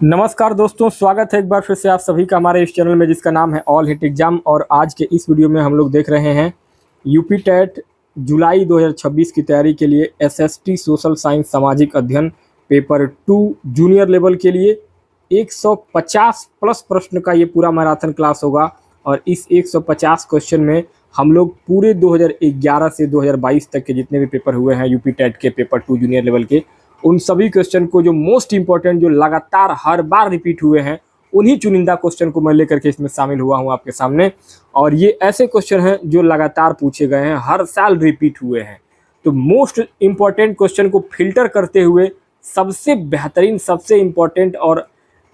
नमस्कार दोस्तों, स्वागत है एक बार फिर से आप सभी का हमारे इस चैनल में जिसका नाम है ऑल हिट एग्जाम। और आज के इस वीडियो में हम लोग देख रहे हैं यूपी टेट जुलाई 2026 की तैयारी के लिए एसएसटी सोशल साइंस सामाजिक अध्ययन पेपर 2 जूनियर लेवल के लिए 150 प्लस प्रश्न का ये पूरा मैराथन क्लास होगा। और इस 150 क्वेश्चन में हम लोग पूरे 2011 से 2022 तक के जितने भी पेपर हुए हैं यूपी टेट के पेपर 2 जूनियर लेवल के, उन सभी क्वेश्चन को जो मोस्ट इंपॉर्टेंट, जो लगातार हर बार रिपीट हुए हैं, उन्हीं चुनिंदा क्वेश्चन को मैं लेकर के इसमें शामिल हुआ हूं आपके सामने। और ये ऐसे क्वेश्चन हैं जो लगातार पूछे गए हैं, हर साल रिपीट हुए हैं। तो मोस्ट इंपॉर्टेंट क्वेश्चन को फिल्टर करते हुए सबसे बेहतरीन, सबसे इंपॉर्टेंट, और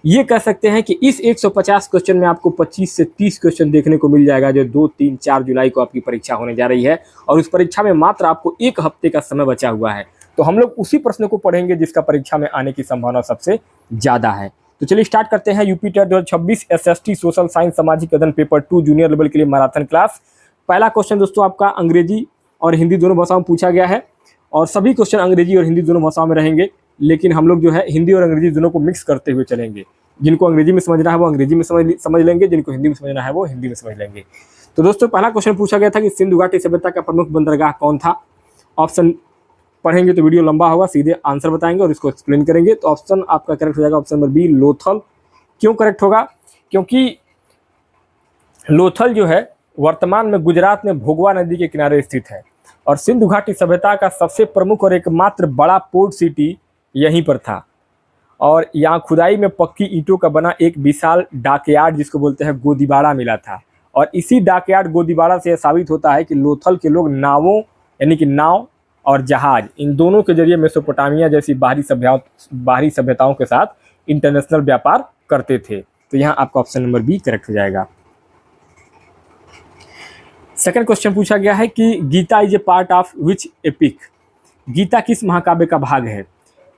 ये कह सकते हैं कि इस 150 क्वेश्चन में आपको 25 से 30 क्वेश्चन देखने को मिल जाएगा, जो 2, 3, 4 जुलाई को आपकी परीक्षा होने जा रही है। और उस परीक्षा में मात्र आपको 1 हफ्ते का समय बचा हुआ है। तो हम लोग उसी प्रश्न को पढ़ेंगे जिसका परीक्षा में आने की संभावना सबसे ज़्यादा है। तो चलिए स्टार्ट करते हैं UP TET 2026 SST social science सामाजिक अध्ययन पेपर 2 जूनियर लेवल के लिए मैराथन क्लास। पहला क्वेश्चन दोस्तों आपका अंग्रेजी और हिंदी दोनों भाषाओं में पूछा गया है, और सभी क्वेश्चन अंग्रेजी और हिंदी दोनों भाषाओं में रहेंगे, लेकिन हम लोग जो है हिंदी और अंग्रेजी दोनों को मिक्स करते हुए चलेंगे। जिनको अंग्रेजी में समझना है वो अंग्रेजी में समझ लेंगे, जिनको हिंदी में समझना है वो हिंदी में समझ लेंगे। तो दोस्तों पहला क्वेश्चन पूछा गया था कि सिंधु घाटी सभ्यता का प्रमुख बंदरगाह कौन था। ऑप्शन पढ़ेंगे तो वीडियो लंबा होगा, सीधे आंसर बताएंगे और इसको एक्सप्लेन करेंगे। तो ऑप्शन आपका करेक्ट हो जाएगा ऑप्शन नंबर बी, लोथल। क्यों करेक्ट होगा? क्योंकि लोथल जो है वर्तमान में गुजरात में भोगवा नदी के किनारे स्थित है, और सिंधु घाटी सभ्यता का सबसे प्रमुख और एकमात्र बड़ा पोर्ट सिटी यहीं पर था। और यहाँ खुदाई में पक्की ईंटों का बना एक विशाल डाकयार्ड, जिसको बोलते हैं गोदीबाड़ा, मिला था। और इसी डाकयार्ड गोदीबाड़ा से यह साबित होता है कि लोथल के लोग नावों, यानी कि नाव और जहाज, इन दोनों के जरिए मेसोपोटामिया जैसी बाहरी सभ्यताओं के साथ इंटरनेशनल व्यापार करते थे। तो यहाँ आपका ऑप्शन नंबर बी करेक्ट हो जाएगा। सेकंड क्वेश्चन पूछा गया है कि Gita is a part of which epic. Gita किस महाकाव्य का भाग है?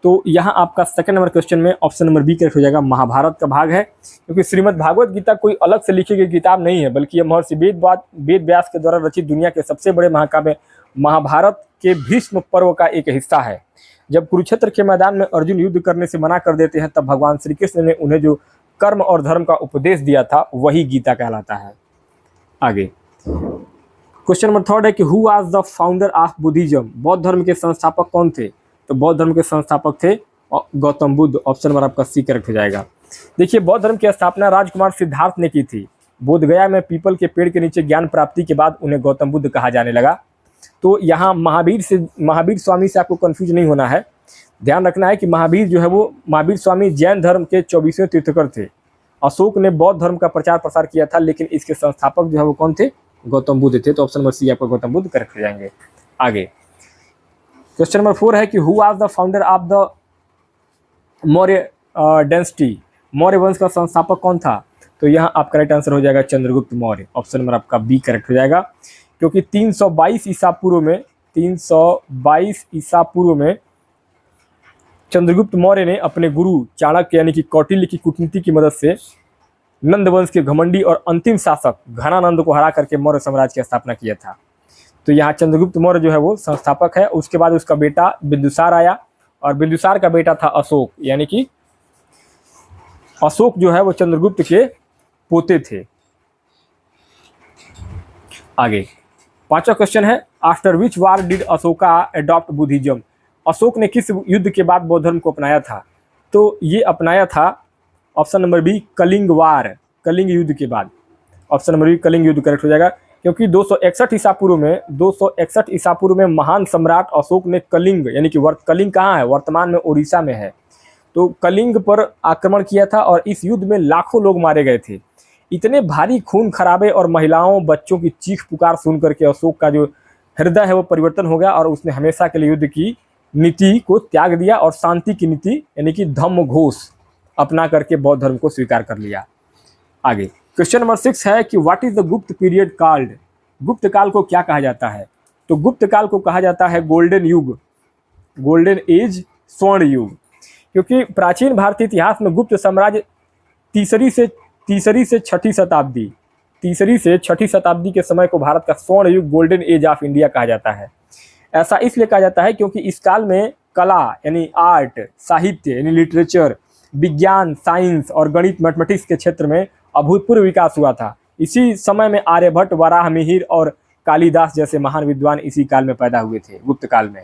तो यहाँ आपका सेकंड नंबर क्वेश्चन में ऑप्शन नंबर बी करेक्ट हो जाएगा, महाभारत का भाग है। क्योंकि श्रीमद् भागवत गीता कोई अलग से लिखी गई किताब नहीं है, बल्कि यह महर्षि वेद व्यास के द्वारा रचित दुनिया के सबसे बड़े महाकाव्य महाभारत के भीष्म पर्व का एक हिस्सा है। जब कुरुक्षेत्र के मैदान में अर्जुन युद्ध करने से मना कर देते हैं, तब भगवान श्री कृष्ण ने उन्हें जो कर्म और धर्म का उपदेश दिया था वही गीता कहलाता है। आगे क्वेश्चन नंबर थर्ड है कि who was the founder of Buddhism. बौद्ध धर्म के संस्थापक कौन थे? तो बौद्ध धर्म के संस्थापक थे गौतम बुद्ध। ऑप्शन नंबर आपका सी करेक्ट हो जाएगा। देखिए, बौद्ध धर्म की स्थापना राजकुमार सिद्धार्थ ने की थी। बोध गया में पीपल के पेड़ के नीचे ज्ञान प्राप्ति के बाद उन्हें गौतम बुद्ध कहा जाने लगा। तो यहाँ महावीर स्वामी से आपको कंफ्यूज नहीं होना है। ध्यान रखना है कि महावीर जो है वो महावीर स्वामी जैन धर्म के 24वें तीर्थंकर थे। अशोक ने बौद्ध धर्म का प्रचार प्रसार किया था, लेकिन इसके संस्थापक जो है वो कौन थे? गौतम बुद्ध थे। तो ऑप्शन नंबर सी आपका गौतम बुद्ध करेक्ट हो जाएंगे। आगे क्वेश्चन नंबर 4 है कि who was the founder of the Maurya dynasty. Maurya वंश का संस्थापक कौन था? तो यहाँ आप करेक्ट आंसर हो जाएगा चंद्रगुप्त मौर्य। ऑप्शन नंबर आपका बी करेक्ट हो जाएगा। क्योंकि 322 ईसा पूर्व में चंद्रगुप्त मौर्य ने अपने गुरु चाणक्य यानी कि कौटिल्य की कूटनीति की मदद से नंद वंश के घमंडी और अंतिम शासक घनानंद को हरा करके मौर्य साम्राज्य की स्थापना किया था। तो यहाँ चंद्रगुप्त मौर्य जो है वो संस्थापक है। उसके बाद उसका बेटा बिंदुसार आया, और बिंदुसार का बेटा था अशोक, यानी कि अशोक जो है वो चंद्रगुप्त के पोते थे। आगे पांचवा क्वेश्चन है after which war did Ashoka adopt Buddhism. Ashok ने किस युद्ध के बाद बौद्ध धर्म को अपनाया था? तो ये अपनाया था ऑप्शन नंबर बी, कलिंग वार, कलिंग युद्ध के बाद। ऑप्शन नंबर बी कलिंग युद्ध करेक्ट हो जाएगा। क्योंकि 261 ईसा पूर्व में महान सम्राट अशोक ने कलिंग, यानी कि कलिंग कहाँ है? वर्तमान में उड़ीसा में है। तो कलिंग पर आक्रमण किया था, और इस युद्ध में लाखों लोग मारे गए थे। इतने भारी खून खराबे और महिलाओं बच्चों की चीख पुकार सुन करके अशोक का जो हृदय है वो परिवर्तन हो गया, और उसने हमेशा के लिए युद्ध की नीति को त्याग दिया और शांति की नीति यानी कि धम्म घोष अपना करके बौद्ध धर्म को स्वीकार कर लिया। आगे क्वेश्चन नंबर 6 है कि व्हाट इज द गुप्त पीरियड कॉल्ड। गुप्त काल को क्या कहा जाता है? तो गुप्त काल को कहा जाता है गोल्डन युग, गोल्डन एज, स्वर्ण युग। क्योंकि प्राचीन भारतीय इतिहास में गुप्त साम्राज्य तीसरी से छठी शताब्दी के समय को भारत का स्वर्ण युग, गोल्डन एज ऑफ इंडिया कहा जाता है। ऐसा इसलिए कहा जाता है क्योंकि इस काल में कला यानी आर्ट, साहित्य यानी लिटरेचर, विज्ञान, साइंस और गणित, मैथमेटिक्स के क्षेत्र में अभूतपूर्व विकास हुआ था। इसी समय में आर्यभट्ट, वराहमिहिर और कालिदास जैसे महान विद्वान इसी काल में पैदा हुए थे, गुप्त काल में।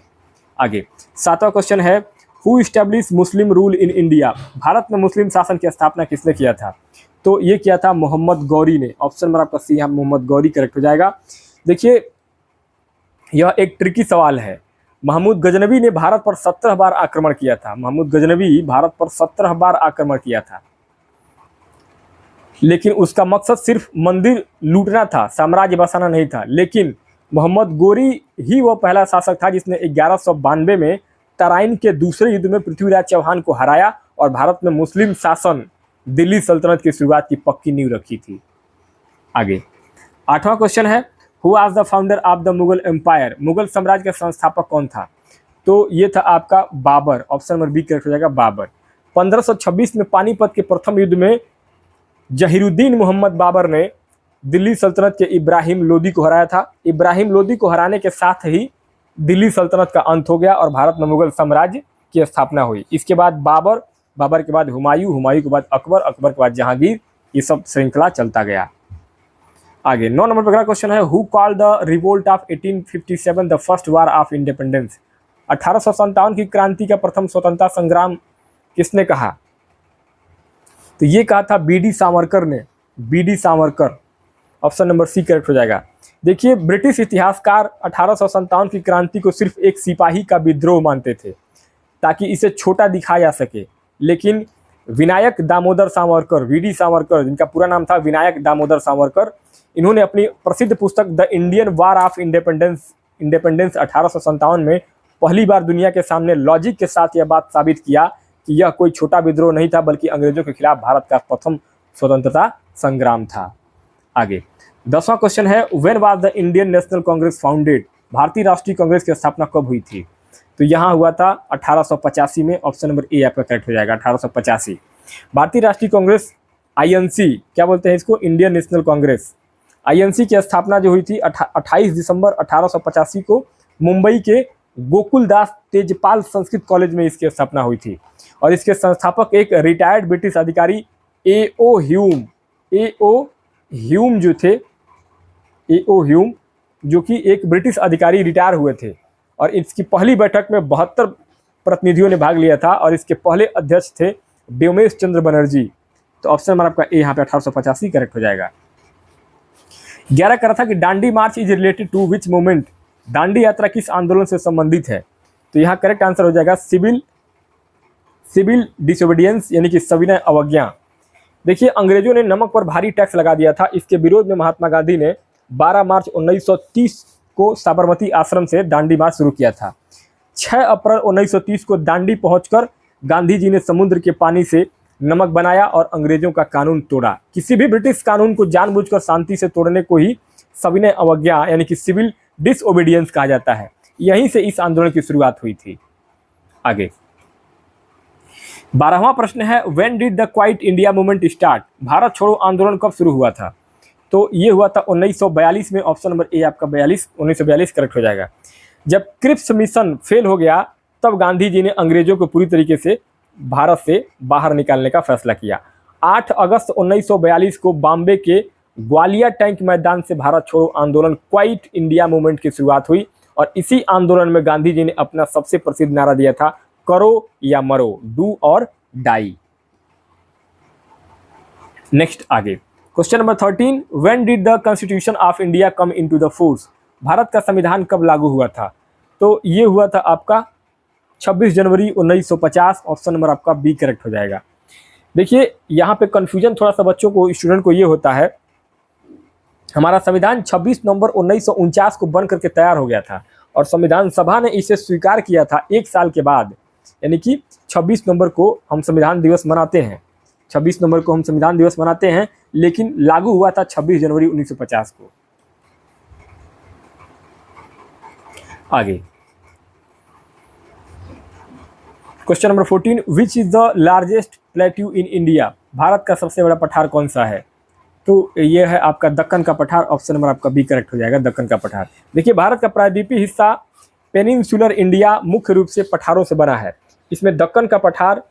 आगे 7वां क्वेश्चन है, who establish Muslim rule in India? Bharat में मुस्लिम शासन की स्थापना किसने किया था? तो ये किया था मोहम्मद गौरी ने। ऑप्शन नंबर आपका सी, यहाँ मोहम्मद गौरी करेक्ट हो जाएगा। देखिए यह एक ट्रिकी सवाल है। महमूद गजनवी ने भारत पर 17 बार आक्रमण किया था। महमूद गजनवी भारत पर 17 बार आक्रमण किया था, लेकिन उसका मकसद सिर्फ मंदिर लूटना था, साम्राज्य बसाना नहीं था। लेकिन मोहम्मद गौरी ही वो पहला शासक था जिसने 1192 में तराइन के दूसरे युद्ध में पृथ्वीराज चौहान को हराया और भारत में मुस्लिम शासन, दिल्ली सल्तनत की शुरुआत की पक्की नींव रखी थी। आगे 8वां क्वेश्चन है, who was the founder of the Mughal empire? Mughal साम्राज्य का संस्थापक कौन था? तो ये था आपका Babur. Option number B correct हो जाएगा, बाबर। 1526 में पानीपत के प्रथम युद्ध में जहीरुद्दीन मोहम्मद बाबर ने दिल्ली सल्तनत के इब्राहिम लोदी को हराया था। इब्राहिम लोदी को हराने के साथ ही दिल्ली सल्तनत का अंत हो गया और भारत में मुगल साम्राज्य की स्थापना हुई। इसके बाद बाबर, बाबर के बाद हुमायूं, हुमायूं के बाद अकबर, अकबर के बाद जहांगीर, ये सब श्रृंखला चलता गया। आगे 9 नंबर पर अगला क्वेश्चन है, who called the revolt of 1857 the first war of independence? 1857 की क्रांति का प्रथम स्वतंत्रता संग्राम किसने कहा? तो ये कहा था बी.डी. सावरकर ने, B D. Savarkar. Option number C correct हो जाएगा। देखिए ब्रिटिश इतिहासकार 1857 की क्रांति को सिर्फ एक सिपाही का विद्रोह मानते थे ताकि इसे छोटा दिखाया जा सके, लेकिन विनायक दामोदर सावरकर, वी.डी. सावरकर, जिनका पूरा नाम था विनायक दामोदर सावरकर, इन्होंने अपनी प्रसिद्ध पुस्तक the Indian war of independence 1857 में पहली बार दुनिया के सामने लॉजिक के साथ यह बात साबित किया कि यह कोई छोटा विद्रोह नहीं था बल्कि अंग्रेजों के खिलाफ भारत का प्रथम स्वतंत्रता संग्राम था। आगे 10वां क्वेश्चन है, when was the Indian National Congress founded? भारतीय राष्ट्रीय कांग्रेस की स्थापना कब हुई थी? तो यहाँ हुआ था 1885 में। ऑप्शन नंबर ए आपका करेक्ट हो जाएगा, 1885। भारतीय राष्ट्रीय कांग्रेस आईएनसी, क्या बोलते हैं इसको? Indian National Congress. आईएनसी की स्थापना जो हुई थी 28 दिसंबर 1885 को मुंबई के गोकुलदास तेजपाल संस्कृत कॉलेज में इसकी स्थापना हुई थी और इसके संस्थापक एक रिटायर्ड ब्रिटिश अधिकारी ए.ओ. ह्यूम जो थे, ए.ओ. ह्यूम, जो कि एक ब्रिटिश अधिकारी रिटायर हुए थे और इसकी पहली बैठक में 72 प्रतिनिधियों ने भाग लिया था और इसके पहले अध्यक्ष थे व्योमेश चंद्र बनर्जी। तो ऑप्शन नंबर आपका ए यहाँ पे 1885 करेक्ट हो जाएगा। 11 कहा था कि Dandi march is related to which movement? Dandi यात्रा किस आंदोलन से संबंधित है? तो यहाँ करेक्ट आंसर हो जाएगा सिविल डिसोबीडियंस, यानी कि सविनय अवज्ञा। देखिए अंग्रेजों ने नमक पर भारी टैक्स लगा दिया था। इसके विरोध में महात्मा गांधी ने 12 मार्च 1930 को साबरमती आश्रम से दांडी मार्च शुरू किया था। 6 अप्रैल 1930 को दांडी पहुंचकर गांधी जी ने समुद्र के पानी से नमक बनाया और अंग्रेजों का कानून तोड़ा। किसी भी ब्रिटिश कानून को जानबूझकर शांति से तोड़ने को ही सविनय अवज्ञा यानी कि सिविल डिसओबीडियंस कहा जाता है। यहीं से इस आंदोलन की शुरुआत हुई थी। आगे 12वां प्रश्न है, when did the quite India movement start? Bharat छोड़ो आंदोलन कब शुरू हुआ था? तो ये हुआ था 1942 में। ऑप्शन नंबर ए आपका 1942 करेक्ट हो जाएगा। जब क्रिप्स मिशन फेल हो गया तब गांधी जी ने अंग्रेजों को पूरी तरीके से भारत से बाहर निकालने का फैसला किया। 8 अगस्त 1942 को बॉम्बे के ग्वालियर टैंक मैदान से भारत छोड़ो आंदोलन क्वाइट इंडिया मूवमेंट की शुरुआत हुई और इसी आंदोलन में गांधी जी ने अपना सबसे प्रसिद्ध नारा दिया था, करो या मरो, डू और डाई। नेक्स्ट आगे question number 13, when did the constitution of India come into the force? Bharat का संविधान कब लागू हुआ था? तो ये हुआ था आपका 26 जनवरी 1950। ऑप्शन नंबर आपका बी करेक्ट हो जाएगा। देखिए यहाँ पे कंफ्यूजन थोड़ा सा बच्चों को, स्टूडेंट को ये होता है, हमारा संविधान 26 नवंबर 1949 को बन करके तैयार हो गया था और संविधान सभा ने इसे स्वीकार किया था 1 साल के बाद, यानी कि 26 नवंबर को हम संविधान दिवस मनाते हैं। 26 नवंबर को हम संविधान दिवस मनाते हैं, लेकिन लागू हुआ था 26 जनवरी 1950 को। आगे question number 14, which is the largest plateau in India? Bharat का सबसे बड़ा पठार कौन सा है? तो ये है आपका दक्कन का पठार। ऑप्शन नंबर आपका बी करेक्ट हो जाएगा, दक्कन का पठार। देखिए भारत का प्रायद्वीपीय हिस्सा पेनिनसुलर इंडिया मुख्य रूप से पठारों से बना है। इसमें दक्कन का पठार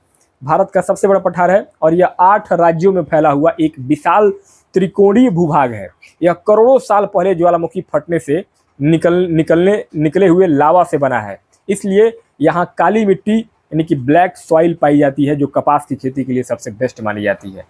भारत का सबसे बड़ा पठार है और यह 8 राज्यों में फैला हुआ एक विशाल त्रिकोणीय भूभाग है। यह करोड़ों साल पहले ज्वालामुखी फटने से निकले हुए लावा से बना है, इसलिए यहाँ काली मिट्टी यानी कि ब्लैक सॉइल पाई जाती है, जो कपास की खेती के लिए सबसे बेस्ट मानी जाती है।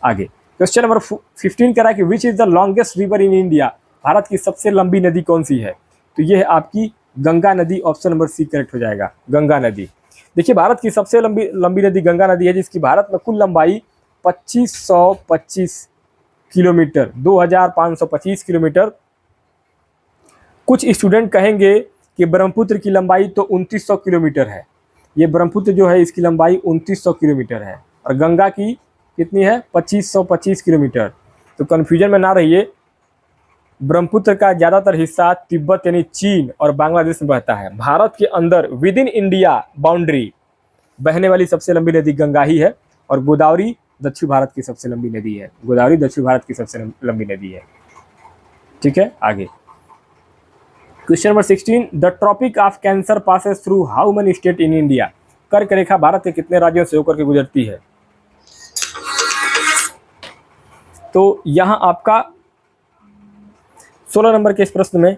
आगे क्वेश्चन नंबर 15 कह रहा है कि which is the longest river in India, Bharat की सबसे लंबी नदी कौन सी है? तो ये है आपकी गंगा नदी, ऑप्शन नंबर सी करेक्ट हो जाएगा, गंगा नदी। देखिए भारत की सबसे लंबी नदी गंगा नदी है, जिसकी भारत में कुल लंबाई 2525 किलोमीटर, 2525 किलोमीटर। कुछ स्टूडेंट कहेंगे कि ब्रह्मपुत्र की लंबाई तो 2900 किलोमीटर है। ये ब्रह्मपुत्र जो है इसकी लंबाई 2900 किलोमीटर है और गंगा की कितनी है? 2525 किलोमीटर। तो कन्फ्यूजन में ना रहिए, ब्रह्मपुत्र का ज़्यादातर हिस्सा तिब्बत यानी चीन और बांग्लादेश में बहता है। भारत के अंदर विद इन इंडिया बाउंड्री बहने वाली सबसे लंबी नदी गंगा ही है और गोदावरी दक्षिण भारत की सबसे लंबी नदी है। गोदावरी दक्षिण भारत की सबसे लंबी नदी है। ठीक है, आगे question number 16, the tropic of cancer passes through how many state in India, कर्क रेखा भारत के कितने राज्यों से होकर के गुजरती है? तो यहां आपका 16 नंबर के इस प्रश्न में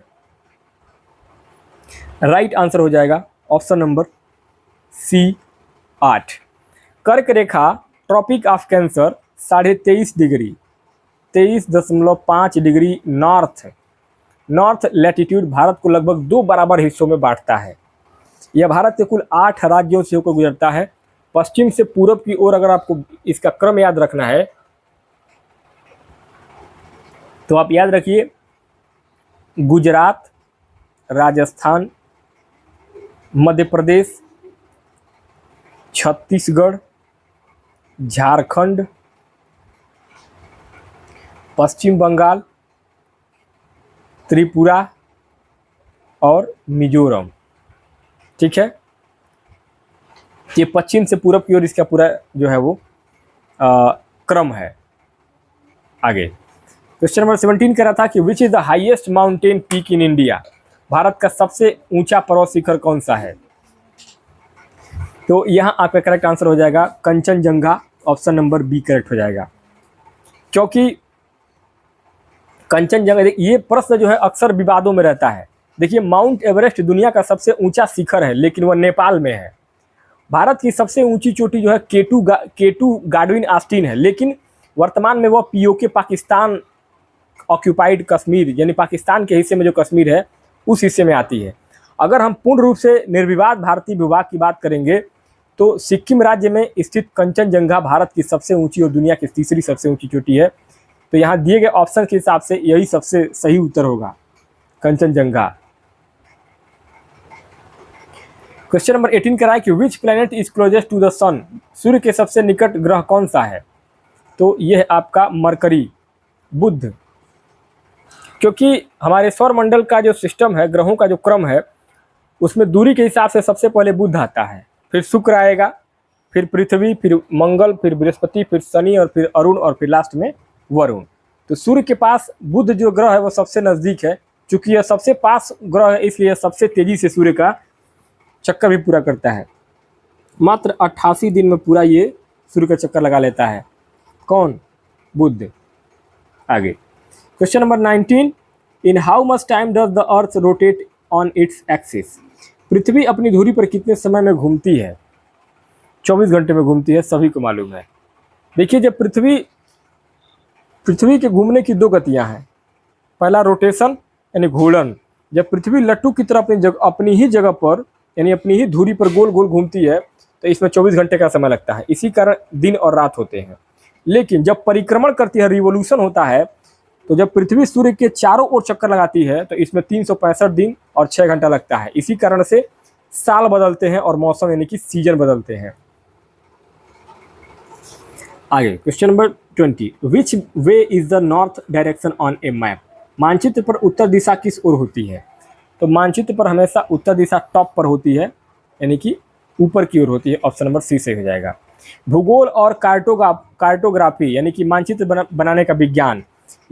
राइट आंसर हो जाएगा ऑप्शन नंबर सी 8। कर्क रेखा Tropic of Cancer 23.5 degree 23.5 degree north latitude Bharat को लगभग 2 बराबर हिस्सों में बांटता है। यह भारत के कुल 8 राज्यों से होकर गुजरता है। पश्चिम से पूरब की ओर अगर आपको इसका क्रम याद रखना है तो आप याद रखिए गुजरात, राजस्थान, मध्य प्रदेश, छत्तीसगढ़, झारखंड, पश्चिम बंगाल, त्रिपुरा और मिजोरम। ठीक है, ये पश्चिम से पूरब की ओर इसका पूरा जो है वो क्रम है। आगे क्वेश्चन नंबर 17 कह रहा था कि which is the highest mountain peak in India, Bharat का सबसे ऊंचा पर्वत शिखर कौन सा है? तो यहाँ आपका करेक्ट आंसर हो जाएगा Kanchenjunga, option number B correct हो जाएगा। क्योंकि कंचनजंगा, ये प्रश्न जो है अक्सर विवादों में रहता है। देखिए माउंट एवरेस्ट दुनिया का सबसे ऊंचा शिखर है, लेकिन वह नेपाल में है। भारत की सबसे ऊंची चोटी जो है केटू गाडविन आस्टीन है, लेकिन वर्तमान में वह पीओके पाकिस्तान ऑक्यूपाइड कश्मीर यानी पाकिस्तान के हिस्से में जो कश्मीर है उस हिस्से में आती है। अगर हम पूर्ण रूप से निर्विवाद भारतीय भूभाग की बात करेंगे तो सिक्किम राज्य में स्थित कंचनजंगा भारत की सबसे ऊंची और दुनिया की तीसरी सबसे ऊंची चोटी है। तो यहाँ दिए गए ऑप्शन के हिसाब से यही सबसे सही उत्तर होगा, कंचनजंगा। क्वेश्चन नंबर 18 कह रहा है कि which planet is closest to the sun, सूर्य के सबसे निकट ग्रह कौन सा है? तो यह है आपका मरकरी, बुध। क्योंकि हमारे सौरमंडल का जो सिस्टम है, ग्रहों का जो क्रम है, उसमें दूरी के हिसाब से सबसे पहले बुध आता है, फिर शुक्र आएगा, फिर पृथ्वी, फिर मंगल, फिर बृहस्पति, फिर शनि और फिर अरुण और फिर लास्ट में वरुण। तो सूर्य के पास बुध जो ग्रह है वो सबसे नज़दीक है। चूंकि यह सबसे पास ग्रह है इसलिए सबसे तेजी से सूर्य का चक्कर भी पूरा करता है। मात्र 88 दिन में पूरा ये सूर्य का चक्कर लगा लेता है। कौन? बुध। आगे question number 19, in how much time does the earth rotate on its axis, पृथ्वी अपनी धुरी पर कितने समय में घूमती है? 24 घंटे में घूमती है, सभी को मालूम है। देखिए जब पृथ्वी के घूमने की 2 गतियां हैं। पहला रोटेशन यानी घूर्णन, जब पृथ्वी लट्टू की तरह अपनी ही जगह पर यानी अपनी ही धुरी पर गोल गोल घूमती है तो इसमें 24 घंटे का समय लगता है। इसी कारण दिन और रात होते हैं। लेकिन जब परिक्रमण करती है, रिवोल्यूशन होता है, तो जब पृथ्वी सूर्य के चारों ओर चक्कर लगाती है तो इसमें 365 दिन और 6 घंटा लगता है। इसी कारण से साल बदलते हैं और मौसम यानी कि सीजन बदलते हैं। आगे question number 20, which way is the north direction on a map, मानचित्र पर उत्तर दिशा किस ओर होती है? तो मानचित्र पर हमेशा उत्तर दिशा टॉप पर होती है, यानी कि ऊपर की ओर होती है। ऑप्शन नंबर सी से हो जाएगा। भूगोल और कार्टोग्राफी यानी कि मानचित्र बनाने का विज्ञान,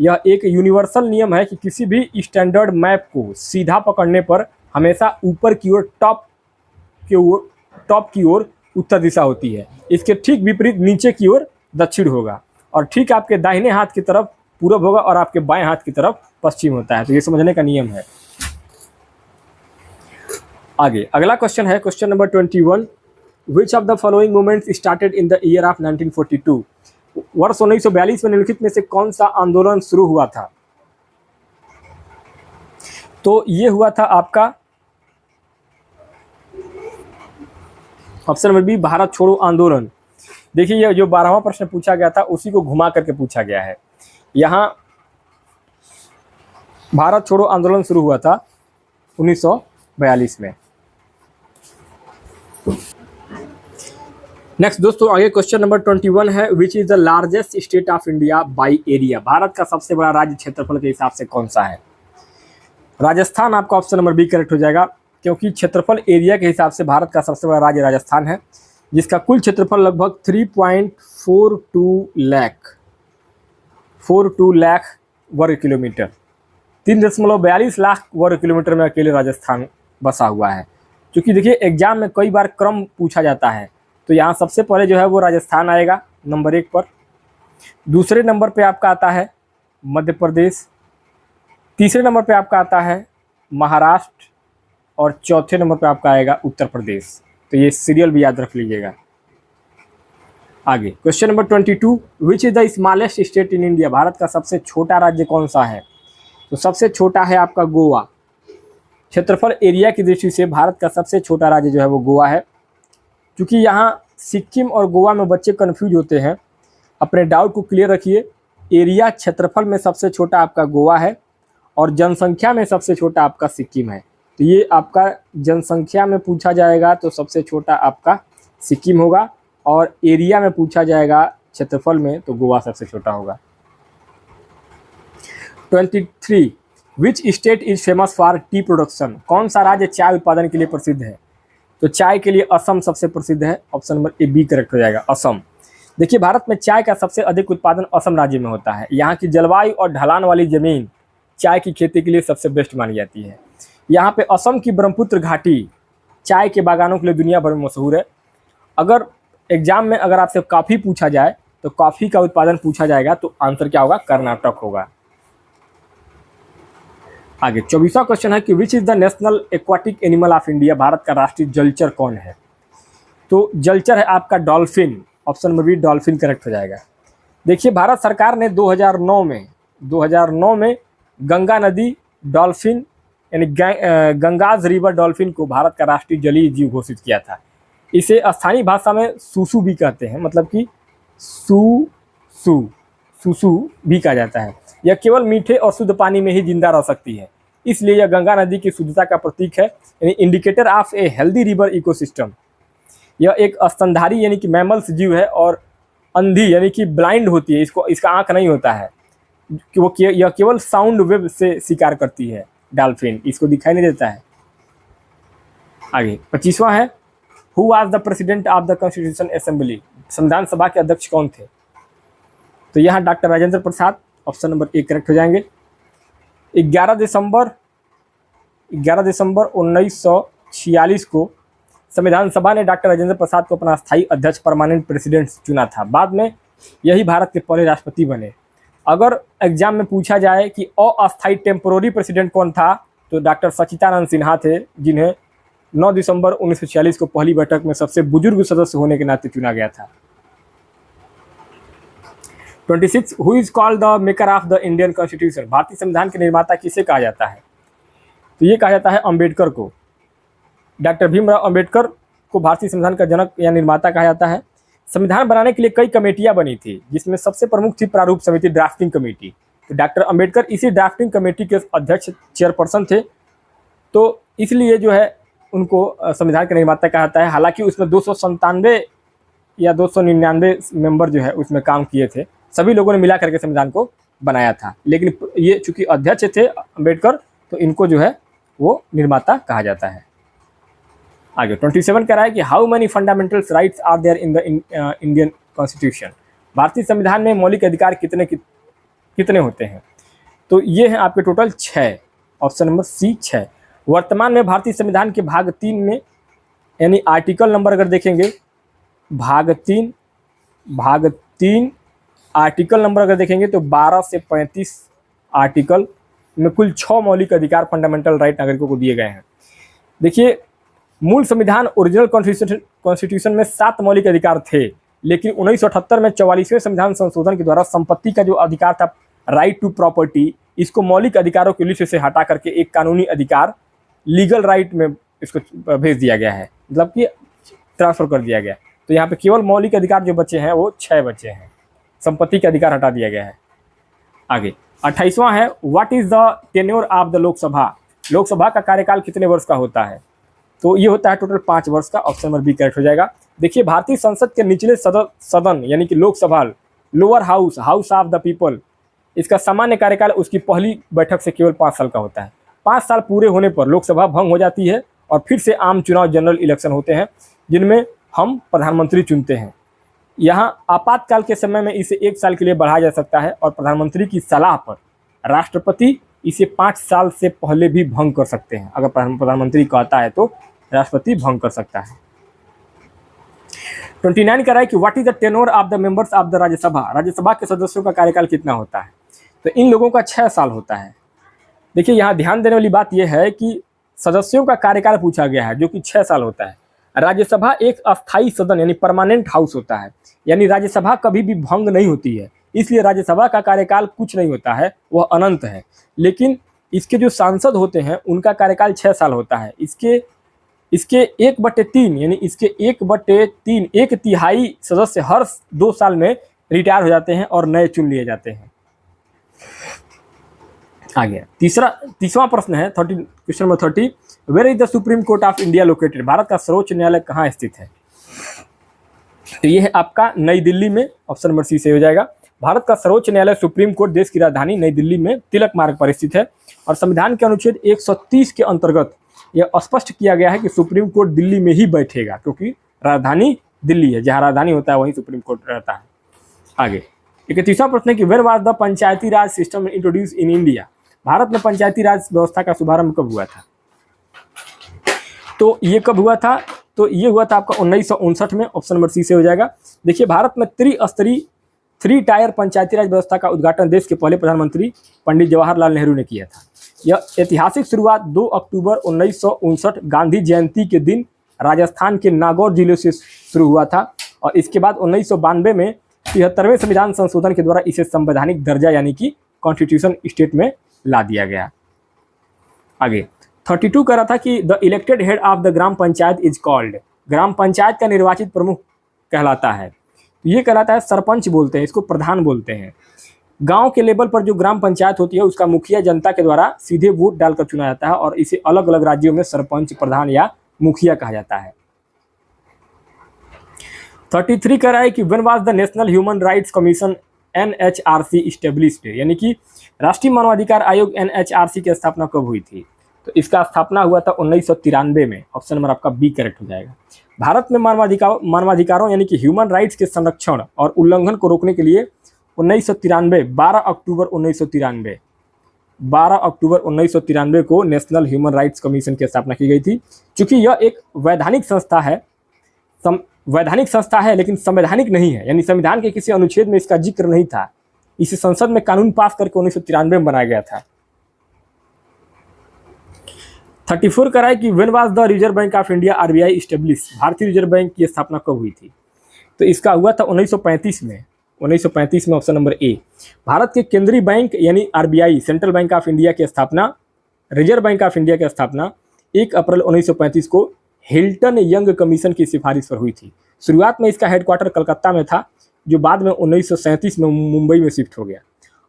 यह एक यूनिवर्सल नियम है कि किसी भी स्टैंडर्ड मैप को सीधा पकड़ने पर हमेशा ऊपर की ओर टॉप की ओर उत्तर दिशा होती है, इसके ठीक विपरीत नीचे की ओर दक्षिण होगा, और ठीक आपके दाहिने हाथ की तरफ पूरब होगा और आपके बाएं हाथ की तरफ पश्चिम होता है। तो ये समझने का नियम है। आगे अगला क्वेश्चन है question number 21, which of the following movements started in the year of 1942? वर्ष 1942 में निम्नलिखित में से कौन सा आंदोलन शुरू हुआ था? तो ये हुआ था आपका ऑप्शन नंबर बी, भारत छोड़ो आंदोलन। देखिए ये जो 12वां प्रश्न पूछा गया था उसी को घुमा करके पूछा गया है। यहाँ भारत छोड़ो आंदोलन शुरू हुआ था 1942 में। नेक्स्ट दोस्तों आगे क्वेश्चन नंबर 21 है, which is the largest state of India by area? Bharat का सबसे बड़ा राज्य क्षेत्रफल के हिसाब से कौन सा है? राजस्थान आपका ऑप्शन नंबर बी करेक्ट हो जाएगा, क्योंकि क्षेत्रफल एरिया के हिसाब से भारत का सबसे बड़ा राज्य राजस्थान है, जिसका कुल क्षेत्रफल लगभग 3.42 लाख वर्ग किलोमीटर, 3.42 लाख वर्ग किलोमीटर में अकेले राजस्थान बसा हुआ है। क्योंकि देखिए एग्जाम में कई बार क्रम पूछा जाता है, तो यहाँ सबसे पहले जो है वो राजस्थान आएगा नंबर 1 पर, दूसरे नंबर पे आपका आता है मध्य प्रदेश, तीसरे नंबर पे आपका आता है महाराष्ट्र, और चौथे नंबर पे आपका आएगा उत्तर प्रदेश। तो ये सीरियल भी याद रख लीजिएगा। आगे question number 22, which is the smallest state in India? Bharat का सबसे छोटा राज्य कौन सा है? तो सबसे छोटा है आपका गोवा। क्षेत्रफल एरिया की दृष्टि से भारत का सबसे छोटा राज्य जो है वो गोवा है। क्योंकि यहाँ सिक्किम और गोवा में बच्चे कंफ्यूज होते हैं, अपने डाउट को क्लियर रखिए। एरिया क्षेत्रफल में सबसे छोटा आपका गोवा है और जनसंख्या में सबसे छोटा आपका सिक्किम है। तो ये आपका जनसंख्या में पूछा जाएगा तो सबसे छोटा आपका सिक्किम होगा, और एरिया में पूछा जाएगा क्षेत्रफल में तो गोवा सबसे छोटा होगा। 23, which state is famous for T production? कौन सा राज्य चाय उत्पादन के लिए प्रसिद्ध है? तो चाय के लिए असम सबसे प्रसिद्ध है, option number A B correct हो जाएगा, असम। देखिए भारत में चाय का सबसे अधिक उत्पादन असम राज्य में होता है। यहाँ की जलवायु और ढलान वाली जमीन चाय की खेती के लिए सबसे बेस्ट मानी जाती है। यहाँ पे असम की ब्रह्मपुत्र घाटी चाय के बागानों के लिए दुनिया भर में मशहूर है। अगर एग्जाम में अगर आपसे कॉफ़ी पूछा जाए तो कॉफ़ी का उत्पादन पूछा जाएगा तो आंसर क्या होगा? कर्नाटक होगा। आगे 24वां क्वेश्चन है कि which is the national aquatic animal of India? Bharat का राष्ट्रीय जलचर कौन है? तो जलचर है आपका dolphin, option number B dolphin correct हो जाएगा। देखिए भारत सरकार ने 2009 में गंगा नदी डॉल्फिन यानी गंगाज रिवर डॉल्फिन को भारत का राष्ट्रीय जलीय जीव घोषित किया था। इसे स्थानीय भाषा में सूसू भी कहते हैं, मतलब कि सूसू भी कहा जाता है। यह केवल मीठे और शुद्ध पानी में ही जिंदा रह सकती है, इसलिए यह गंगा नदी की शुद्धता का प्रतीक है, यानी indicator of a healthy river ecosystem. यह एक स्तनधारी यानी कि मैमल्स जीव है और अंधी यानी कि ब्लाइंड होती है, इसका आँख नहीं होता है, यह केवल साउंड वेव से शिकार करती है। डॉल्फिन इसको दिखाई नहीं देता है। आगे 25वां है, who was the president of the constitution assembly? संविधान सभा के अध्यक्ष कौन थे? तो यहाँ doctor Rajendra Prasad, option number A correct हो जाएंगे। 11 दिसंबर 1946 को संविधान सभा ने डॉक्टर राजेंद्र प्रसाद को अपना स्थायी अध्यक्ष परमानेंट प्रेसिडेंट चुना था। बाद में यही भारत के पहले राष्ट्रपति बने। अगर एग्जाम में पूछा जाए कि अस्थायी टेम्पोररी प्रेसिडेंट कौन था, तो डॉक्टर सच्चिदानंद सिन्हा थे, जिन्हें 9 दिसंबर 1946 को पहली बैठक में सबसे बुजुर्ग सदस्य होने के नाते चुना गया था। 26, who is called the maker of the Indian constitution? भारतीय संविधान के निर्माता किसे कहा जाता है? तो ये कहा जाता है अम्बेडकर को। डॉक्टर भीमराव अम्बेडकर को भारतीय संविधान का जनक या निर्माता कहा जाता है। संविधान बनाने के लिए कई कमेटियां बनी थी, जिसमें सबसे प्रमुख थी प्रारूप समिति, ड्राफ्टिंग कमेटी। तो डॉक्टर अम्बेडकर इसी ड्राफ्टिंग कमेटी के अध्यक्ष चेयरपर्सन थे, तो इसलिए जो है उनको संविधान का निर्माता कहा जाता है। हालांकि उसमें 297 या 299 मेंबर जो है उसमें काम किए थे, सभी लोगों ने मिला करके संविधान को बनाया था, लेकिन ये चूंकि अध्यक्ष थे अम्बेडकर तो इनको जो है वो निर्माता कहा जाता है। आगे 27 कह रहा है कि how many fundamentals rights are there in the Indian constitution? भारतीय संविधान में मौलिक अधिकार कितने होते हैं? तो ये हैं आपके टोटल 6, ऑप्शन नंबर सी 6। वर्तमान में भारतीय संविधान के भाग 3 में यानी आर्टिकल नंबर अगर देखेंगे भाग 3 आर्टिकल नंबर अगर देखेंगे तो 12 से 35 आर्टिकल में कुल 6 मौलिक अधिकार फंडामेंटल राइट नागरिकों को दिए गए हैं। देखिए, मूल संविधान ओरिजिनल कॉन्स्टिट्यूशन में 7 मौलिक अधिकार थे, लेकिन 1978 में 44वें संविधान संशोधन के द्वारा संपत्ति का जो अधिकार था, राइट टू प्रॉपर्टी, इसको मौलिक अधिकारों की लिस्ट से हटा करके एक कानूनी अधिकार लीगल राइट में इसको भेज दिया गया है, मतलब कि ट्रांसफर कर दिया गया। तो यहाँ पे केवल मौलिक अधिकार जो बचे हैं वो 6 बचे हैं, संपत्ति का अधिकार हटा दिया गया है। आगे 28वां है, what is the tenure of the Lok Sabha. Lok Sabha का कार्यकाल कितने वर्ष का होता है? तो ये होता है टोटल 5 वर्ष का। ऑप्शन नंबर बी करेक्ट हो जाएगा। देखिए, भारतीय संसद के निचले सदन यानी कि Lok Sabha, lower house, house of the people, इसका सामान्य कार्यकाल उसकी पहली बैठक से केवल 5 साल का होता है। 5 साल पूरे होने पर लोकसभा भंग हो जाती है और फिर से आम चुनाव, जनरल इलेक्शन होते हैं, जिनमें हम प्रधानमंत्री चुनते हैं। यहाँ आपातकाल के समय में इसे 1 साल के लिए बढ़ाया जा सकता है और प्रधानमंत्री की सलाह पर राष्ट्रपति इसे 5 साल से पहले भी भंग कर सकते हैं। अगर प्रधानमंत्री कहता है तो राष्ट्रपति भंग कर सकता है। 29 कह रहा है कि what is the tenure of the members of the Rajya Sabha. Rajya Sabha के सदस्यों का कार्यकाल कितना होता है? तो इन लोगों का 6 साल होता है। देखिए, यहाँ ध्यान देने वाली बात यह है कि सदस्यों का कार्यकाल पूछा गया है, जो कि 6 साल होता है। राज्यसभा एक अस्थायी सदन यानी परमानेंट हाउस होता है, यानी राज्यसभा कभी भी भंग नहीं होती है, इसलिए राज्यसभा का कार्यकाल कुछ नहीं होता है, वह अनंत है। लेकिन इसके जो सांसद होते हैं उनका कार्यकाल 6 साल होता है। इसके 1/3 यानी इसके 1/3, 1/3 सदस्य हर 2 साल में रिटायर हो जाते हैं और नए चुन लिए जाते हैं। आगे तीसरा प्रश्न है, question number 30, where is the supreme court of India located. Bharat का सर्वोच्च न्यायालय कहाँ स्थित है? तो ये है आपका नई दिल्ली में। ऑप्शन नंबर सी से हो जाएगा। भारत का सर्वोच्च न्यायालय सुप्रीम कोर्ट देश की राजधानी नई दिल्ली में तिलक मार्ग पर स्थित है और संविधान के अनुच्छेद 130 के अंतर्गत यह स्पष्ट किया गया है कि सुप्रीम कोर्ट दिल्ली में ही बैठेगा, क्योंकि राजधानी दिल्ली है, जहाँ राजधानी होता है वहीं सुप्रीम कोर्ट रहता है। आगे 31वां प्रश्न है कि where was the panchayati raj system introduce in India. Bharat में पंचायती राज व्यवस्था का शुभारंभ कब हुआ था? तो ये कब हुआ था? तो ये हुआ था आपका 1959 में। ऑप्शन नंबर सी से हो जाएगा। देखिए, भारत में त्रिस्तरीय 3 टायर पंचायती राज व्यवस्था का उद्घाटन देश के पहले प्रधानमंत्री पंडित जवाहरलाल नेहरू ने किया था। यह ऐतिहासिक शुरुआत 2 अक्टूबर 1959 गांधी जयंती के दिन राजस्थान के नागौर जिले से शुरू हुआ था और इसके बाद 1992 में 73वें संविधान संशोधन के द्वारा इसे संवैधानिक दर्जा यानी कि कॉन्स्टिट्यूशन स्टेट में ला दिया गया। आगे 32 कह रहा था कि the elected head of the gram panchayat is called. ग्राम पंचायत का निर्वाचित प्रमुख कहलाता है। ये कहलाता है सरपंच बोलते हैं, इसको प्रधान बोलते हैं। गांव के लेवल पर जो ग्राम पंचायत होती है उसका मुखिया जनता के द्वारा सीधे वोट डालकर चुना जाता है और इसे अलग अलग राज्यों में सरपंच, प्रधान या मुखिया कहा जाता है। 33 कह रहा है कि when was the national human rights commission NHRC established, यानी कि राष्ट्रीय मानवाधिकार आयोग NHRC की स्थापना कब हुई थी? तो इसका स्थापना हुआ था 1993 में। ऑप्शन नंबर आपका बी करेक्ट हो जाएगा। भारत में मानवाधिकारों यानी कि ह्यूमन राइट्स के संरक्षण और उल्लंघन को रोकने के लिए 1993 12 अक्टूबर 1993 को नेशनल ह्यूमन राइट्स कमीशन की स्थापना की गई थी। चूंकि यह एक वैधानिक संस्था है लेकिन संवैधानिक नहीं है, यानी संविधान के किसी अनुच्छेद में इसका जिक्र नहीं था। इसे संसद में कानून पास करके 1993 में बनाया गया था। 34 कह रहा है कि when was the Reserve Bank of India RBI establish. भारतीय रिजर्व बैंक की स्थापना कब हुई थी? तो इसका हुआ था 1935 में। 1935 में ऑप्शन नंबर ए। भारत के केंद्रीय बैंक यानी RBI central bank of India की स्थापना, रिजर्व बैंक ऑफ इंडिया की स्थापना 1 अप्रैल 1935 को हिल्टन यंग कमीशन की सिफारिश पर हुई थी। शुरुआत में इसका हेडक्वार्टर कलकत्ता में था, जो बाद में 1937 में मुंबई में शिफ्ट हो गया।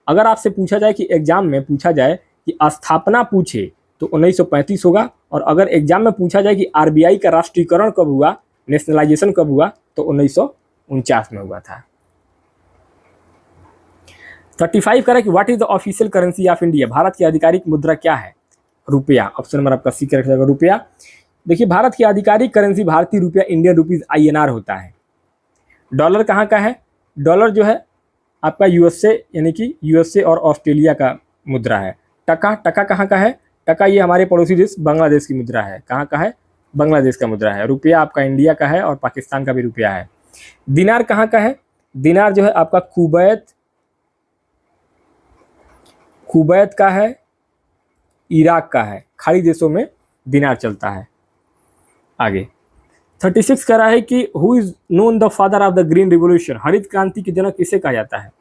अगर आपसे पूछा जाए कि एग्जाम में पूछा जाए कि स्थापना पूछे तो 1935 होगा, और अगर एग्जाम में पूछा जाए कि RBI का राष्ट्रीयकरण कब हुआ, नेशनलाइजेशन कब हुआ, तो 1949 में हुआ था। 35 करें कि what is the official currency of India. Bharat की आधिकारिक मुद्रा क्या है? रुपया। ऑप्शन नंबर आपका सी करेक्ट रहेगा, रुपया। देखिए, भारत की आधिकारिक करेंसी भारतीय रुपया इंडियन रुपीज INR होता है। डॉलर कहाँ का है? डॉलर जो है आपका USA यानी कि USA और ऑस्ट्रेलिया का मुद्रा है। टका कहाँ का है? टका ये हमारे पड़ोसी देश बांग्लादेश की मुद्रा है। कहाँ का है? बांग्लादेश का मुद्रा है। रुपया आपका इंडिया का है और पाकिस्तान का भी रुपया है। दिनार कहाँ का है? दिनार जो है आपका कुवैत का है, इराक का है, खाड़ी देशों में दिनार चलता है। आगे 36 कह रहा है कि who is known the father of the green revolution, हरित क्रांति के जनक किसे कहा जाता है?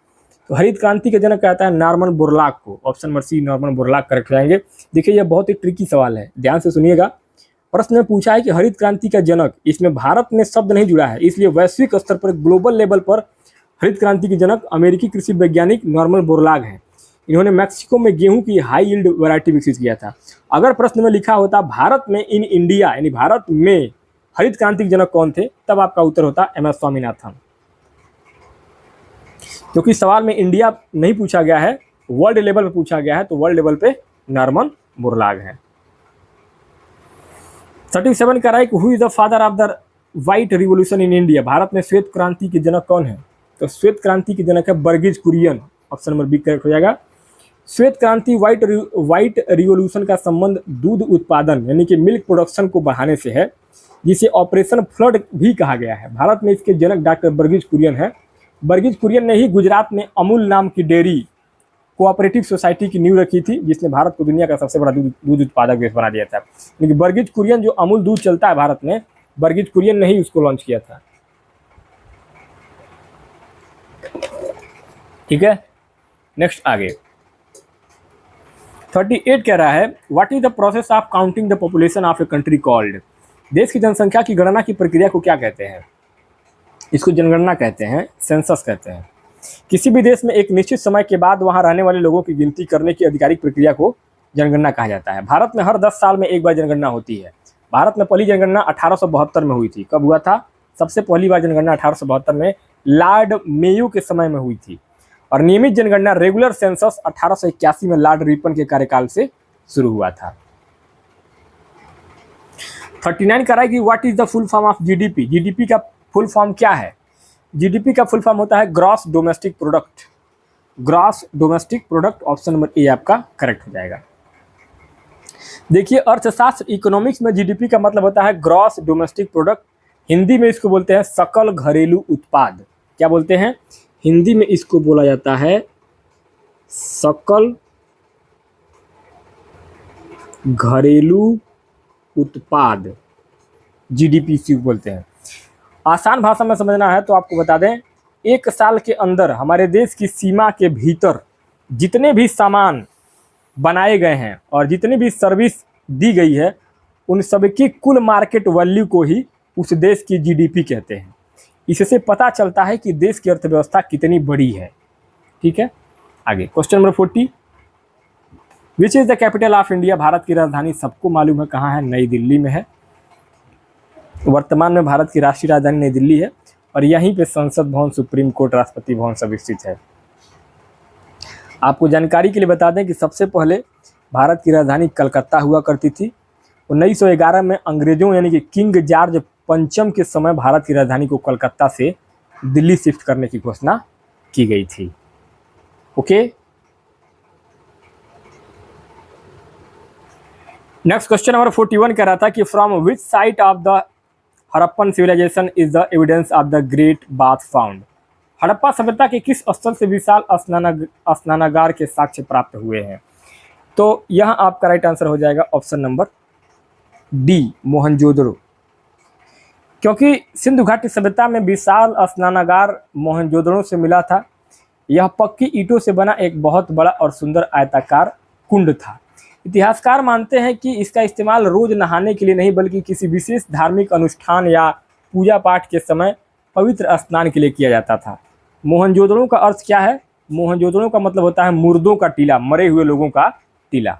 तो हरित क्रांति के जनक कहता है नॉर्मन बोरलॉग को। Option number C Norman Borlaug correct हो जाएंगे। देखिए यह बहुत ही ट्रिकी सवाल है, ध्यान से सुनिएगा। प्रश्न में पूछा है कि हरित क्रांति का जनक, इसमें भारत में शब्द नहीं जुड़ा है, इसलिए वैश्विक स्तर पर ग्लोबल लेवल पर हरित क्रांति के जनक अमेरिकी कृषि वैज्ञानिक नॉर्मन बोरलॉग हैं। इन्होंने मैक्सिको में गेहूं की हाई यील्ड वैरायटी विकसित किया था। अगर प्रश्न में लिखा होता भारत में इन इंडिया, यानी भारत में हरित क्रांति के जनक कौन थे, तब आपका उत्तर होता एम एस स्वामीनाथन। क्योंकि सवाल में इंडिया नहीं पूछा गया है, वर्ल्ड लेवल पे पूछा गया है, तो वर्ल्ड लेवल पे नॉर्मन बोरलॉग है। 37 का right, who is the father of the white revolution in India, Bharat में श्वेत क्रांति के जनक कौन है? तो श्वेत क्रांति के जनक है Verghese Kurien. Option number B correct हो जाएगा। श्वेत क्रांति व्हाइट रिवोल्यूशन का संबंध दूध उत्पादन यानी कि मिल्क प्रोडक्शन को बढ़ाने से है, जिसे ऑपरेशन फ्लड भी कहा गया है। भारत में इसके जनक डॉक्टर बर्गिज कुरियन है। बर्गिज कुरियन ने ही गुजरात में अमूल नाम की डेयरी कोऑपरेटिव सोसाइटी की नींव रखी थी, जिसने भारत को दुनिया का सबसे बड़ा दूध उत्पादक देश बना दिया था। लेकिन बर्गिज कुरियन जो अमूल दूध चलता है भारत में, बर्गिज कुरियन ने ही उसको लॉन्च किया था। ठीक है, नेक्स्ट आगे 38 कह रहा है what is the process of counting the population of a country called, देश की जनसंख्या की गणना की प्रक्रिया को क्या कहते हैं? इसको जनगणना कहते हैं, सेंसस कहते हैं। किसी भी देश में एक निश्चित समय के बाद वहां रहने वाले लोगों की गिनती करने की आधिकारिक प्रक्रिया को जनगणना कहा जाता है। भारत में हर 10 साल में एक बार जनगणना होती है। भारत में पहली जनगणना 1872 में हुई थी। कब हुआ था? सबसे पहली बार जनगणना 1872 में लॉर्ड मेयो के समय में हुई थी। और नियमित जनगणना रेगुलर सेंसस 1881 में लॉर्ड रिपन के कार्यकाल से शुरू हुआ था। 39 कह रहा है कि what is the full form of GDP, GDP का फुल फॉर्म क्या है? जीडीपी का फुल फॉर्म होता है gross domestic product. Gross domestic product, option number ए आपका करेक्ट हो जाएगा। देखिए अर्थशास्त्र इकोनॉमिक्स में जीडीपी का मतलब होता है ग्रॉस डोमेस्टिक प्रोडक्ट। हिंदी में इसको बोलते हैं सकल घरेलू उत्पाद। क्या बोलते हैं? हिंदी में इसको बोला जाता है सकल घरेलू उत्पाद, जीडीपी से बोलते हैं। आसान भाषा में समझना है तो आपको बता दें, एक साल के अंदर हमारे देश की सीमा के भीतर जितने भी सामान बनाए गए हैं और जितनी भी सर्विस दी गई है, उन सबकी कुल मार्केट वैल्यू को ही उस देश की जीडीपी कहते हैं। इससे पता चलता है कि देश की अर्थव्यवस्था कितनी बड़ी है। ठीक है, आगे question number 40, which is the capital of India, Bharat की राजधानी सबको मालूम है कहाँ है? नई दिल्ली में है। वर्तमान में भारत की राष्ट्रीय राजधानी नई दिल्ली है और यहीं पे संसद भवन, सुप्रीम कोर्ट, राष्ट्रपति भवन सब स्थित है। आपको जानकारी के लिए बता दें कि सबसे पहले भारत की राजधानी कलकत्ता हुआ करती थी। 1911 में अंग्रेजों यानी कि किंग जॉर्ज पंचम के समय भारत की राजधानी को कलकत्ता से दिल्ली शिफ्ट करने की घोषणा की गई थी। ओके, नेक्स्ट क्वेश्चन नंबर 41 कह रहा था कि from which site of the Harappan civilization is the evidence of the great bath found, Harappa सभ्यता के किस स्थल से विशाल स्नानागार के साक्ष्य प्राप्त हुए हैं? तो यहाँ आपका राइट आंसर हो जाएगा ऑप्शन नंबर डी, मोहनजोदड़ो। क्योंकि सिंधु घाटी सभ्यता में विशाल स्नानागार मोहनजोदड़ो से मिला था। यह पक्की ईंटों से बना एक बहुत बड़ा और सुंदर आयताकार कुंड था। इतिहासकार मानते हैं कि इसका इस्तेमाल रोज नहाने के लिए नहीं बल्कि किसी विशेष धार्मिक अनुष्ठान या पूजा पाठ के समय पवित्र स्नान के लिए किया जाता था। मोहनजोदड़ो का अर्थ क्या है? मोहनजोदड़ो का मतलब होता है मुर्दों का टीला, मरे हुए लोगों का टीला।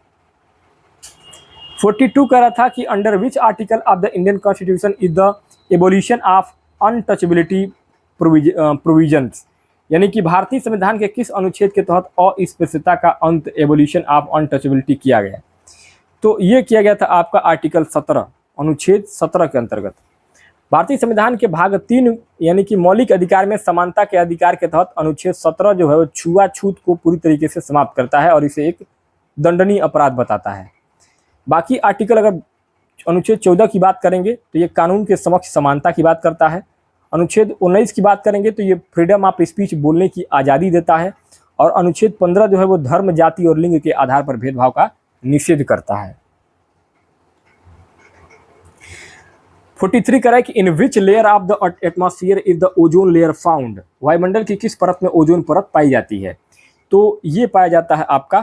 42 कह रहा था कि under which article of the Indian constitution is the abolition of untouchability provisions, यानी कि भारतीय संविधान के किस अनुच्छेद के तहत अस्पृश्यता का अंत, एबोलिशन ऑफ अनटचेबिलिटी किया गया? तो ये किया गया था आपका आर्टिकल 17, अनुच्छेद 17 के अंतर्गत। भारतीय संविधान के भाग 3 यानी कि मौलिक अधिकार में समानता के अधिकार के तहत अनुच्छेद 17 जो है वो छुआछूत को पूरी तरीके से समाप्त करता है और इसे एक दंडनीय अपराध बताता है। बाकी आर्टिकल अगर अनुच्छेद 14 की बात करेंगे तो ये कानून के समक्ष समानता की बात करता है। अनुच्छेद 19 की बात करेंगे तो ये फ्रीडम ऑफ स्पीच, बोलने की आज़ादी देता है। और अनुच्छेद 15 जो है वो धर्म, जाति और लिंग के आधार पर भेदभाव का निषेध करता है। 43 कह रहा है कि in which layer of the atmosphere is the ozone layer found, वायुमंडल की किस परत में ओजोन परत पाई जाती है? तो ये पाया जाता है आपका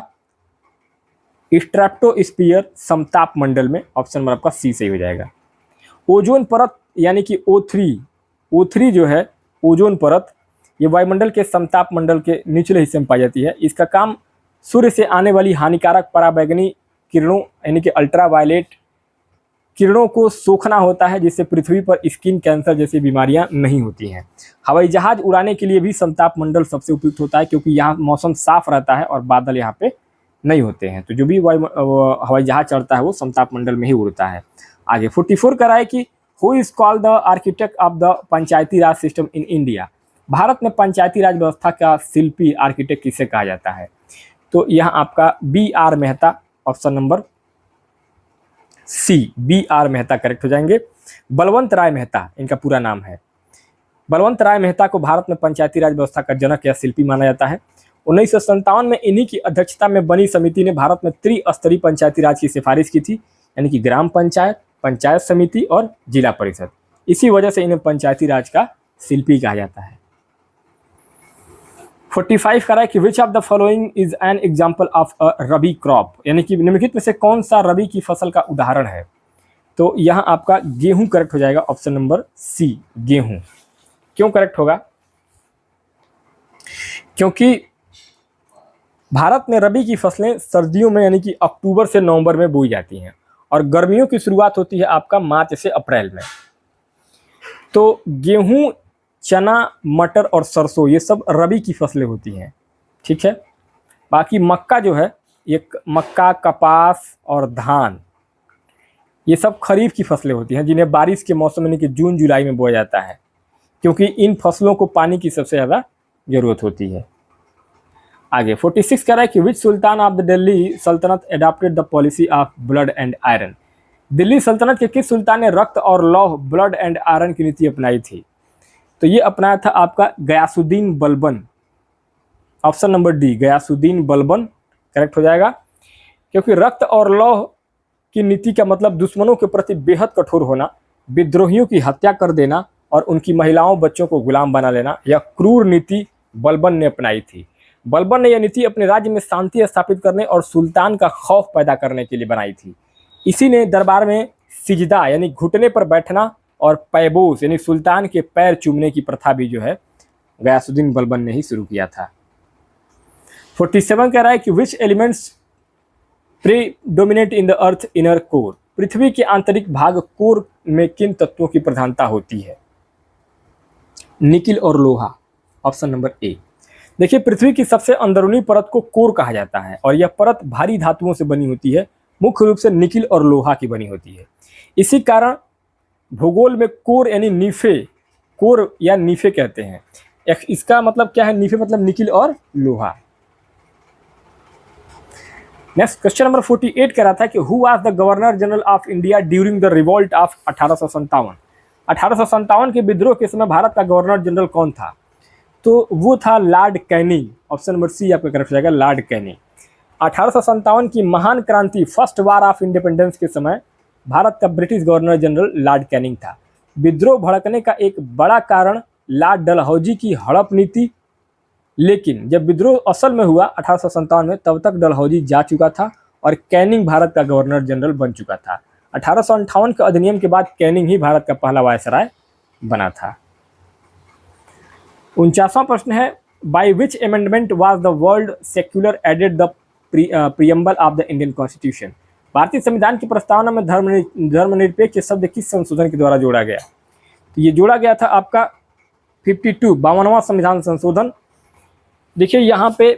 स्ट्रेप्टोस्फीयर, समताप मंडल में। ऑप्शन नंबर आपका सी सही हो जाएगा। ओजोन परत यानी कि O3 जो है ओजोन परत, ये वायुमंडल के समताप मंडल के निचले हिस्से में पाई जाती है। इसका काम सूर्य से आने वाली हानिकारक पराबैंगनी किरणों यानी कि अल्ट्रावायलेट किरणों को सोखना होता है, जिससे पृथ्वी पर स्किन कैंसर जैसी बीमारियां नहीं होती हैं। हवाई जहाज उड़ाने के लिए भी समताप मंडल सबसे उपयुक्त होता है, क्योंकि यहाँ मौसम साफ रहता है और बादल यहाँ पे नहीं होते हैं। तो जो भी हवाई जहाज चढ़ता है वो समताप मंडल में ही उड़ता है। आगे 44 कह रहा है कि who is called the architect of the panchayati raj system in India, Bharat में पंचायती राज व्यवस्था का शिल्पी, आर्किटेक्ट किसे कहा जाता है? तो यहाँ आपका B.R. Mehta, option number C B.R. Mehta correct हो जाएंगे। बलवंत राय मेहता इनका पूरा नाम है। बलवंत राय मेहता को भारत में पंचायती राज व्यवस्था का जनक या शिल्पी माना जाता है। 1957 में इन्हीं की अध्यक्षता में बनी समिति ने भारत में त्रिस्तरीय पंचायती राज की सिफारिश की थी, यानी कि ग्राम पंचायत, पंचायत समिति और जिला परिषद। इसी वजह से इन्हें पंचायती राज का शिल्पी कहा जाता है। 45 कह रहा है कि which of the following is an example of a rabi crop, यानी कि निम्नलिखित में से कौन सा रबी की फसल का उदाहरण है? तो यहाँ आपका गेहूं करेक्ट हो जाएगा। ऑप्शन नंबर सी गेहूं। क्यों करेक्ट होगा? क्योंकि भारत में रबी की फसलें सर्दियों में यानी कि अक्टूबर से नवंबर में बोई जाती हैं और गर्मियों की शुरुआत होती है आपका मार्च से अप्रैल में। तो गेहूं, चना, मटर और सरसों ये सब रबी की फसलें होती हैं, ठीक है। बाकी मक्का जो है, ये मक्का, कपास और धान ये सब खरीफ की फसलें होती हैं, जिन्हें बारिश के मौसम यानी कि जून जुलाई में बोया जाता है, क्योंकि इन फसलों को पानी की सबसे ज़्यादा ज़रूरत होती है। आगे 46 कह रहा है कि विच सुल्तान ऑफ द दिल्ली सल्तनत adopted the policy of blood and iron, Delhi सल्तनत के किस सुल्तान ने रक्त और लौह, ब्लड एंड आयरन की नीति अपनाई थी? तो ये अपनाया था आपका Ghiyasuddin Balban. Option number D Ghiyasuddin Balban correct हो जाएगा, क्योंकि रक्त और लौह की नीति का मतलब दुश्मनों के प्रति बेहद कठोर होना, विद्रोहियों की हत्या कर देना और उनकी महिलाओं बच्चों को गुलाम बना लेना, यह क्रूर नीति बलबन ने अपनाई थी। बलबन ने यह नीति अपने राज्य में शांति स्थापित करने और सुल्तान का खौफ पैदा करने के लिए बनाई थी। इसी ने दरबार में सिजदा यानी घुटने पर बैठना और पैबोस यानी सुल्तान के पैर चूमने की प्रथा भी जो है गयासुद्दीन बलबन ने ही शुरू किया था। 47 कह रहा है कि which elements predominate in the earth inner core, पृथ्वी के आंतरिक भाग कोर में किन तत्वों की प्रधानता होती है? निकिल और लोहा। ऑप्शन नंबर ए। देखिए, पृथ्वी की सबसे अंदरूनी परत को कोर कहा जाता है और यह परत भारी धातुओं से बनी होती है, मुख्य रूप से निकिल और लोहा की बनी होती है। इसी कारण भूगोल में कोर यानी नीफे, कोर या नीफे कहते हैं। इसका मतलब क्या है? नीफे मतलब निकिल और लोहा। नेक्स्ट क्वेश्चन नंबर 48 कह रहा था कि who was the governor general of India during the revolt of 1857। 1857 के विद्रोह के समय भारत का गवर्नर जनरल कौन था? तो वो था Lord Canning. Option number C आपका करेक्ट हो जाएगा, लॉर्ड कैनिंग। 1857 की महान क्रांति फर्स्ट वार ऑफ इंडिपेंडेंस के समय भारत का British governor general Lord Canning था। विद्रोह भड़कने का एक बड़ा कारण लॉर्ड डलहौजी की हड़प नीति, लेकिन जब विद्रोह असल में हुआ 1857 में, तब तक डलहौजी जा चुका था और कैनिंग भारत का गवर्नर जनरल बन चुका था। 1858 के अधिनियम के बाद कैनिंग ही भारत का पहला वायसराय बना था। 49वां प्रश्न है, by which amendment was the world secular added the preamble of the Indian constitution. भारतीय संविधान की प्रस्तावना में धर्मनिरपेक्ष शब्द किस संशोधन के द्वारा जोड़ा गया? तो ये जोड़ा गया था आपका 52वां संविधान संशोधन। देखिए, यहाँ पे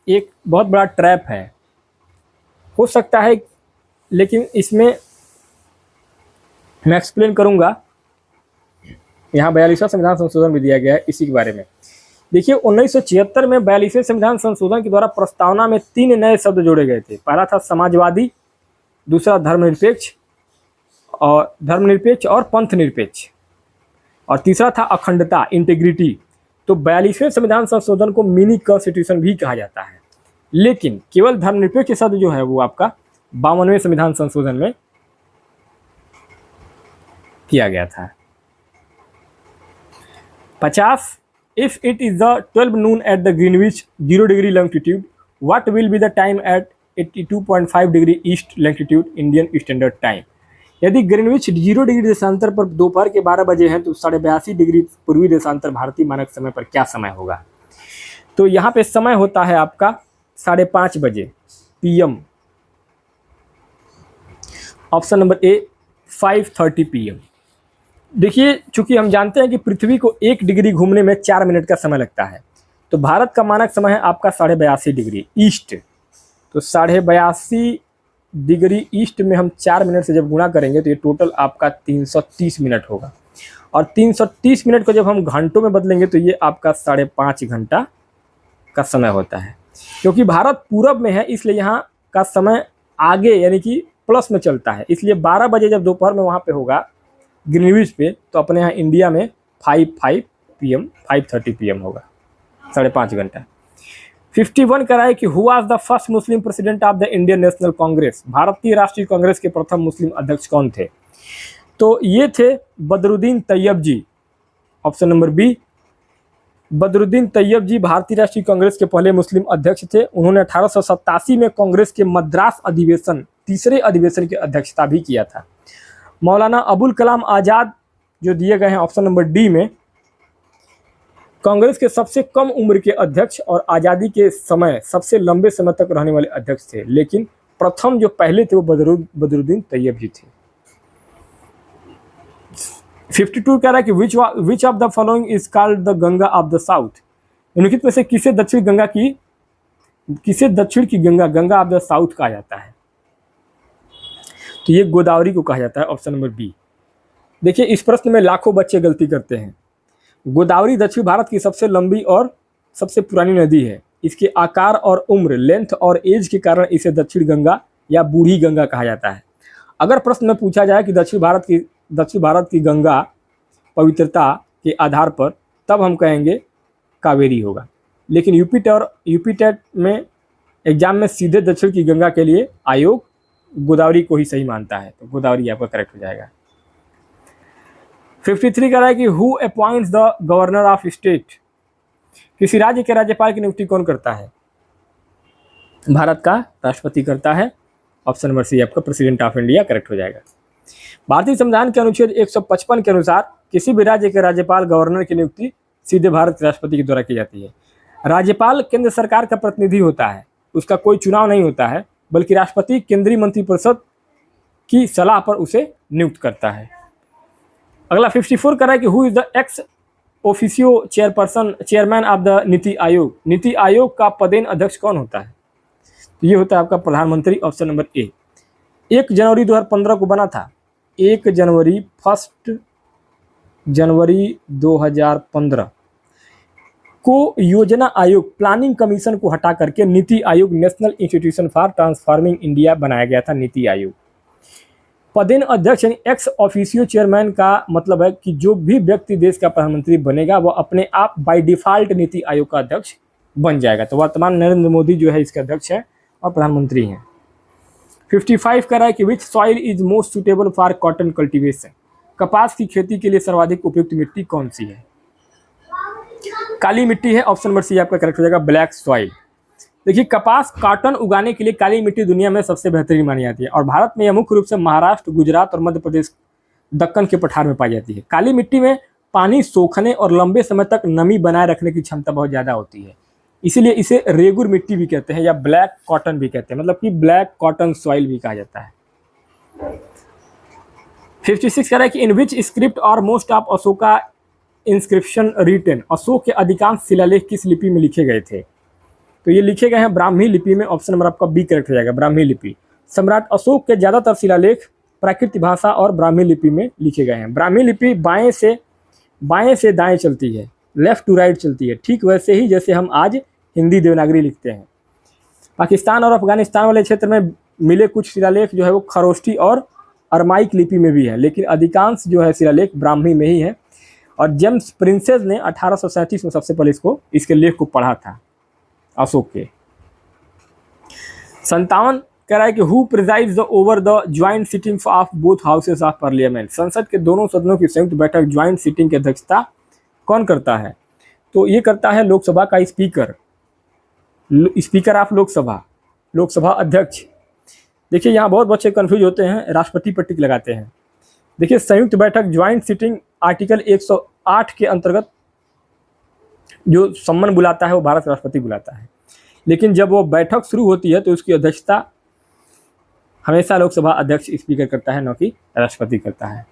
एक बहुत बड़ा ट्रैप है, हो सकता है, लेकिन इसमें मैं एक्सप्लेन करूँगा। यहाँ 42वां संविधान संशोधन भी दिया गया है इसी के बारे में। देखिए, 1976 में 42वें संविधान संशोधन के द्वारा प्रस्तावना में 3 नए शब्द जोड़े गए थे। पहला था समाजवादी, दूसरा धर्मनिरपेक्ष और पंथ निरपेक्ष। और तीसरा था अखंडता, इंटीग्रिटी। तो 42वें संविधान संशोधन को मिनी कॉन्स्टिट्यूशन भी कहा जाता है, लेकिन केवल धर्मनिरपेक्ष शब्द जो है वो आपका 52वें संविधान संशोधन में किया गया था। 50, if it is the 12 noon at the Greenwich 0 degree longitude, what will be the time at 82.5 degree east longitude Indian standard time. यदि ग्रीनविच 0 डिग्री देशांतर पर दोपहर के 12 बजे हैं तो 82.5 डिग्री पूर्वी देशांतर भारतीय मानक समय पर क्या समय होगा। तो यहाँ पे समय होता है आपका 5:30 बजे PM। ऑप्शन नंबर ए 5:30 PM। देखिए, चूंकि हम जानते हैं कि पृथ्वी को 1 डिग्री घूमने में 4 मिनट का समय लगता है, तो भारत का मानक समय है आपका 82.5 डिग्री ईस्ट। तो 82.5 डिग्री ईस्ट में हम 4 मिनट से जब गुणा करेंगे तो ये टोटल आपका 330 मिनट होगा, और 330 मिनट को जब हम घंटों में बदलेंगे तो ये आपका 5.5 घंटा का समय होता है। क्योंकि भारत पूरब में है इसलिए यहाँ का समय आगे यानी कि प्लस में चलता है, इसलिए 12 बजे जब दोपहर में वहाँ पे होगा ग्रीनविच पे, तो अपने यहाँ इंडिया में 5:30 PM होगा, 5.5 घंटा। 51 कह रहा है कि who was the first Muslim president of the Indian National Congress. भारतीय राष्ट्रीय कांग्रेस के प्रथम मुस्लिम अध्यक्ष कौन थे। तो ये थे Badruddin Tyab ji. Option number B, Badruddin Tyab ji भारतीय राष्ट्रीय कांग्रेस के पहले मुस्लिम अध्यक्ष थे। उन्होंने 1887 में कांग्रेस के मद्रास अधिवेशन, तीसरे अधिवेशन की अध्यक्षता भी किया था। मौलाना अबुल कलाम आज़ाद जो दिए गए हैं ऑप्शन नंबर डी में, कांग्रेस के सबसे कम उम्र के अध्यक्ष और आज़ादी के समय सबसे लंबे समय तक रहने वाले अध्यक्ष थे, लेकिन प्रथम जो पहले थे वो बदरुद्दीन तैयब जी थे। 52 कह रहा है कि which of the following is called the Ganga of the south. निम्नलिखित में से किसे दक्षिण की गंगा ऑफ द साउथ कहा जाता है। तो ये गोदावरी को कहा जाता है, ऑप्शन नंबर बी। देखिए, इस प्रश्न में लाखों बच्चे गलती करते हैं। गोदावरी दक्षिण भारत की सबसे लंबी और सबसे पुरानी नदी है। इसके आकार और उम्र, लेंथ और एज के कारण इसे दक्षिण गंगा या बूढ़ी गंगा कहा जाता है। अगर प्रश्न में पूछा जाए कि दक्षिण भारत की गंगा पवित्रता के आधार पर, तब हम कहेंगे कावेरी होगा, लेकिन यूपी टेट में एग्जाम में सीधे दक्षिण की गंगा के लिए आयोग गोदावरी को ही सही मानता है, तो गोदावरी आपका करेक्ट हो जाएगा। 53 कह रहा है कि who appoints the governor of state. किसी राज्य के राज्यपाल की नियुक्ति कौन करता है। भारत का राष्ट्रपति करता है, ऑप्शन नंबर सी आपका प्रेसिडेंट ऑफ इंडिया करेक्ट हो जाएगा। भारतीय संविधान के अनुच्छेद 155 के अनुसार किसी भी राज्य के राज्यपाल गवर्नर की नियुक्ति सीधे भारत के राष्ट्रपति के द्वारा की जाती है। राज्यपाल केंद्र सरकार का प्रतिनिधि होता है, उसका कोई चुनाव नहीं होता है, बल्कि राष्ट्रपति केंद्रीय मंत्रिपरिषद की सलाह पर उसे नियुक्त करता है। अगला 54 कर रहा है कि who is the ex officio chairman of the NITI Aayog. NITI Aayog का पदेन अध्यक्ष कौन होता है। तो ये होता है आपका प्रधानमंत्री, ऑप्शन नंबर ए। 1 जनवरी 2015 को बना था। 1 जनवरी 2015 को योजना आयोग, प्लानिंग कमीशन को हटा करके NITI Aayog, national institution for transforming India बनाया गया था नीति आयोग। पदेन अध्यक्ष यानी एक्स ऑफिशियो चेयरमैन का मतलब है कि जो भी व्यक्ति देश का प्रधानमंत्री बनेगा वो अपने आप बाय डिफॉल्ट नीति आयोग का अध्यक्ष बन जाएगा। तो वर्तमान नरेंद्र मोदी जो है इसके अध्यक्ष है और प्रधानमंत्री हैं। 55 कह रहा है कि विच soil is most suitable for cotton cultivation. कपास की खेती के लिए सर्वाधिक उपयुक्त मिट्टी कौन सी है। काली मिट्टी है, ऑप्शन नंबर सी आपका करेक्ट हो जाएगा, ब्लैक सॉइल। देखिए, कपास कॉटन उगाने के लिए काली मिट्टी दुनिया में सबसे बेहतरीन मानी जाती है और भारत में यह मुख्य रूप से महाराष्ट्र, गुजरात और मध्य प्रदेश, दक्कन के पठार में पाई जाती है। काली मिट्टी में पानी सोखने और लंबे समय तक नमी बनाए रखने की क्षमता बहुत ज़्यादा होती है, इसीलिए इसे रेगुर मिट्टी भी कहते हैं या ब्लैक कॉटन भी कहते हैं, मतलब कि ब्लैक कॉटन सॉइल भी कहा जाता है। 56 कह रहा है कि in which script are most of Ashoka inscription written. Ashoka के अधिकांश शिलालेख किस लिपि में लिखे गए थे। तो ये लिखे गए हैं ब्राह्मी लिपि में, ऑप्शन नंबर आपका बी करेक्ट हो जाएगा, ब्राह्मी लिपि। सम्राट अशोक के ज़्यादातर शिलालेख प्राकृत भाषा और ब्राह्मी लिपि में लिखे गए हैं। ब्राह्मी लिपि बाएं से दाएं चलती है, लेफ्ट टू राइट चलती है, ठीक वैसे ही जैसे हम आज हिंदी देवनागरी लिखते हैं। पाकिस्तान और अफगानिस्तान वाले क्षेत्र में मिले कुछ शिलालेख जो है वो खरोष्टी और अरमाइक लिपि में भी है, लेकिन अधिकांश जो है शिलालेख ब्राह्मी में ही है। और जेम्स प्रिंसेस ने 1837 में सबसे पहले इसके लेख को पढ़ा था अशोक के। 57 कह रहा है कि who presides the over the joint sitting of both houses of parliament, संसद के दोनों सदनों की संयुक्त बैठक ज्वाइंट सिटिंग की अध्यक्षता कौन करता है? तो ये करता है लोकसभा का speaker, speaker of Lok Sabha, Lok Sabha अध्यक्ष। देखिए यहाँ बहुत बच्चे कंफ्यूज होते हैं, राष्ट्रपति पर टिक लगाते हैं। देखिए संयुक्त बैठक ज्वाइंट सिटिंग आर्टिकल 108 के अंतर्गत जो सम्मन बुलाता है वो भारत राष्ट्रपति बुलाता है, लेकिन जब वो बैठक शुरू होती है तो उसकी अध्यक्षता हमेशा लोकसभा अध्यक्ष स्पीकर करता है, न कि राष्ट्रपति करता है।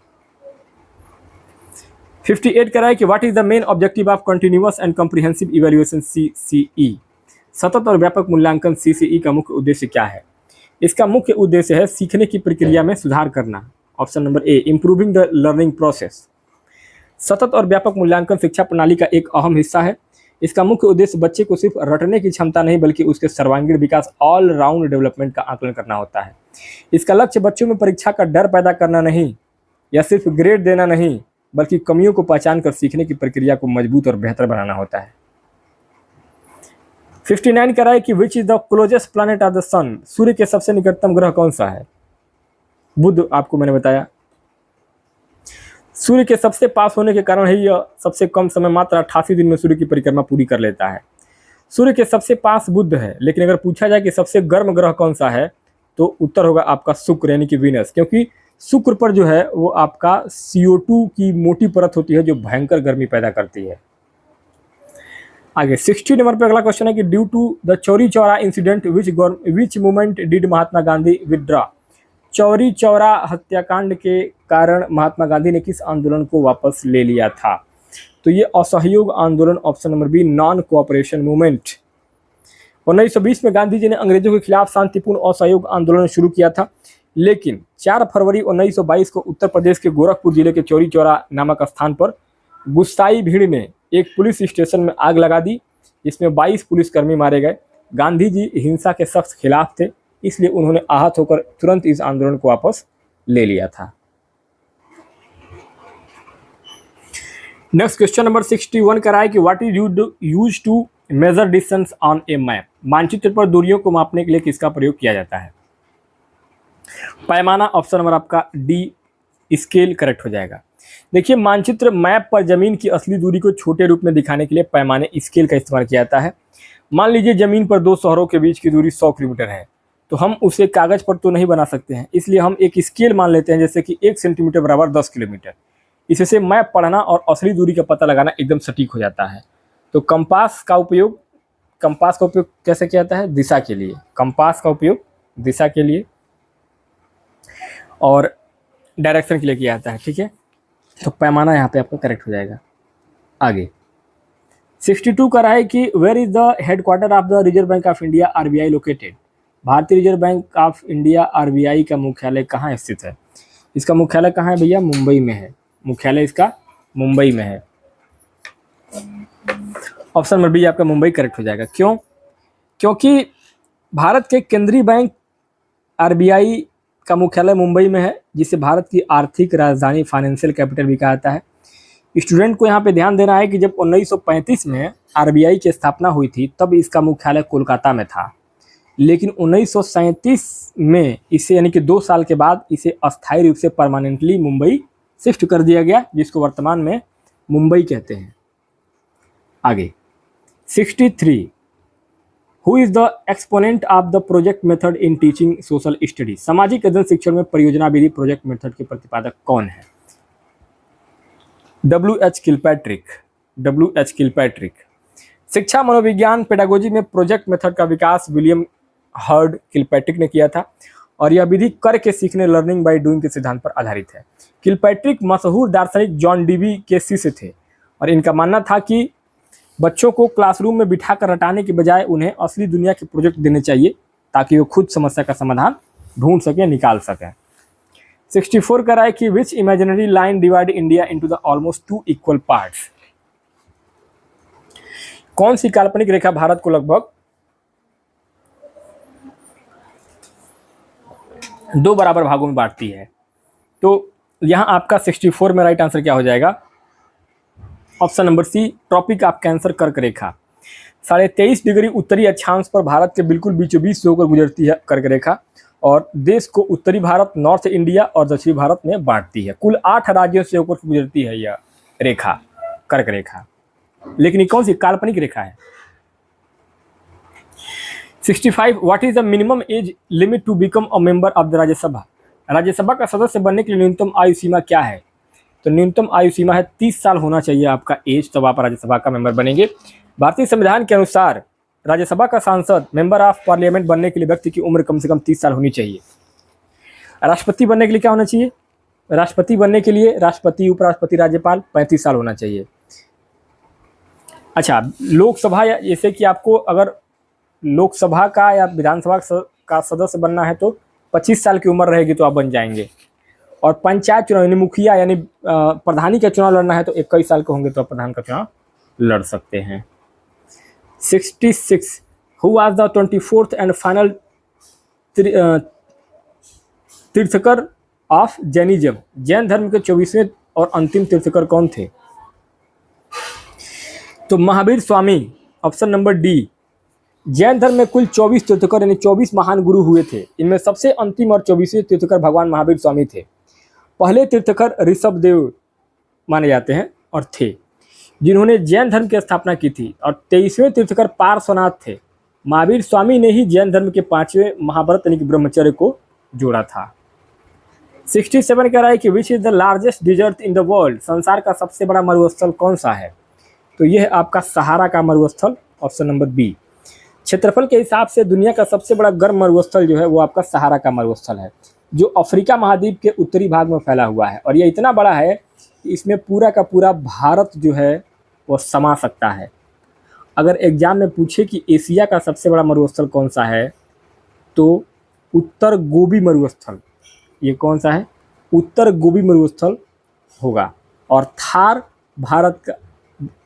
58 कह रहा है कि what is the main objective of continuous and comprehensive evaluation CCE, सतत और व्यापक मूल्यांकन CCE का मुख्य उद्देश्य क्या है? इसका मुख्य उद्देश्य है सीखने की प्रक्रिया में सुधार करना। Option number A, improving the learning process. सतत और व्यापक मूल्यांकन शिक्षा प्रणाली का एक अहम हिस्सा है। इसका मुख्य उद्देश्य बच्चे को सिर्फ रटने की क्षमता नहीं बल्कि उसके सर्वांगीण विकास, ऑल राउंड डेवलपमेंट का आकलन करना होता है। इसका लक्ष्य बच्चों में परीक्षा का डर पैदा करना नहीं या सिर्फ ग्रेड देना नहीं, बल्कि कमियों को पहचान कर सीखने की प्रक्रिया को मजबूत और बेहतर बनाना होता है। 59 कह रहा है कि which is the closest planet of the sun, सूर्य के सबसे निकटतम ग्रह कौन सा है? बुध, आपको मैंने बताया। सूर्य के सबसे पास होने के कारण ही यह सबसे कम समय मात्र 88 दिन में सूर्य की परिक्रमा पूरी कर लेता है। सूर्य के सबसे पास बुध है, लेकिन अगर पूछा जाए कि सबसे गर्म ग्रह कौन सा है तो उत्तर होगा आपका शुक्र यानी कि वीनस, क्योंकि शुक्र पर जो है वो आपका CO2 की मोटी परत होती है जो भयंकर गर्मी पैदा करती है। आगे 60 नंबर पर अगला क्वेश्चन है कि due to the Chauri Chaura incident which movement did Mahatma Gandhi withdraw, Chauri Chaura हत्याकांड के कारण महात्मा गांधी ने किस आंदोलन को वापस ले लिया था? तो ये असहयोग आंदोलन, option number B, non cooperation movement. 1920 में गांधी जी ने अंग्रेजों के खिलाफ शांतिपूर्ण असहयोग आंदोलन शुरू किया था, लेकिन 4 फरवरी 1922 को उत्तर प्रदेश के गोरखपुर जिले के चौरी चौरा नामक स्थान पर गुस्साई भीड़ ने एक पुलिस स्टेशन में आग लगा दी, इसमें 22 पुलिसकर्मी मारे गए। गांधी जी हिंसा के सख्त खिलाफ थे, इसलिए उन्होंने आहत होकर तुरंत इस आंदोलन को वापस ले लिया था। नेक्स्ट क्वेश्चन नंबर 61 कह रहा है कि what is used to measure distance on a map, मानचित्र पर दूरियों को मापने के लिए किसका प्रयोग किया जाता है? पैमाना, ऑप्शन नंबर आपका डी, स्केल करेक्ट हो जाएगा। देखिए मानचित्र मैप पर जमीन की असली दूरी को छोटे रूप में दिखाने के लिए पैमाने स्केल का इस्तेमाल किया जाता है। मान लीजिए जमीन पर 2 शहरों के बीच की दूरी 100 किलोमीटर है, तो हम उसे कागज पर तो नहीं बना सकते हैं, इसलिए हम एक स्केल मान लेते हैं, जैसे कि 1 सेंटीमीटर बराबर 10 किलोमीटर। इससे मैप पढ़ना और असली दूरी का पता लगाना एकदम सटीक हो जाता है। तो कंपास का उपयोग कैसे किया जाता है? दिशा के लिए। कंपास का उपयोग दिशा के लिए और डायरेक्शन के लिए किया जाता है, ठीक है। तो पैमाना यहाँ पे आपका करेक्ट हो जाएगा। आगे 62 का रहा है कि where is the headquarter of the Reserve Bank of India RBI located, भारतीय Reserve Bank of India RBI का मुख्यालय कहाँ स्थित है? इसका मुख्यालय कहाँ है भैया? मुंबई में है। मुख्यालय इसका मुंबई में है। ऑप्शन नंबर बी आपका मुंबई करेक्ट हो जाएगा। क्यों? क्योंकि भारत के केंद्रीय बैंक RBI का मुख्यालय मुंबई में है, जिसे भारत की आर्थिक राजधानी, फाइनेंशियल कैपिटल भी कहा जाता है। स्टूडेंट को यहाँ पे ध्यान देना है कि जब 1935 में RBI की स्थापना हुई थी तब इसका मुख्यालय कोलकाता में था, लेकिन 1937 में इसे यानी कि 2 साल के बाद इसे अस्थायी रूप से परमानेंटली मुंबई शिफ्ट कर दिया गया, जिसको वर्तमान में मुंबई कहते हैं। आगे 63 who is the exponent of the project method in teaching social study, सामाजिक अध्ययन शिक्षण में परियोजना विधि प्रोजेक्ट मेथड के प्रतिपादक कौन है? WH Kilpatrick. शिक्षा मनोविज्ञान पेडागोजी में प्रोजेक्ट मेथड का विकास विलियम हर्ड किलपैट्रिक ने किया था और यह विधि करके सीखने, लर्निंग बाय डूइंग के सिद्धांत पर आधारित है। किलपैट्रिक मशहूर दार्शनिक जॉन डीवी के शिष्य थे और इनका मानना था कि बच्चों को क्लासरूम में बिठाकर रटाने के बजाय उन्हें असली दुनिया के प्रोजेक्ट देने चाहिए ताकि वो खुद समस्या का समाधान ढूंढ सकें, निकाल सकें। 64 का राय कि which imaginary line divide India into the almost 2 equal parts, कौन सी काल्पनिक रेखा भारत को लगभग 2 बराबर भागों में बांटती है? तो यहां आपका 64 में राइट आंसर क्या हो जाएगा? Option number C, tropic of cancer कर्क रेखा। 23.5 डिग्री उत्तरी अक्षांश पर भारत के बिल्कुल बीचों बीच से होकर गुजरती है कर्क रेखा, और देश को उत्तरी भारत, नॉर्थ इंडिया और दक्षिणी भारत में बांटती है। कुल 8 राज्यों से होकर गुजरती है यह रेखा, कर्क रेखा। लेकिन ये कौन सी काल्पनिक रेखा है? 65, what is the minimum age limit to become a member of the Rajya Sabha? Rajya Sabha का सदस्य बनने के लिए न्यूनतम आयु सीमा क्या है? तो न्यूनतम आयु सीमा है 30 साल होना चाहिए आपका एज, तब आप राज्यसभा का मेंबर बनेंगे। भारतीय संविधान के अनुसार राज्यसभा का सांसद, मेंबर ऑफ पार्लियामेंट बनने के लिए व्यक्ति की उम्र कम से कम 30 साल होनी चाहिए। राष्ट्रपति बनने के लिए क्या होना चाहिए? राष्ट्रपति बनने के लिए राष्ट्रपति, उपराष्ट्रपति, राज्यपाल 35 साल होना चाहिए। अच्छा, लोकसभा, या जैसे कि आपको अगर लोकसभा का या विधानसभा का सदस्य बनना है तो 25 साल की उम्र रहेगी तो आप बन जाएंगे। और पंचायत चुनाव यानी मुखिया यानी प्रधानी का चुनाव लड़ना है तो 21 साल के होंगे तो आप प्रधान का चुनाव लड़ सकते हैं। 66, who was the 24th and final tirthankar of Jainism? Jain धर्म के 24वें और अंतिम तीर्थकर कौन थे? तो Mahavir Swami, option number D. Jain धर्म में कुल 24 तीर्थकर यानी 24 महान गुरु हुए थे। इनमें सबसे अंतिम और 24वें तीर्थकर भगवान महावीर स्वामी थे। पहले तीर्थकर ऋषभ देव माने जाते हैं और थे, जिन्होंने जैन धर्म की स्थापना की थी, और 23वें तीर्थकर पार्श्वनाथ थे। महावीर स्वामी ने ही जैन धर्म के 5वें महाव्रत यानी कि ब्रह्मचर्य को जोड़ा था। 67 कह रहा है कि which is the largest desert in the world? संसार का सबसे बड़ा मरुस्थल कौन सा है? तो यह आपका सहारा का मरुस्थल, ऑप्शन नंबर बी। क्षेत्रफल के हिसाब से दुनिया का सबसे बड़ा गर्म मरुस्थल जो है वो आपका सहारा का मरुस्थल है, जो अफ्रीका महाद्वीप के उत्तरी भाग में फैला हुआ है। और यह इतना बड़ा है कि इसमें पूरा का पूरा भारत जो है वो समा सकता है। अगर एग्जाम में पूछे कि एशिया का सबसे बड़ा मरुस्थल कौन सा है तो उत्तर गोबी मरुस्थल, ये कौन सा है? उत्तर गोबी मरुस्थल होगा। और थार, भारत का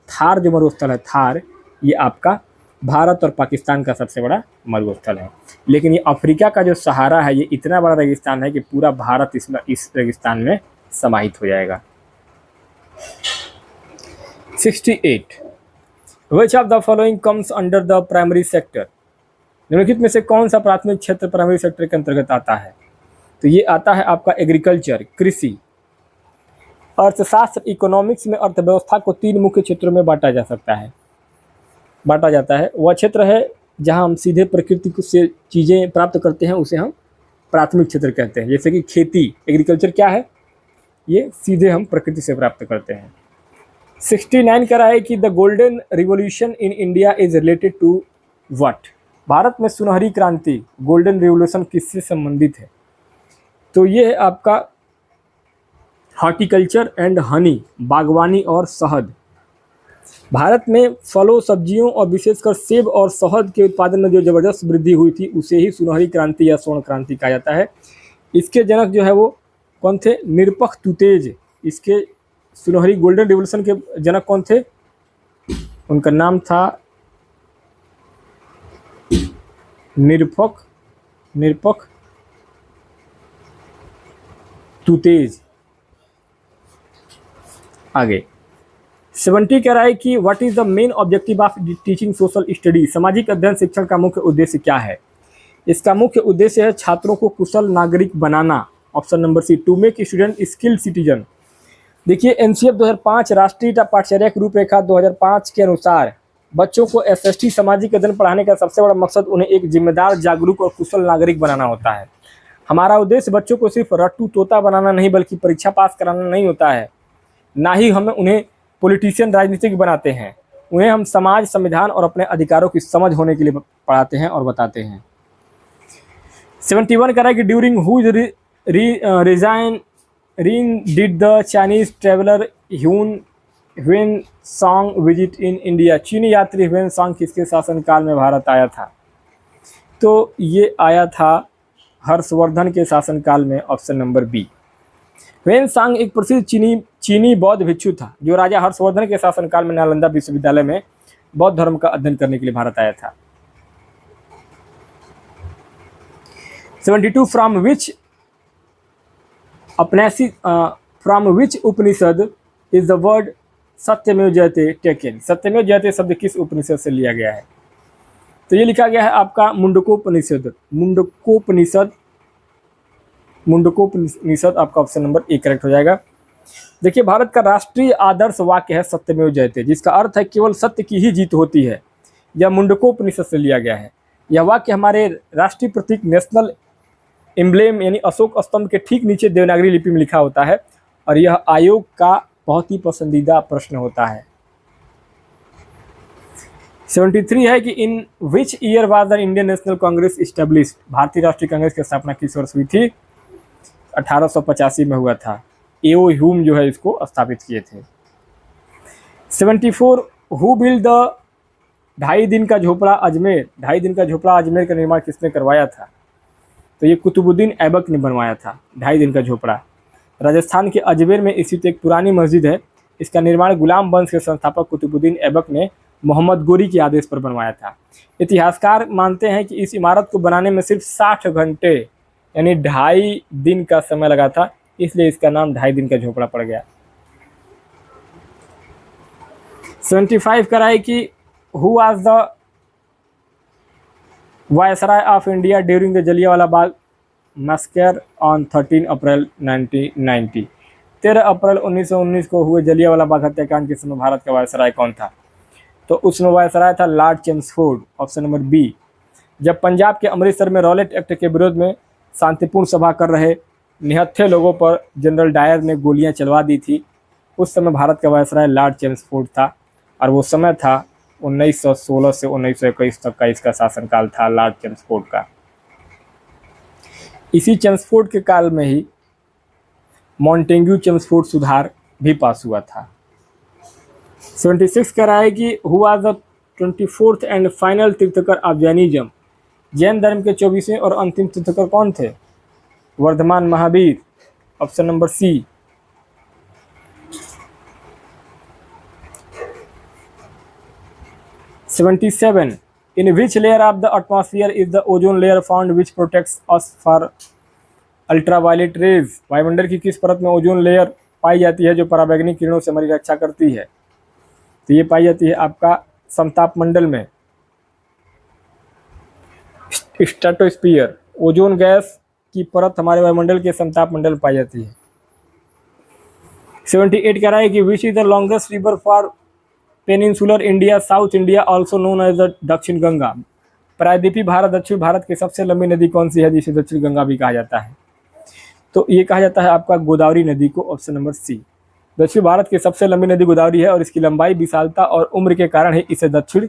थार जो मरुस्थल है, थार, ये आपका भारत और पाकिस्तान का सबसे बड़ा मरुस्थल है। लेकिन ये अफ्रीका का जो सहारा है ये इतना बड़ा रेगिस्तान है कि पूरा भारत इस रेगिस्तान में समाहित हो जाएगा। 68, विच of the following comes under the primary sector? निम्नलिखित में से कौन सा प्राथमिक क्षेत्र प्राइमरी सेक्टर के अंतर्गत आता है? तो ये आता है आपका एग्रीकल्चर, कृषि। अर्थशास्त्र, इकोनॉमिक्स में अर्थव्यवस्था को 3 मुख्य क्षेत्रों में बांटा जाता है। वह क्षेत्र है जहां हम सीधे प्रकृति से चीज़ें प्राप्त करते हैं, उसे हम प्राथमिक क्षेत्र कहते हैं। जैसे कि खेती, एग्रीकल्चर क्या है? ये सीधे हम प्रकृति से प्राप्त करते हैं। 69 कह रहा है कि the golden revolution in India is related to what? Bharat में सुनहरी क्रांति, गोल्डन रिवॉल्यूशन किससे संबंधित है? तो ये है आपका हॉर्टिकल्चर एंड हनी, बागवानी और शहद। भारत में फलों, सब्जियों और विशेषकर सेब और शहद के उत्पादन में जो जबरदस्त वृद्धि हुई थी उसे ही सुनहरी क्रांति या स्वर्ण क्रांति कहा जाता है। इसके जनक जो है वो कौन थे? निरपक्ष तुतेज। इसके सुनहरी गोल्डन रिवॉल्यूशन के जनक कौन थे? उनका नाम था निरपक्ष तुतेज। आगे 70 कह रहा है कि what is the main objective of teaching social study? सामाजिक अध्ययन शिक्षण का मुख्य उद्देश्य क्या है? इसका मुख्य उद्देश्य है छात्रों को कुशल नागरिक बनाना, option number C. To make student skill citizen. देखिए एनसीएफ 2005 राष्ट्रीय पाठ्यचर्या की रूपरेखा 2005 के अनुसार बच्चों को एसएसटी सामाजिक अध्ययन पढ़ाने का सबसे बड़ा मकसद उन्हें एक जिम्मेदार, जागरूक और कुशल नागरिक बनाना होता है। हमारा उद्देश्य बच्चों को सिर्फ रट्टू तोता बनाना नहीं बल्कि परीक्षा पास कराना नहीं होता है। ना ही हम उन्हें पॉलिटिशियन, राजनीतिक बनाते हैं। उन्हें हम समाज, संविधान और अपने अधिकारों की समझ होने के लिए पढ़ाते हैं और बताते हैं। 71 कह रहा है कि during whose reign did the Chinese traveller Hiuen Tsang visit in India? चीनी यात्री ह्वेन सांग किसके शासनकाल में भारत आया था? तो ये आया था हर्षवर्धन के शासनकाल में, ऑप्शन नंबर बी। ह्वेन सांग एक प्रसिद्ध चीनी बौद्ध भिक्षु था जो राजा हर्षवर्धन के शासनकाल में नालंदा विश्वविद्यालय में बौद्ध धर्म का अध्ययन करने के लिए भारत आया था। 72 from which Upanishad is the word सत्यमेव जयते टेकन। सत्यमेव जयते शब्द किस उपनिषद से लिया गया है? तो ये लिखा गया है आपका मुंडकोपनिषद। मुंडकोपनिषद आपका ऑप्शन नंबर ए करेक्ट हो जाएगा। देखिए, भारत का राष्ट्रीय आदर्श वाक्य है सत्यमेव जयते, जिसका अर्थ है केवल सत्य की ही जीत होती है। यह मुंडकोपनिषद से लिया गया है। यह वाक्य हमारे राष्ट्रीय प्रतीक नेशनल एम्ब्लेम यानी अशोक स्तंभ के ठीक नीचे देवनागरी लिपि में लिखा होता है और यह आयोग का बहुत ही पसंदीदा प्रश्न होता है। 73 है कि in which year was the Indian National Congress established? भारतीय राष्ट्रीय कांग्रेस की स्थापना किस वर्ष हुई थी? 1885 में हुआ था। एओ ह्यूम जो है इसको स्थापित किए थे। 74 हु बिल्ड द 2.5 दिन का झोपड़ा अजमेर? 2.5 दिन का झोपड़ा अजमेर का निर्माण किसने करवाया था? तो ये कुतुबुद्दीन ऐबक ने बनवाया था 2.5 दिन का झोपड़ा। राजस्थान के अजमेर में स्थित एक पुरानी मस्जिद है। इसका निर्माण गुलाम वंश के संस्थापक कुतुबुद्दीन ऐबक ने मोहम्मद गोरी के आदेश पर बनवाया था। इतिहासकार मानते हैं कि इस इमारत को बनाने में सिर्फ 60 घंटे यानी 2.5 दिन का समय लगा था, इसलिए इसका नाम 2.5 दिन का झोपड़ा पड़ गया। 75 कराए कि who was the viceroy of India during the Jallianwala Bagh massacre on 13 अप्रैल 1990? 13 अप्रैल 1919 को हुए जलियांवाला बाग हत्याकांड के समय भारत का वायसराय कौन था? तो उसमें वायसराय था Lord Chelmsford, option number B. जब पंजाब के अमृतसर में रॉलेट एक्ट के विरोध में शांतिपूर्ण सभा कर रहे निहत्थे लोगों पर जनरल डायर ने गोलियां चलवा दी थी, उस समय भारत का वायसराय लॉर्ड चेम्सफोर्ड था और वो समय था 1916 से 1921 तक का इसका शासनकाल था लॉर्ड चेम्सफोर्ड का। इसी चेम्सफोर्ड के काल में ही मॉन्टेग्यू चेम्सफोर्ड सुधार भी पास हुआ था। 76 कह रहा है कि who was the 24th and final tirthankar of Jainism? Jain धर्म के 24वें और अंतिम तीर्थकर कौन थे? Vardhaman Mahavir, option number C. (77) In which layer of the atmosphere is the ozone layer found which protects us for ultraviolet rays? वायुमंडल की किस परत में ओजोन लेयर पाई जाती है जो पराबैंगनी किरणों से हमारी रक्षा करती है? तो ये पाई जाती है आपका समताप मंडल में, स्ट्रेटोस्फीयर। ओजोन गैस की परत हमारे वायुमंडल के समताप मंडल में पाई जाती है। 78 कह रहा है कि which is the longest river for peninsular India south India also known as the Dakshin Ganga? प्रायद्वीपीय भारत दक्षिण भारत की सबसे लंबी नदी कौन सी है जिसे दक्षिण गंगा भी कहा जाता है? तो ये कहा जाता है आपका गोदावरी नदी को, ऑप्शन नंबर सी। दक्षिण भारत की सबसे लंबी नदी गोदावरी है और इसकी लंबाई, विशालता और उम्र के कारण ही इसे दक्षिण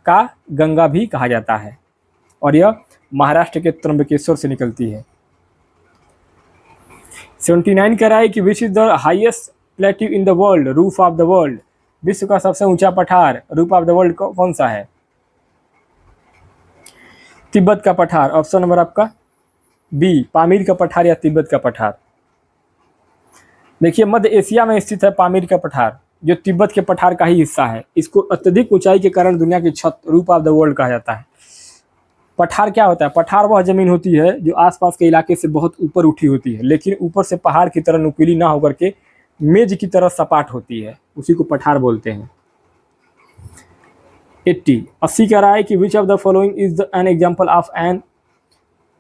का गंगा भी कहा जाता है और यह महाराष्ट्र के त्र्यंबकेश्वर से निकलती है। 79 कह रहा है कि which is the highest plateau in the world? Roof of the world, विश्व का सबसे ऊंचा पठार रूफ ऑफ द वर्ल्ड कौन सा है? तिब्बत का पठार, ऑप्शन नंबर आपका बी, पामीर का पठार या तिब्बत का पठार। देखिए, मध्य एशिया में स्थित है पामीर का पठार जो तिब्बत के पठार का ही हिस्सा है। इसको अत्यधिक ऊंचाई के कारण दुनिया की छत रूफ ऑफ द वर्ल्ड कहा जाता है। पठार क्या होता है? पठार वह जमीन होती है जो आसपास के इलाके से बहुत ऊपर उठी होती है लेकिन ऊपर से पहाड़ की तरह नुकीली ना होकर के मेज की तरह सपाट होती है, उसी को पठार बोलते हैं। 80 कह रहा है कि which of the following is an example of an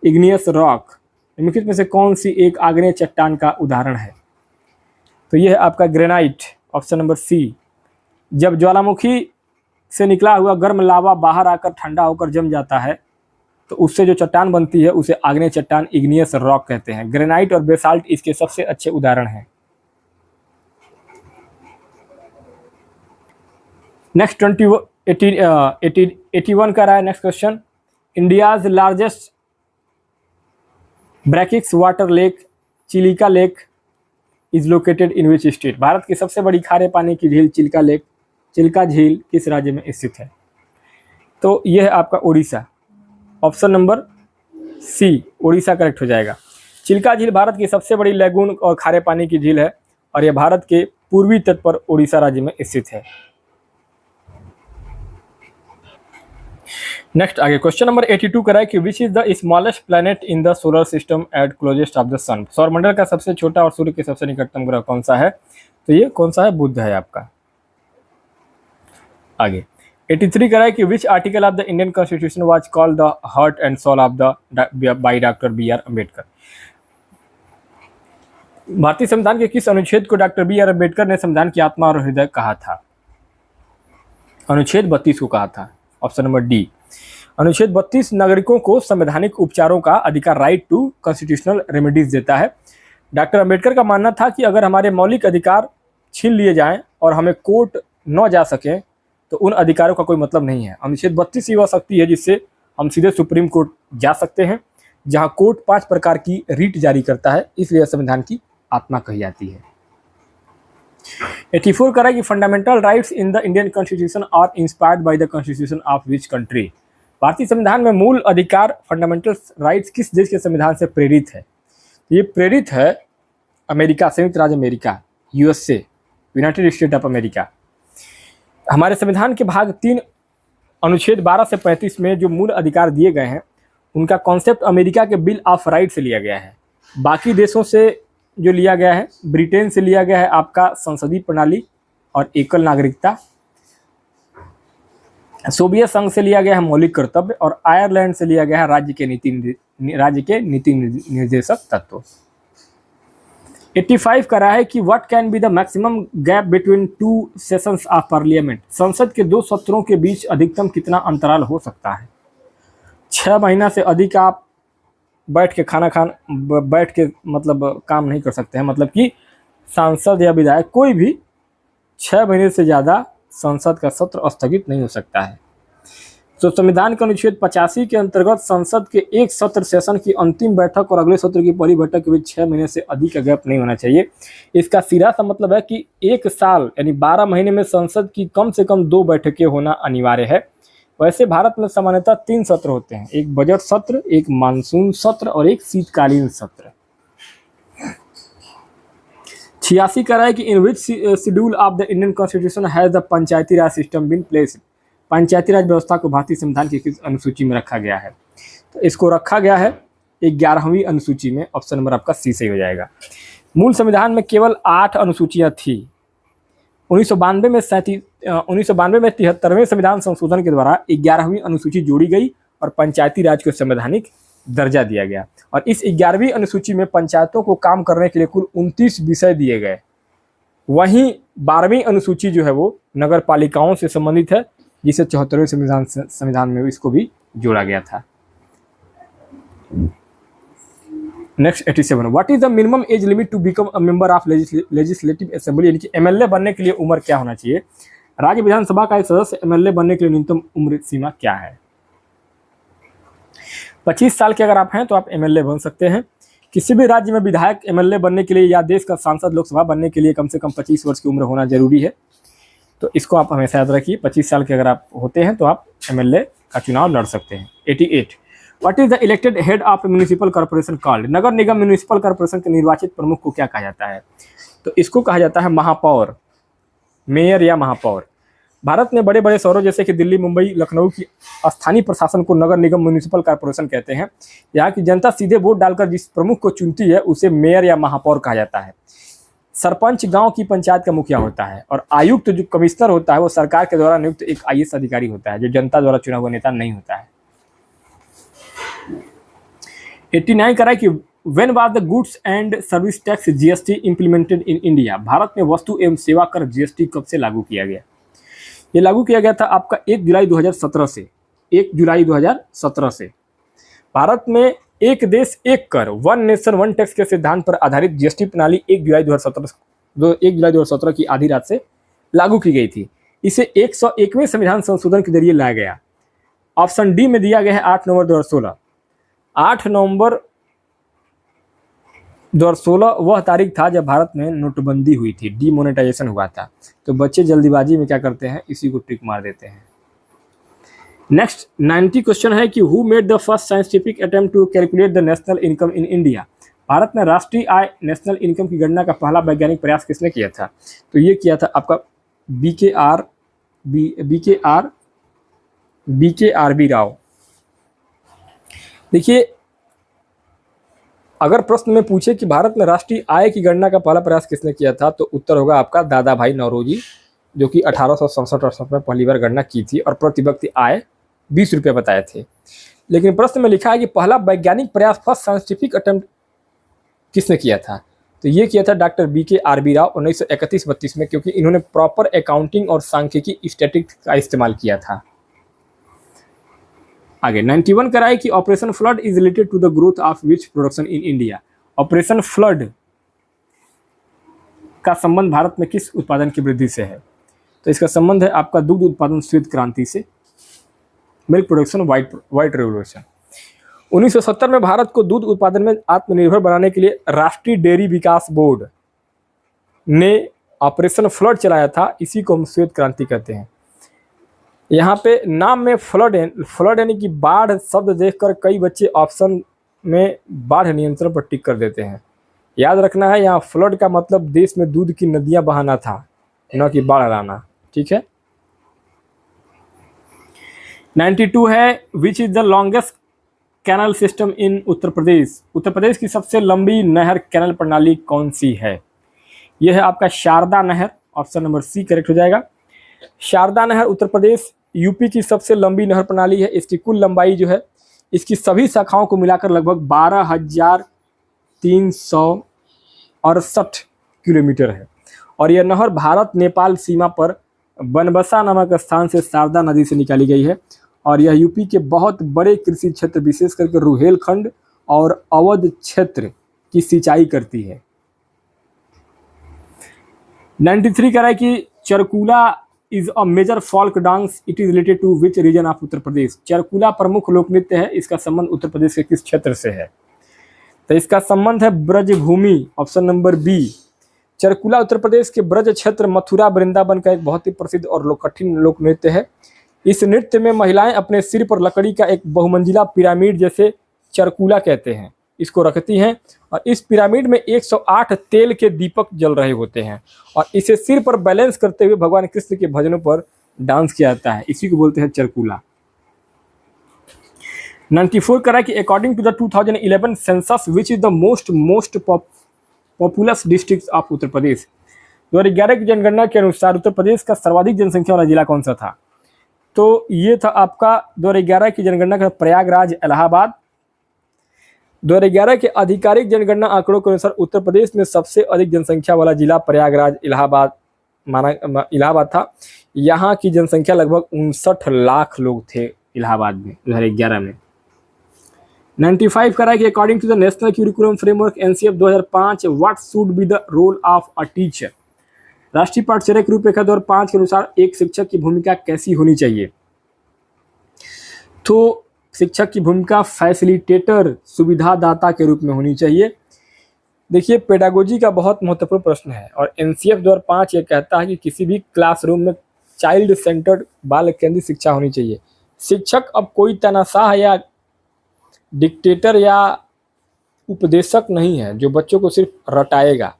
igneous rock? निम्नलिखित में से कौन सी एक आग्नेय चट्टान का उदाहरण है? तो यह है आपका ग्रेनाइट, ऑप्शन नंबर सी। जब ज्वालामुखी से निकला हुआ गर्म लावा बाहर आकर ठंडा होकर जम जाता है तो उससे जो चट्टान बनती है उसे आग्नेय चट्टान इग्नियस रॉक कहते हैं। ग्रेनाइट और बेसाल्ट इसके सबसे अच्छे उदाहरण हैं। नेक्स्ट 81 का रहा है next question. India's largest brackish water lake Chilika lake is located in which state? Bharat की सबसे बड़ी खारे पानी की झील चिल्का झील किस राज्य में स्थित है? तो यह है आपका Orissa, option number C, Orissa correct हो जाएगा। चिल्का झील भारत की सबसे बड़ी लैगून और खारे पानी की झील है और यह भारत के पूर्वी तट पर उड़ीसा राज्य में स्थित है। नेक्स्ट आगे क्वेश्चन नंबर 82 करा है कि which is the smallest planet in the solar system at closest of the sun? सौरमंडल का सबसे छोटा और सूर्य के सबसे निकटतम ग्रह कौन सा है? तो ये कौन सा है? बुध है आपका। आगे 83 करा है कि which article of the Indian constitution was called the heart and soul of the by doctor B R Ambedkar. भारतीय संविधान के किस अनुच्छेद को डॉक्टर बी आर अम्बेडकर ने संविधान की आत्मा और हृदय कहा था? अनुच्छेद 32 को कहा था, ऑप्शन नंबर डी। अनुच्छेद 32 नागरिकों को संवैधानिक उपचारों का अधिकार, राइट टू कॉन्स्टिट्यूशनल रेमेडीज देता है। डॉक्टर अम्बेडकर का मानना था कि अगर हमारे मौलिक अधिकार छीन लिए जाएं और हमें कोर्ट न जा सकें तो उन अधिकारों का कोई मतलब नहीं है। अनुच्छेद 32 ही वह शक्ति है जिससे हम सीधे सुप्रीम कोर्ट जा सकते हैं, जहां कोर्ट 5 प्रकार की रीट जारी करता है, इसलिए संविधान की आत्मा कही जाती है। 84 करा कि fundamental rights in the Indian constitution are inspired by the constitution of which country. भारतीय संविधान में मूल अधिकार फंडामेंटल राइट्स किस देश के संविधान से प्रेरित है? ये प्रेरित है अमेरिका, संयुक्त राज्य America, USA, United state of America. हमारे संविधान के भाग 3 अनुच्छेद 12 से 35 में जो मूल अधिकार दिए गए हैं उनका कॉन्सेप्ट अमेरिका के बिल ऑफ राइट से लिया गया है। बाकी देशों से जो लिया गया है, ब्रिटेन से लिया गया है आपका संसदीय प्रणाली और एकल नागरिकता, सोवियत संघ से लिया गया है मौलिक कर्तव्य, और आयरलैंड से लिया गया है राज्य के नीति निर्देशक तत्व। 85 करा है कि what can be the maximum gap between 2 sessions of parliament. संसद के 2 सत्रों के बीच अधिकतम कितना अंतराल हो सकता है? 6 महीना से अधिक आप बैठ के मतलब काम नहीं कर सकते हैं, मतलब कि सांसद या विधायक कोई भी 6 महीने से ज़्यादा संसद का सत्र स्थगित नहीं हो सकता है। तो संविधान के अनुच्छेद 85 के अंतर्गत संसद के एक सत्र सेशन की अंतिम बैठक और अगले सत्र की पहली बैठक के बीच 6 महीने से अधिक का गैप नहीं होना चाहिए। इसका सीधा सा मतलब है कि 1 साल यानी 12 महीने में संसद की कम से कम 2 बैठकें होना अनिवार्य है। वैसे भारत में सामान्यतः 3 सत्र होते हैं, एक बजट सत्र, एक मानसून सत्र और एक शीतकालीन सत्र। 86 कह रहा है कि in which schedule of the Indian constitution has the panchayati raj system been placed. Panchayati raj व्यवस्था को भारतीय संविधान की किस अनुसूची में रखा गया है? तो इसको रखा गया है 11वीं अनुसूची में, ऑप्शन नंबर आपका सी सही हो जाएगा। मूल संविधान में केवल 8 अनुसूचियां थी। 1992 में 73वें संविधान संशोधन के द्वारा 11वीं अनुसूची जोड़ी गई और पंचायती राज को संवैधानिक दर्जा दिया गया। और इस 11वीं अनुसूची में पंचायतों को काम करने के लिए कुल 29 विषय दिए गए। वहीं 12वीं अनुसूची जो है वो नगर पालिकाओं से संबंधित है, जिसे 74वें संविधान में इसको भी जोड़ा गया था। Next 87, what is the minimum age limit to become a member of legislative assembly. यानी कि एमएलए बनने के लिए उम्र क्या होना चाहिए? राज्य विधानसभा का एक सदस्य एमएलए बनने के लिए न्यूनतम उम्र सीमा क्या है? 25 साल के अगर आप हैं तो आप एमएलए बन सकते हैं। किसी भी राज्य में विधायक एमएलए बनने के लिए या देश का सांसद लोकसभा बनने के लिए कम से कम 25 वर्ष की उम्र होना जरूरी है। तो इसको आप हमेशा याद रखिए। 25 साल के अगर आप होते हैं तो आप एमएलए का चुनाव लड़ सकते हैं। 88, what is the elected head of municipal corporation called. Nagar Nigam municipal corporation के निर्वाचित प्रमुख को क्या कहा जाता है? तो इसको कहा जाता है महापौर, मेयर या महापौर। भारत में बड़े बड़े शहरों जैसे कि दिल्ली, मुंबई, लखनऊ की स्थानीय प्रशासन को नगर निगम म्यूनिसिपल कॉर्पोरेशन कहते हैं। यहाँ की जनता सीधे वोट डालकर जिस प्रमुख को चुनती है उसे मेयर या महापौर कहा जाता है। सरपंच गांव की पंचायत का मुखिया होता है और आयुक्त जो कमिश्नर होता है वो सरकार के द्वारा नियुक्त एक आईएएस अधिकारी होता है, जो जनता द्वारा चुना हुआ नेता नहीं होता है। 89 करा कि when was the goods and service tax GST implemented in India. Bharat में वस्तु एवं सेवा कर जीएसटी कब से लागू किया गया? ये लागू किया गया था आपका 1 जुलाई 2017 से। 1 जुलाई 2017 से भारत में एक देश एक कर, वन नेशन वन टैक्स के सिद्धांत पर आधारित जीएसटी प्रणाली 1 जुलाई 2017 की आधी रात से लागू की गई थी। इसे 101वें संविधान संशोधन के जरिए लाया गया। ऑप्शन डी में दिया गया है 8 नवंबर 2016। 8 नवंबर 2016 वह तारीख था जब भारत में नोटबंदी हुई थी, डीमोनेटाइजेशन हुआ था। तो बच्चे जल्दीबाजी में क्या करते हैं, इसी को ट्रिक मार देते हैं। नेक्स्ट 90 क्वेश्चन है कि who made the first scientific attempt to calculate the national income in India. Bharat में राष्ट्रीय आय नेशनल इनकम की गणना का पहला वैज्ञानिक प्रयास किसने किया था? तो ये किया था आपका बी.के.आर.बी. राव। देखिए, अगर प्रश्न में पूछे कि भारत में राष्ट्रीय आय की गणना का पहला प्रयास किसने किया था तो उत्तर होगा आपका दादा भाई नौरोजी जो कि 1867-68 में पहली बार गणना की थी और प्रति व्यक्ति आय 20 रुपये बताए थे। लेकिन प्रश्न में लिखा है कि पहला वैज्ञानिक प्रयास, फर्स्ट साइंटिफिक अटेम्प्ट किसने किया था? तो ये किया था डॉक्टर BK राव 1931-32 में, क्योंकि इन्होंने प्रॉपर अकाउंटिंग और सांख्यिकी स्टैटिस्टिक्स का इस्तेमाल किया था। आगे 91 कराए कि operation flood is related to the growth of which production in India. Operation flood का संबंध भारत में किस उत्पादन की वृद्धि से है? तो इसका संबंध है आपका दुग्ध उत्पादन श्वेत क्रांति से, मिल्क प्रोडक्शन व्हाइट रेवोल्यूशन। 1970 में भारत को दूध उत्पादन में आत्मनिर्भर बनाने के लिए राष्ट्रीय डेयरी विकास बोर्ड ने ऑपरेशन फ्लड चलाया था। इसी को हम श्वेत क्रांति कहते हैं। यहाँ पे नाम में फ्लड यानी कि बाढ़ शब्द देखकर कई बच्चे ऑप्शन में बाढ़ नियंत्रण पर टिक कर देते हैं। याद रखना है, यहाँ फ्लड का मतलब देश में दूध की नदियां बहाना था, न कि बाढ़ आना। ठीक है। 92 है which is the longest canal system in Uttar Pradesh. Uttar Pradesh की सबसे लंबी नहर कैनल प्रणाली कौन सी है? यह है आपका शारदा नहर। ऑप्शन नंबर सी करेक्ट हो जाएगा। शारदा नहर उत्तर प्रदेश यूपी की सबसे लंबी नहर प्रणाली है। इसकी कुल लंबाई जो है, इसकी सभी शाखाओं को मिलाकर लगभग 12,368 किलोमीटर है। और यह नहर भारत नेपाल सीमा पर बनबसा नामक स्थान से शारदा नदी से निकाली गई है। और यह यूपी के बहुत बड़े कृषि क्षेत्र, विशेष करके रुहेलखंड और अवध क्षेत्र की सिंचाई करती है। 93 कह रहा है कि Charkula is a major folk dance, it is related to which region of Uttar Pradesh. Charkula प्रमुख लोक नृत्य है, इसका संबंध उत्तर प्रदेश के किस क्षेत्र से है? तो इसका संबंध है Braj Bhoomi. Option number B. Charkula Uttar Pradesh के ब्रज क्षेत्र मथुरा वृंदावन का एक बहुत ही प्रसिद्ध और कठिन लोक नृत्य है। इस नृत्य में महिलाएं अपने सिर पर लकड़ी का एक बहुमंजिला पिरामिड, जैसे चरकुला कहते हैं, इसको रखती हैं। और इस पिरामिड में 108 तेल के दीपक जल रहे होते हैं और इसे सिर पर बैलेंस करते हुए भगवान कृष्ण के भजनों पर डांस किया जाता है। इसी को बोलते हैं चरकुला। 94 करा कि according to the 2011 census which is the most populous district of Uttar Pradesh. 2011 की जनगणना के अनुसार उत्तर प्रदेश का सर्वाधिक जनसंख्या वाला जिला कौन सा था? तो ये था आपका 2011 की जनगणना का प्रयागराज, इलाहाबाद। 2011 के आधिकारिक जनगणना आंकड़ों के अनुसार उत्तर प्रदेश में सबसे अधिक जनसंख्या वाला जिला प्रयागराज, इलाहाबाद था। यहाँ की जनसंख्या लगभग 59 लाख लोग थे इलाहाबाद में 2011 में। 95 करा कि according to the national curriculum framework NCF 2005 what should be the role of a teacher. राष्ट्रीय पाठ्यचर्या की रूपरेखा 2005 के अनुसार एक शिक्षक की भूमिका कैसी होनी चाहिए? तो शिक्षक की भूमिका फैसिलिटेटर, सुविधादाता के रूप में होनी चाहिए। देखिए, पेडागोजी का बहुत महत्वपूर्ण प्रश्न है और NCF 2005 ये कहता है कि किसी भी क्लासरूम में चाइल्ड सेंटर्ड, बाल केंद्रित शिक्षा होनी चाहिए। शिक्षक अब कोई तानाशाह या डिक्टेटर या उपदेशक नहीं है जो बच्चों को सिर्फ रटाएगा।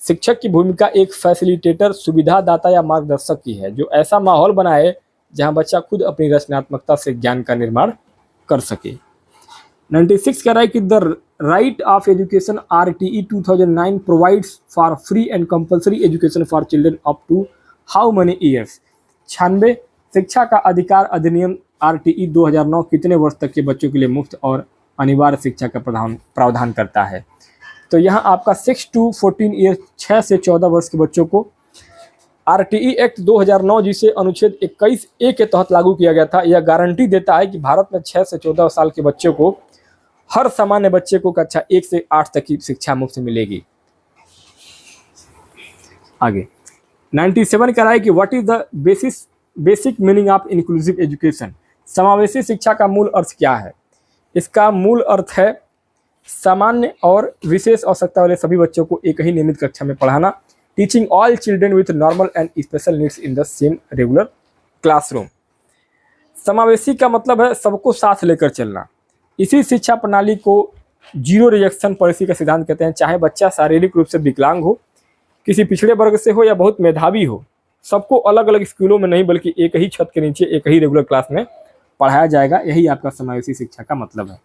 शिक्षक की भूमिका एक फैसिलिटेटर, सुविधादाता या मार्गदर्शक की है, जो ऐसा माहौल बनाए जहां बच्चा खुद अपनी रचनात्मकता से ज्ञान का निर्माण कर सके। 96 कह रहा है कि the right of education RTE 2009 provides for free and compulsory education for children up to how many years. 96 शिक्षा का अधिकार अधिनियम RTE 2009 कितने वर्ष तक के बच्चों के लिए मुफ्त और अनिवार्य शिक्षा का प्रावधान करता है? तो यहाँ आपका 6 to 14 ईयर, 6 से 14 वर्ष के बच्चों को RTE एक्ट 2009, जिसे अनुच्छेद 21A के तहत लागू किया गया था, यह गारंटी देता है कि भारत में 6 से 14 साल के बच्चों को, हर सामान्य बच्चे को कक्षा 1 से 8 तक की शिक्षा मुफ्त मिलेगी। आगे 97 कह रहा है कि what is the basic meaning of inclusive education. समावेशी शिक्षा का मूल अर्थ क्या है? इसका मूल अर्थ है सामान्य और विशेष आवश्यकता वाले सभी बच्चों को एक ही नियमित कक्षा में पढ़ाना। Teaching all children with normal and special needs in the same regular classroom. समावेशी का मतलब है सबको साथ लेकर चलना। इसी शिक्षा प्रणाली को जीरो रिजेक्शन पॉलिसी का सिद्धांत कहते हैं। चाहे बच्चा शारीरिक रूप से विकलांग हो, किसी पिछड़े वर्ग से हो या बहुत मेधावी हो, सबको अलग अलग स्कूलों में नहीं बल्कि एक ही छत के नीचे एक ही रेगुलर क्लास में पढ़ाया जाएगा। यही आपका समावेशी शिक्षा का मतलब है।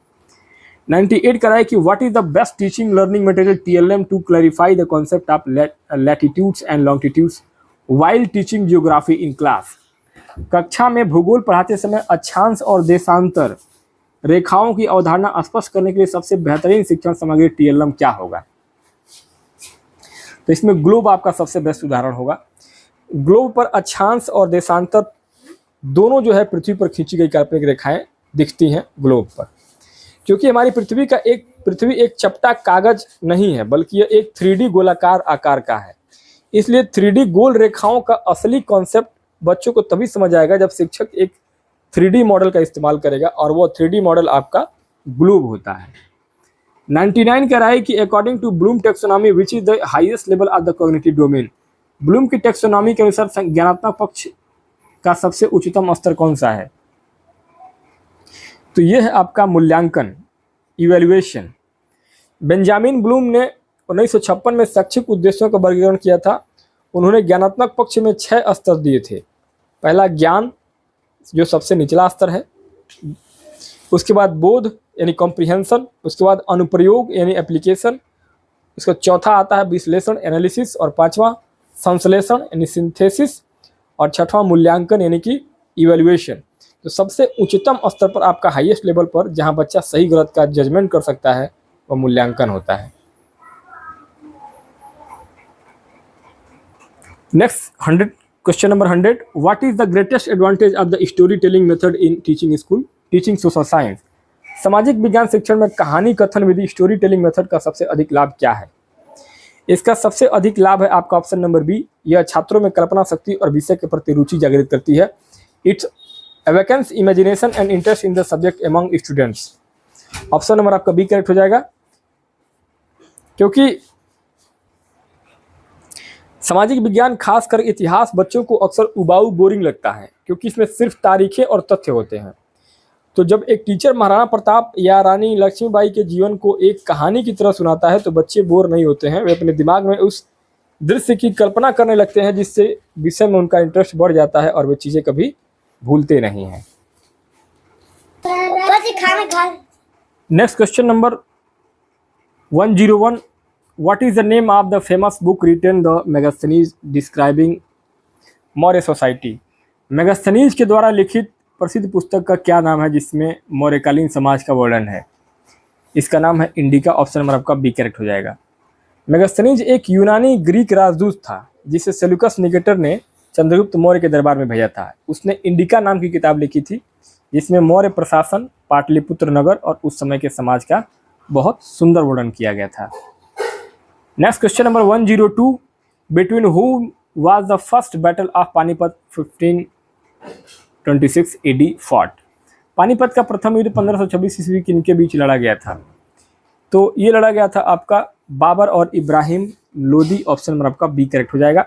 98 कराए कि what is the best teaching learning material TLM to clarify the concept of latitudes and longitudes while teaching geography in class. कक्षा में भूगोल पढ़ाते समय अक्षांश और देशांतर रेखाओं की अवधारणा स्पष्ट करने के लिए सबसे बेहतरीन शिक्षण सामग्री टीएलएम क्या होगा? तो इसमें ग्लोब आपका सबसे बेस्ट उदाहरण होगा। ग्लोब पर अक्षांश और देशांतर दोनों जो है पृथ्वी पर खींची गई काल्पनिक रेखाएं दिखती हैं ग्लोब पर, क्योंकि हमारी पृथ्वी एक चपटा कागज नहीं है, बल्कि यह एक 3D गोलाकार आकार का है। इसलिए 3D गोल रेखाओं का असली कॉन्सेप्ट बच्चों को तभी समझ आएगा जब शिक्षक एक 3D मॉडल का इस्तेमाल करेगा, और वो 3D मॉडल आपका ग्लोब होता है। 99 कह रहा है कि according to Bloom taxonomy which is the highest level of the cognitive domain. Bloom की टेक्सोनॉमी के अनुसार ज्ञानात्मक पक्ष का सबसे उच्चतम स्तर कौन सा है? तो यह है आपका मूल्यांकन, इवैल्यूएशन। बेंजामिन ब्लूम ने 1956 में शैक्षिक उद्देश्यों का वर्गीकरण किया था। उन्होंने ज्ञानात्मक पक्ष में 6 स्तर दिए थे। पहला ज्ञान, जो सबसे निचला स्तर है, उसके बाद बोध यानी कॉम्प्रिहेंशन, उसके बाद अनुप्रयोग यानी एप्लीकेशन, उसका चौथा आता है विश्लेषण एनालिसिस, और पांचवा संश्लेषण यानी सिंथेसिस, और छठवां मूल्यांकन यानी कि इवैल्यूएशन। तो सबसे उच्चतम स्तर पर आपका हाईएस्ट लेवल पर जहां बच्चा सही गलत का जजमेंट कर सकता है वह मूल्यांकन होता है। Next 100 question number 100, what is the greatest advantage of the story telling method in teaching social science? सामाजिक विज्ञान शिक्षण में कहानी कथन विधि स्टोरी टेलिंग मेथड का सबसे अधिक लाभ क्या है? इसका सबसे अधिक लाभ है आपका ऑप्शन नंबर बी, यह छात्रों में कल्पना शक्ति और विषय के प्रति रुचि जागृत करती है। It's awakens imagination and interest in the subject among students. Option number आपका बी करेक्ट हो जाएगा, क्योंकि सामाजिक विज्ञान खासकर इतिहास बच्चों को अक्सर उबाऊ बोरिंग लगता है, क्योंकि इसमें सिर्फ तारीखें और तथ्य होते हैं। तो जब एक टीचर महाराणा प्रताप या रानी लक्ष्मीबाई के जीवन को एक कहानी की तरह सुनाता है तो बच्चे बोर नहीं होते हैं, वे अपने दिमाग में उस दृश्य की कल्पना करने लगते हैं, जिससे विषय में उनका इंटरेस्ट बढ़ जाता है और वे चीज़ें कभी भूलते नहीं हैं। Next question number 101, what is the name of the famous book written the Megasthenes describing Maurya society? Megasthenes के द्वारा लिखित प्रसिद्ध पुस्तक का क्या नाम है जिसमें मौर्यकालीन समाज का वर्णन है? इसका नाम है इंडिका। ऑप्शन नंबर आपका बी करेक्ट हो जाएगा। मेगास्थनीज एक यूनानी ग्रीक राजदूत था जिसे सेल्यूकस निकेटर ने चंद्रगुप्त मौर्य के दरबार में भेजा था। उसने इंडिका नाम की किताब लिखी थी जिसमें मौर्य प्रशासन, पाटलिपुत्र नगर और उस समय के समाज का बहुत सुंदर वर्णन किया गया था। Next question number 102, between whom was the first battle of Panipat 1526 AD fought? Panipat का प्रथम युद्ध 1526 ईस्वी किनके बीच लड़ा गया था? तो ये लड़ा गया था आपका बाबर और इब्राहिम लोदी। ऑप्शन नंबर आपका बी करेक्ट हो जाएगा।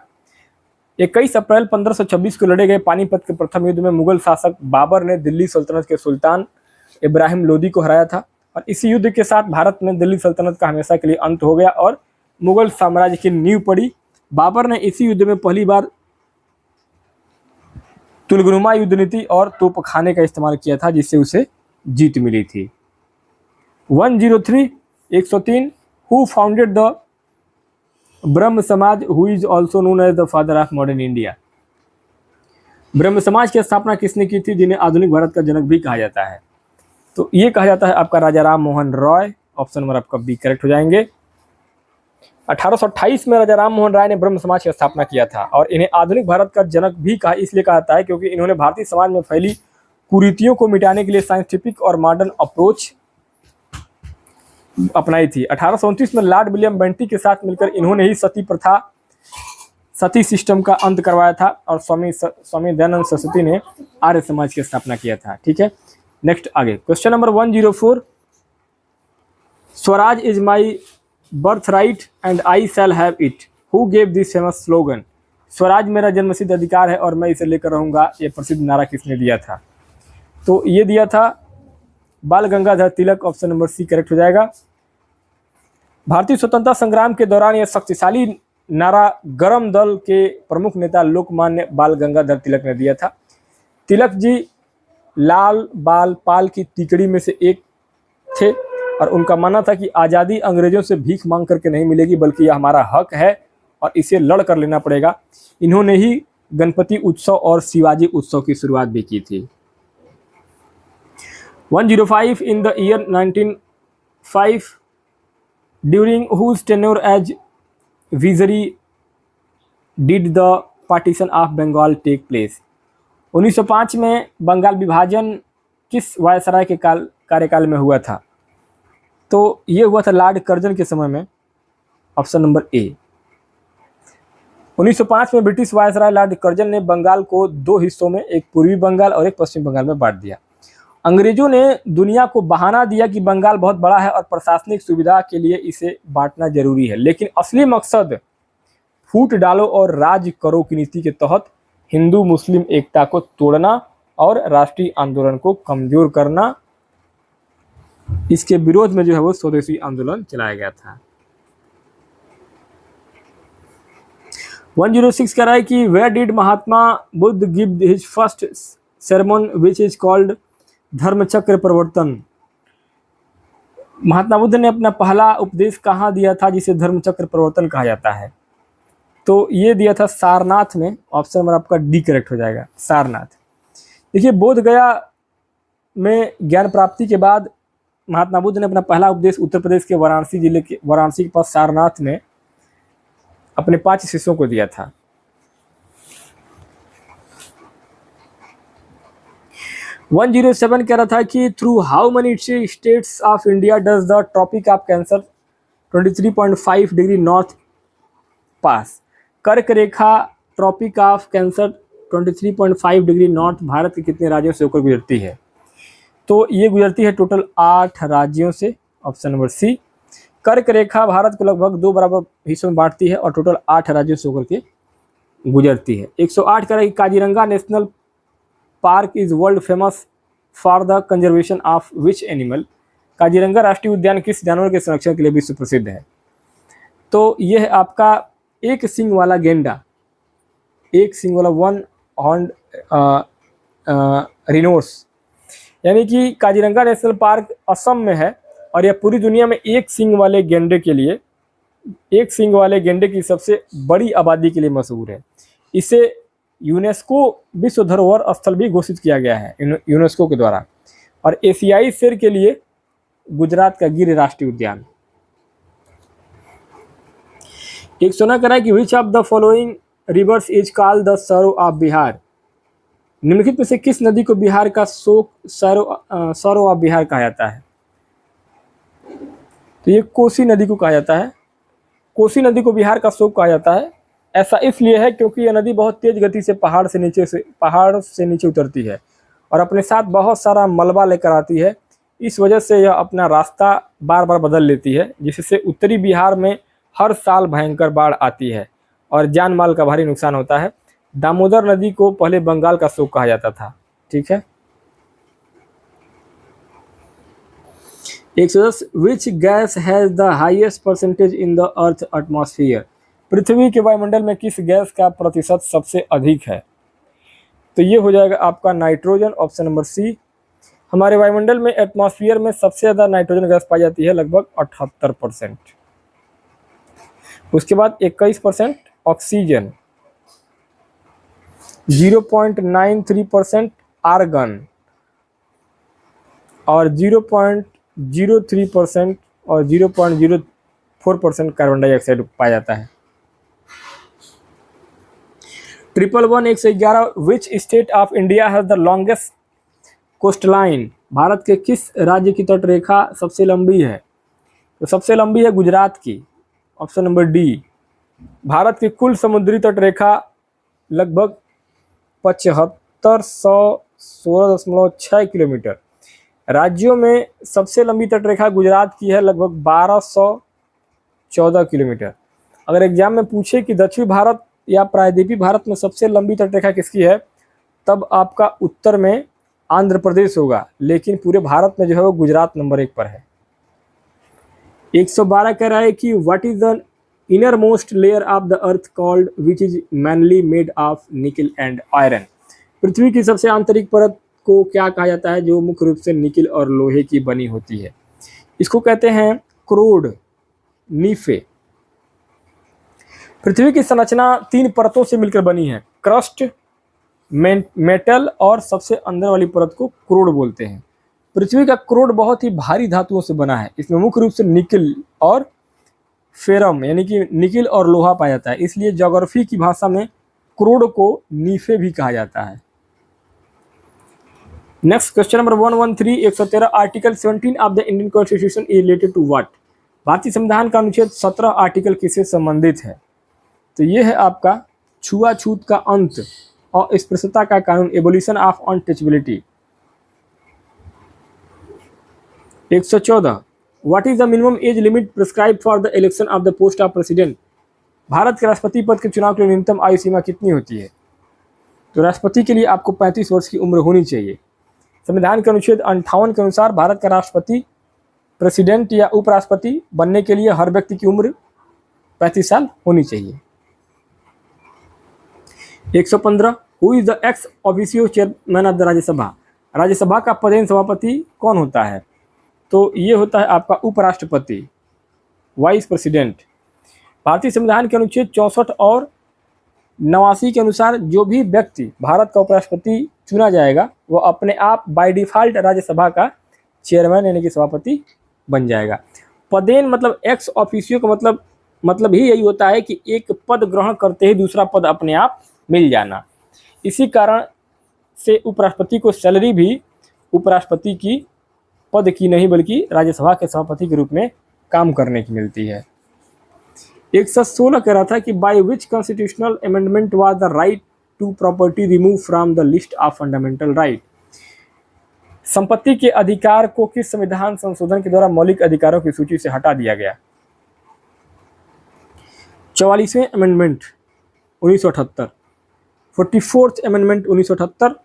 21 अप्रैल 1526 को लड़े गए पानीपत के प्रथम युद्ध में मुगल शासक बाबर ने दिल्ली सल्तनत के सुल्तान इब्राहिम लोदी को हराया था, और इसी युद्ध के साथ भारत में दिल्ली सल्तनत का हमेशा के लिए अंत हो गया और मुगल साम्राज्य की नींव पड़ी। बाबर ने इसी युद्ध में पहली बार तुलगनुमा युद्ध नीति और तोपखाने का इस्तेमाल किया था, जिससे उसे जीत मिली थी। 103, 103, who founded the Brahmo Samaj who is also known as the father of modern India? Brahmo Samaj की स्थापना किसने की थी जिन्हें आधुनिक भारत का जनक भी कहा जाता है? तो ये कहा जाता है आपका राजा राम मोहन रॉय। ऑप्शन नंबर आपका बी करेक्ट हो जाएंगे। 1828 में राजा राम मोहन राय ने ब्रह्म समाज की स्थापना किया था, और इन्हें आधुनिक भारत का जनक भी कहा इसलिए कहा जाता है क्योंकि इन्होंने भारतीय समाज में फैली कुरीतियों को मिटाने के लिए साइंटिफिक और मॉडर्न अप्रोच अपनाई थी। 1829 में लॉर्ड विलियम बेंटिक के साथ मिलकर इन्होंने ही सती प्रथा, सती सिस्टम का अंत करवाया था, और स्वामी दयानंद सरस्वती ने आर्य समाज की स्थापना किया था। ठीक है, नेक्स्ट आगे question number 104, Swaraj is my birthright and I shall have it, who gave this famous slogan? Swaraj मेरा जन्मसिद्ध अधिकार है और मैं इसे लेकर रहूंगा, ये प्रसिद्ध नारा किसने दिया था? तो ये दिया था बाल Gangadhar Tilak. Option number C correct हो जाएगा। भारतीय स्वतंत्रता संग्राम के दौरान यह शक्तिशाली नारा गरम दल के प्रमुख नेता लोकमान्य बाल गंगाधर तिलक ने दिया था। तिलक जी लाल बाल पाल की तिकड़ी में से एक थे, और उनका मानना था कि आज़ादी अंग्रेजों से भीख मांग करके नहीं मिलेगी, बल्कि यह हमारा हक है और इसे लड़ कर लेना पड़ेगा। इन्होंने ही गणपति उत्सव और शिवाजी उत्सव की शुरुआत भी की थी। 105 in the year 1905 during whose tenure as viceroy did the partition of Bengal take place। 1905 में बंगाल विभाजन किस वायसराय के कार्यकाल में हुआ था? तो ये हुआ था लॉर्ड कर्जन के समय में, ऑप्शन नंबर ए। 1905 में ब्रिटिश वायसराय लॉर्ड कर्जन ने बंगाल को दो हिस्सों में, एक पूर्वी बंगाल और एक पश्चिम बंगाल में बांट दिया। अंग्रेजों ने दुनिया को बहाना दिया कि बंगाल बहुत बड़ा है और प्रशासनिक सुविधा के लिए इसे बांटना जरूरी है, लेकिन असली मकसद फूट डालो और राज करो की नीति के तहत हिंदू मुस्लिम एकता को तोड़ना और राष्ट्रीय आंदोलन को कमजोर करना, इसके विरोध में जो है वो स्वदेशी आंदोलन चलाया गया था। 106 कह रहा है कि where did Mahatma Buddha give his first sermon which is called Dharmachakra Pravartan. Mahatma Buddha ने अपना पहला उपदेश कहाँ दिया था जिसे धर्मचक्र प्रवर्तन कहा जाता है? तो ये दिया था सारनाथ में, ऑप्शन नंबर आपका डी करेक्ट हो जाएगा, सारनाथ। देखिए, बोध गया में ज्ञान प्राप्ति के बाद महात्मा बुद्ध ने अपना पहला उपदेश उत्तर प्रदेश के वाराणसी के पास सारनाथ में अपने 5 शिष्यों को दिया था। 107 कह रहा था कि through how many states of India does the tropic of Cancer 23.5 degree north pass. कर्क रेखा Tropic of Cancer 23.5 degree north Bharat के कितने राज्यों से होकर गुजरती है? तो ये गुजरती है टोटल 8 राज्यों से, ऑप्शन नंबर सी। कर्क रेखा भारत को लगभग 2 बराबर हिस्सों में बांटती है और टोटल 8 राज्यों से होकर के गुजरती है। 108 कह रहा है कि Kaziranga national park is world famous for the conservation of which animal. Kaziranga राष्ट्रीय उद्यान किस जानवर के संरक्षण के लिए विश्व प्रसिद्ध है? तो यह है आपका एक सींग वाला गेंडा, एक सींग वाला वन हॉर्न्ड रिनोस, यानी कि काजीरंगा नेशनल पार्क असम में है और यह पूरी दुनिया में एक सींग वाले गेंडे के लिए, एक सींग वाले गेंडे की सबसे बड़ी आबादी के लिए मशहूर है। इसे यूनेस्को विश्व धरोहर स्थल भी घोषित किया गया है यूनेस्को के द्वारा। और एशियाई शेर के लिए गुजरात का गिर राष्ट्रीय उद्यान। 116 कह रहा है कि which of the following rivers is called the सरो ऑफ बिहार। निम्नलिखित में से किस नदी को बिहार का सरो ऑफ बिहार कहा जाता है? तो ये कोसी नदी को कहा जाता है। कोसी नदी को बिहार का शोक कहा जाता है। ऐसा इसलिए है क्योंकि यह नदी बहुत तेज गति से पहाड़ से नीचे उतरती है और अपने साथ बहुत सारा मलबा लेकर आती है। इस वजह से यह अपना रास्ता बार बार बदल लेती है, जिससे उत्तरी बिहार में हर साल भयंकर बाढ़ आती है और जान माल का भारी नुकसान होता है। दामोदर नदी को पहले बंगाल का शोक कहा जाता था। ठीक है। 110 which gas has the highest percentage in the earth atmosphere. पृथ्वी के वायुमंडल में किस गैस का प्रतिशत सबसे अधिक है? तो ये हो जाएगा आपका नाइट्रोजन, ऑप्शन नंबर सी। हमारे वायुमंडल में एटमॉस्फेयर में सबसे ज़्यादा नाइट्रोजन गैस पाई जाती है, लगभग 78%। उसके बाद 21% ऑक्सीजन, 0.93% आर्गन और 0.03% और 0.04% कार्बन डाइऑक्साइड पाया जाता है। 111 which state of India has the longest coast line. Bharat के किस राज्य की तट रेखा सबसे लंबी है? तो सबसे लंबी है गुजरात की, ऑप्शन नंबर डी। भारत की कुल समुद्री तट रेखा लगभग 7516.6 किलोमीटर। राज्यों में सबसे लंबी तट रेखा गुजरात की है, लगभग 1214 किलोमीटर। अगर एग्जाम में पूछे कि दक्षिण भारत या प्रायद्वीपीय भारत में सबसे लंबी तटरेखा किसकी है, तब आपका उत्तर में आंध्र प्रदेश होगा, लेकिन पूरे भारत में जो है वो गुजरात नंबर 1 पर है। 112 कह रहा है कि what is the inner most layer of the earth called which is mainly made of nickel and iron. पृथ्वी की सबसे आंतरिक परत को क्या कहा जाता है जो मुख्य रूप से निकिल और लोहे की बनी होती है? इसको कहते हैं क्रोड नीफे। पृथ्वी की संरचना 3 परतों से मिलकर बनी है, क्रस्ट, मेटल और सबसे अंदर वाली परत को क्रोड बोलते हैं। पृथ्वी का क्रोड बहुत ही भारी धातुओं से बना है। इसमें मुख्य रूप से निकिल और फेरम यानी कि निकिल और लोहा पाया जाता है, इसलिए ज्योग्राफी की भाषा में क्रोड को नीफे भी कहा जाता है। Next question number 113, 113 article 17 of the Indian constitution is related to what? भारतीय संविधान का अनुच्छेद 17 आर्टिकल किससे संबंधित है? तो ये है आपका छुआछूत का अंत और अस्पृश्यता का कानून, abolition of untouchability. 114, what is the minimum age limit prescribe for the election of the post of president? Bharat के राष्ट्रपति पद के चुनाव के लिए न्यूनतम आयु सीमा कितनी होती है? तो राष्ट्रपति के लिए आपको 35 वर्ष की उम्र होनी चाहिए। संविधान के अनुच्छेद 58 के अनुसार भारत का राष्ट्रपति, प्रेसिडेंट या उपराष्ट्रपति बनने के लिए हर व्यक्ति की उम्र 35 साल होनी चाहिए। 115, who is the ex officio chairman of the Rajya Sabha? Rajya Sabha का पदेन सभापति कौन होता है? तो ये होता है आपका उपराष्ट्रपति, वाइस प्रेसिडेंट। भारतीय संविधान के अनुच्छेद 64 और 89 के अनुसार जो भी व्यक्ति भारत का उपराष्ट्रपति चुना जाएगा वो अपने आप बाय डिफॉल्ट राज्यसभा का चेयरमैन यानी कि सभापति बन जाएगा। पदेन मतलब एक्स ऑफिशियो का मतलब ही यही होता है कि एक पद ग्रहण करते ही दूसरा पद अपने आप मिल जाना। इसी कारण से उपराष्ट्रपति को सैलरी भी उपराष्ट्रपति की पद की नहीं बल्कि राज्यसभा के सभापति के रूप में काम करने की मिलती है। 116 कह रहा था कि by which constitutional amendment was the right to property remove from the list of fundamental right? संपत्ति के अधिकार को किस संविधान संशोधन के द्वारा मौलिक अधिकारों की सूची से हटा दिया गया? 44वें अमेंडमेंट 1978, 44th अमेंडमेंट 1978।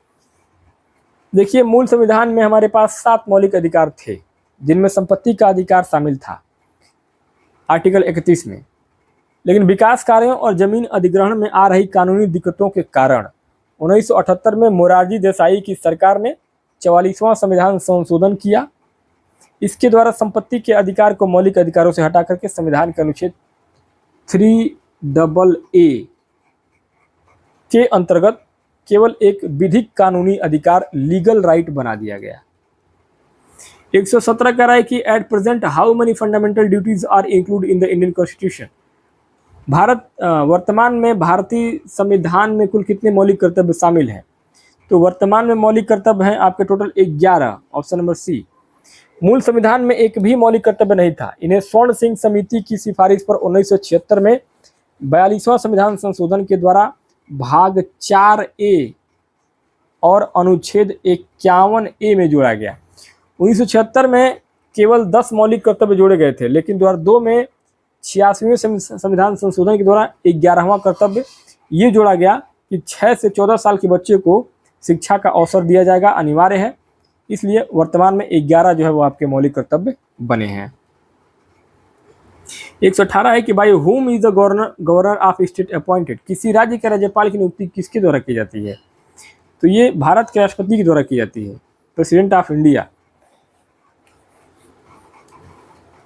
देखिए, मूल संविधान में हमारे पास 7 मौलिक अधिकार थे जिनमें संपत्ति का अधिकार शामिल था आर्टिकल 31 में, लेकिन विकास कार्यों और जमीन अधिग्रहण में आ रही कानूनी दिक्कतों के कारण 1978 में मोरारजी देसाई की सरकार ने 44वां संविधान संशोधन किया। इसके द्वारा संपत्ति के अधिकार को मौलिक अधिकारों से हटा करके संविधान के अनुच्छेद 3AA के अंतर्गत केवल एक विधिक कानूनी अधिकार लीगल राइट बना दिया गया। 117 कह रहा है कि at present how many fundamental duties are include in the Indian constitution? वर्तमान में भारतीय संविधान में कुल कितने मौलिक कर्तव्य शामिल हैं? तो वर्तमान में मौलिक कर्तव्य हैं आपके टोटल 11, ऑप्शन नंबर सी। मूल संविधान में एक भी मौलिक कर्तव्य नहीं था। इन्हें स्वर्ण सिंह समिति की सिफारिश पर 1976 में 42वां संविधान संशोधन के द्वारा भाग 4A और अनुच्छेद 51A में जोड़ा गया। 1976 में केवल 10 मौलिक कर्तव्य जोड़े गए थे, लेकिन 2002 में 86वें संविधान संशोधन के द्वारा 11वां कर्तव्य ये जोड़ा गया कि 6 से 14 साल के बच्चे को शिक्षा का अवसर दिया जाएगा, अनिवार्य है। इसलिए वर्तमान में 11 जो है वो आपके मौलिक कर्तव्य बने हैं। 118 है कि by whom is the governor of state appointed? किसी राज्य के राज्यपाल की नियुक्ति किसके द्वारा की जाती है? तो ये भारत के राष्ट्रपति के द्वारा की जाती है, प्रेसिडेंट ऑफ इंडिया।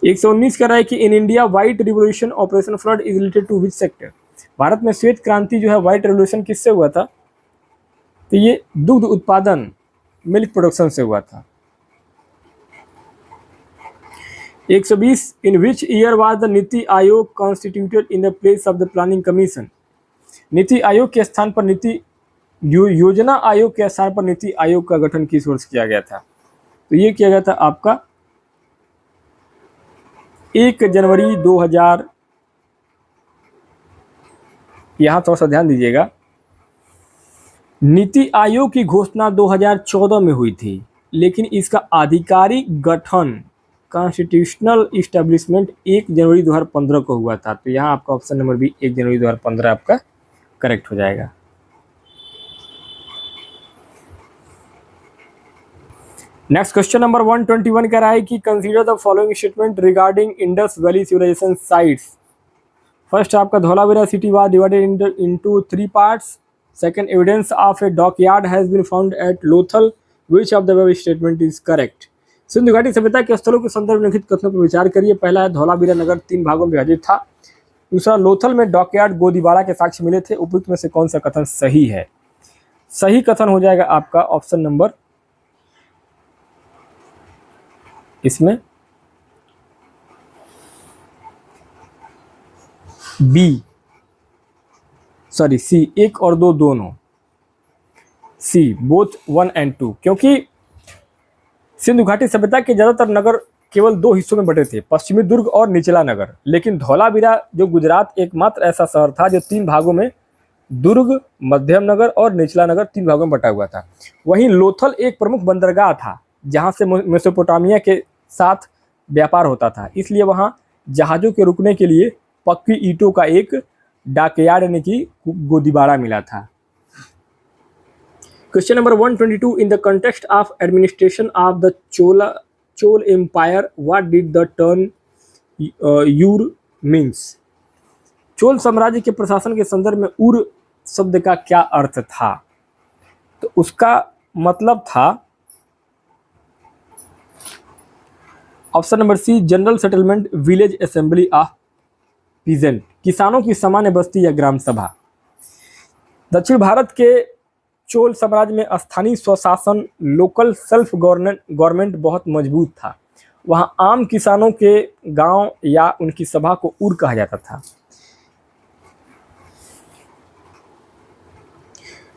119 कह रहा है कि in India white revolution operation flood is related to which sector? Bharat में श्वेत क्रांति जो है व्हाइट रिवोल्यूशन किससे हुआ था? तो ये दुग्ध उत्पादन, मिल्क प्रोडक्शन से हुआ था। 120 इन which year was the NITI Aayog constituted in the place of the planning commission? NITI Aayog के स्थान पर योजना आयोग के स्थान पर नीति आयोग का गठन किस वर्ष किया गया था? तो ये किया गया था आपका 1 जनवरी 2000। यहां थोड़ा सा ध्यान दीजिएगा, नीति आयोग की घोषणा 2014 में हुई थी, लेकिन इसका आधिकारिक गठन कॉन्स्टिट्यूशनल इस्टेब्लिशमेंट 1 जनवरी 2015 को हुआ था। तो यहाँ आपका ऑप्शन नंबर बी 1 जनवरी 2015 आपका करेक्ट हो जाएगा। नेक्स्ट क्वेश्चन नंबर 121 कह रहा है कि consider the following statement regarding Indus Valley Civilisation sites. First आपका Dholavira city was divided into 3 parts. Second, evidence of a dockyard has been found at Lothal. Which of the above statement is correct? Sindhu घाटी सभ्यता के स्थलों के संदर्भ में लिखित कथनों पर विचार करिए। पहला है धौलावीरा नगर 3 भागों में विभाजित था। दूसरा, लोथल में डॉकयार्ड गोदीबाड़ा के साक्ष्य मिले थे। उपयुक्त में से कौन सा कथन सही है? सही कथन हो जाएगा आपका ऑप्शन नंबर इसमें बी, सॉरी सी, 1 और 2 दोनों, सी बोथ 1 and 2, क्योंकि सिंधु घाटी सभ्यता के ज्यादातर नगर केवल 2 हिस्सों में बटे थे, पश्चिमी दुर्ग और निचला नगर। लेकिन धौलावीरा जो गुजरात एकमात्र ऐसा शहर था जो 3 भागों में, दुर्ग, मध्यम नगर और निचला नगर, 3 भागों में बटा हुआ था। वहीं लोथल एक प्रमुख बंदरगाह था जहां से मेसोपोटामिया के साथ व्यापार होता था, इसलिए वहां जहाजों के रुकने के लिए पक्की ईंटों का एक डॉकयार्ड यानी कि गोदीबाड़ा मिला था। Question number 122, in the context of administration of the Chola empire what did the term Ur means? Chola साम्राज्य के प्रशासन के संदर्भ में उर शब्द का क्या अर्थ था? तो उसका मतलब था option number C, general settlement, village assembly of peasant, किसानों की सामान्य बस्ती या ग्राम सभा। दक्षिण भारत के चोल साम्राज्य में स्थानीय स्वशासन, लोकल सेल्फ गवर्नमेंट बहुत मजबूत था। वहां आम किसानों के गांव या उनकी सभा को उर कहा जाता था।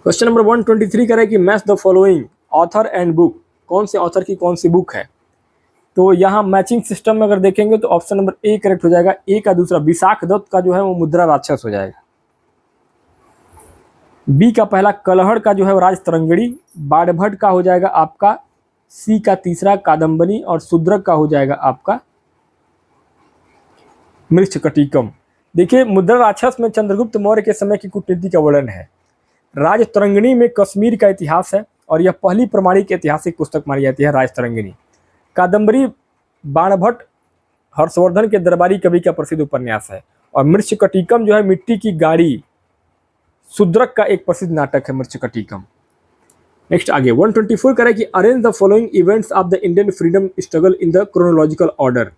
क्वेश्चन नंबर 123 करें कि match the following author and book, कौन से ऑथर की कौन सी बुक है? तो यहाँ मैचिंग सिस्टम में अगर देखेंगे तो ऑप्शन नंबर ए करेक्ट हो जाएगा। ए का दूसरा विशाख दत्त का जो है वो मुद्रा राक्षस हो जाएगा। बी का पहला कलहड़ का जो है वो राज तरंगिणी, बाणभट्ट का हो जाएगा आपका सी का तीसरा कादम्बनी, और शूद्रक का हो जाएगा आपका मृच्छकटिकम। देखिए, मुद्रा राक्षस में चंद्रगुप्त मौर्य के समय की कूटनीति का वर्णन है। राज तरंगिणी में कश्मीर का इतिहास है और यह पहली प्रमाणिक ऐतिहासिक पुस्तक मानी जाती है, राज तरंगिणी। कादम्बरी बाणभट्ट हर्षवर्धन के दरबारी कवि का प्रसिद्ध उपन्यास है। और मृच्छकटिकम जो है मिट्टी की गाड़ी, शूद्रक का एक प्रसिद्ध नाटक है मृच्छकटिकम। नेक्स्ट आगे 124 करें कि arrange the following events of the Indian freedom struggle in the chronological order,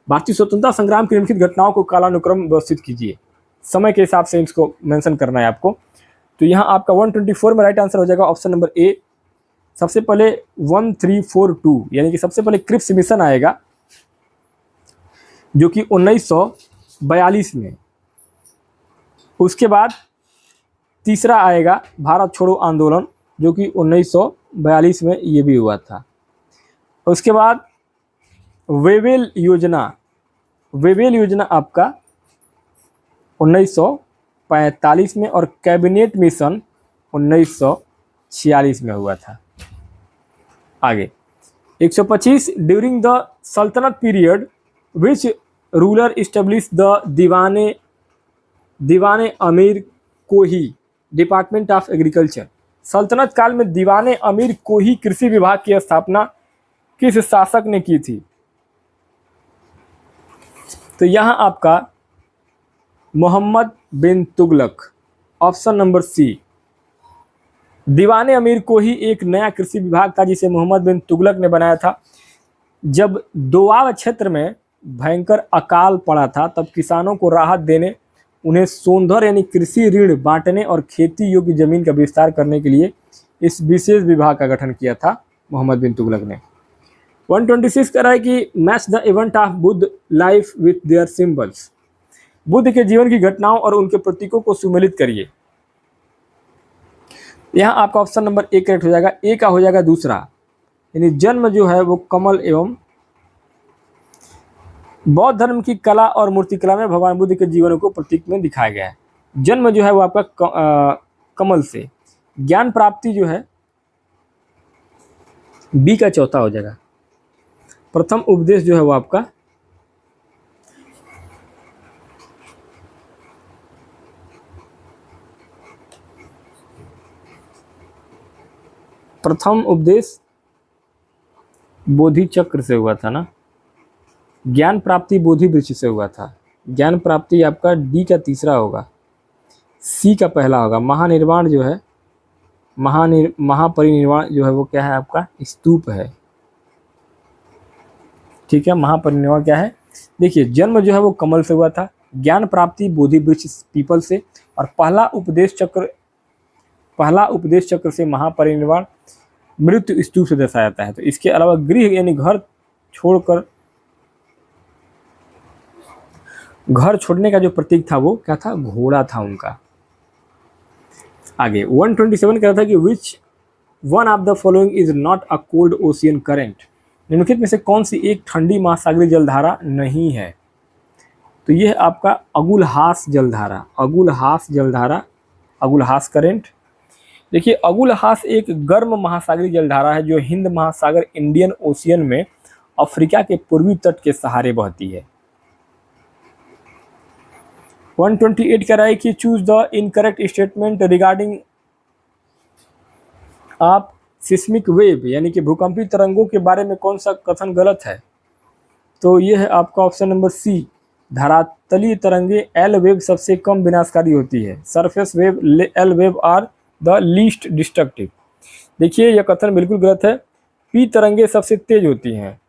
भारतीय स्वतंत्रता संग्राम की निम्नलिखित घटनाओं को कालानुक्रम व्यवस्थित कीजिए। समय के हिसाब से इसको मेंशन करना है आपको। तो यहाँ आपका 124 में राइट आंसर हो जाएगा ऑप्शन नंबर ए। सबसे पहले 1342 यानी कि सबसे पहले क्रिप्स मिशन आएगा जो कि 1942 में। उसके बाद तीसरा आएगा भारत छोड़ो आंदोलन जो कि 1942 में ये भी हुआ था। उसके बाद वेवेल योजना आपका 1945 में, और कैबिनेट मिशन 1946 में हुआ था। आगे 125 ड्यूरिंग द सल्तनत period which ruler establish the दीवाने अमीर कोही डिपार्टमेंट ऑफ एग्रीकल्चर, सल्तनत काल में दीवाने अमीर कोही कृषि विभाग की स्थापना किस शासक ने की थी? तो यहां आपका मोहम्मद बिन तुगलक, ऑप्शन नंबर सी। दीवाने अमीर कोही एक नया कृषि विभाग था जिसे मोहम्मद बिन तुगलक ने बनाया था। जब दोआब क्षेत्र में भयंकर अकाल पड़ा था तब किसानों को राहत देने, उन्हें सोंधर यानी कृषि ऋण बांटने और खेती योग्य जमीन का विस्तार करने के लिए इस विशेष विभाग का गठन किया था मोहम्मद बिन तुगलक ने। 126 कह रहा है कि match the event of Buddha life with their symbols, Buddha के जीवन की घटनाओं और उनके प्रतीकों को सुमेलित करिए। यहाँ आपका ऑप्शन नंबर ए करेक्ट हो जाएगा। ए का हो जाएगा दूसरा, यानी जन्म जो है वो कमल एवं बौद्ध धर्म की कला और मूर्तिकला में भगवान बुद्ध के जीवन को प्रतीक में दिखाया गया है। जन्म जो है वो आपका कमल से। ज्ञान प्राप्ति जो है बी का चौथा हो जाएगा। प्रथम उपदेश जो है वो आपका प्रथम उपदेश बोधि चक्र से हुआ था ना। ज्ञान प्राप्ति बोधि वृक्ष से हुआ था। ज्ञान प्राप्ति आपका डी का तीसरा होगा, सी का पहला होगा। महानिर्वाण जो है महापरिनिर्वाण जो है वो क्या है आपका स्तूप है। ठीक है, महापरिनिर्वाण क्या है? देखिए, जन्म जो है वो कमल से हुआ था, ज्ञान प्राप्ति बोधि वृक्ष पीपल से, और पहला उपदेश चक्र से महापरिनिर्वाण मृत्यु स्तूप से दर्शाया जाता है। तो इसके अलावा गृह यानी घर छोड़ने का जो प्रतीक था वो क्या था, घोड़ा था उनका। आगे 127 कह रहा था कि which one of the following is not a cold ocean current, निम्नलिखित में से कौन सी एक ठंडी महासागरीय जलधारा नहीं है। तो यह आपका अगुलहास जलधारा, अगुलहास करंट। देखिए अगुलहास एक गर्म महासागरीय जलधारा है जो हिंद महासागर इंडियन ओशियन में अफ्रीका के पूर्वी तट के सहारे बहती है। 128 कह रहा है कि choose the incorrect statement regarding आप सिस्मिक वेव, यानी कि भूकंपीय तरंगों के बारे में कौन सा कथन गलत है। तो यह है आपका ऑप्शन नंबर सी, धरातलीय तरंगे एल वेव सबसे कम विनाशकारी होती है, surface wave L wave are the least destructive. देखिए यह कथन बिल्कुल गलत है, पी तरंगे सबसे तेज होती हैं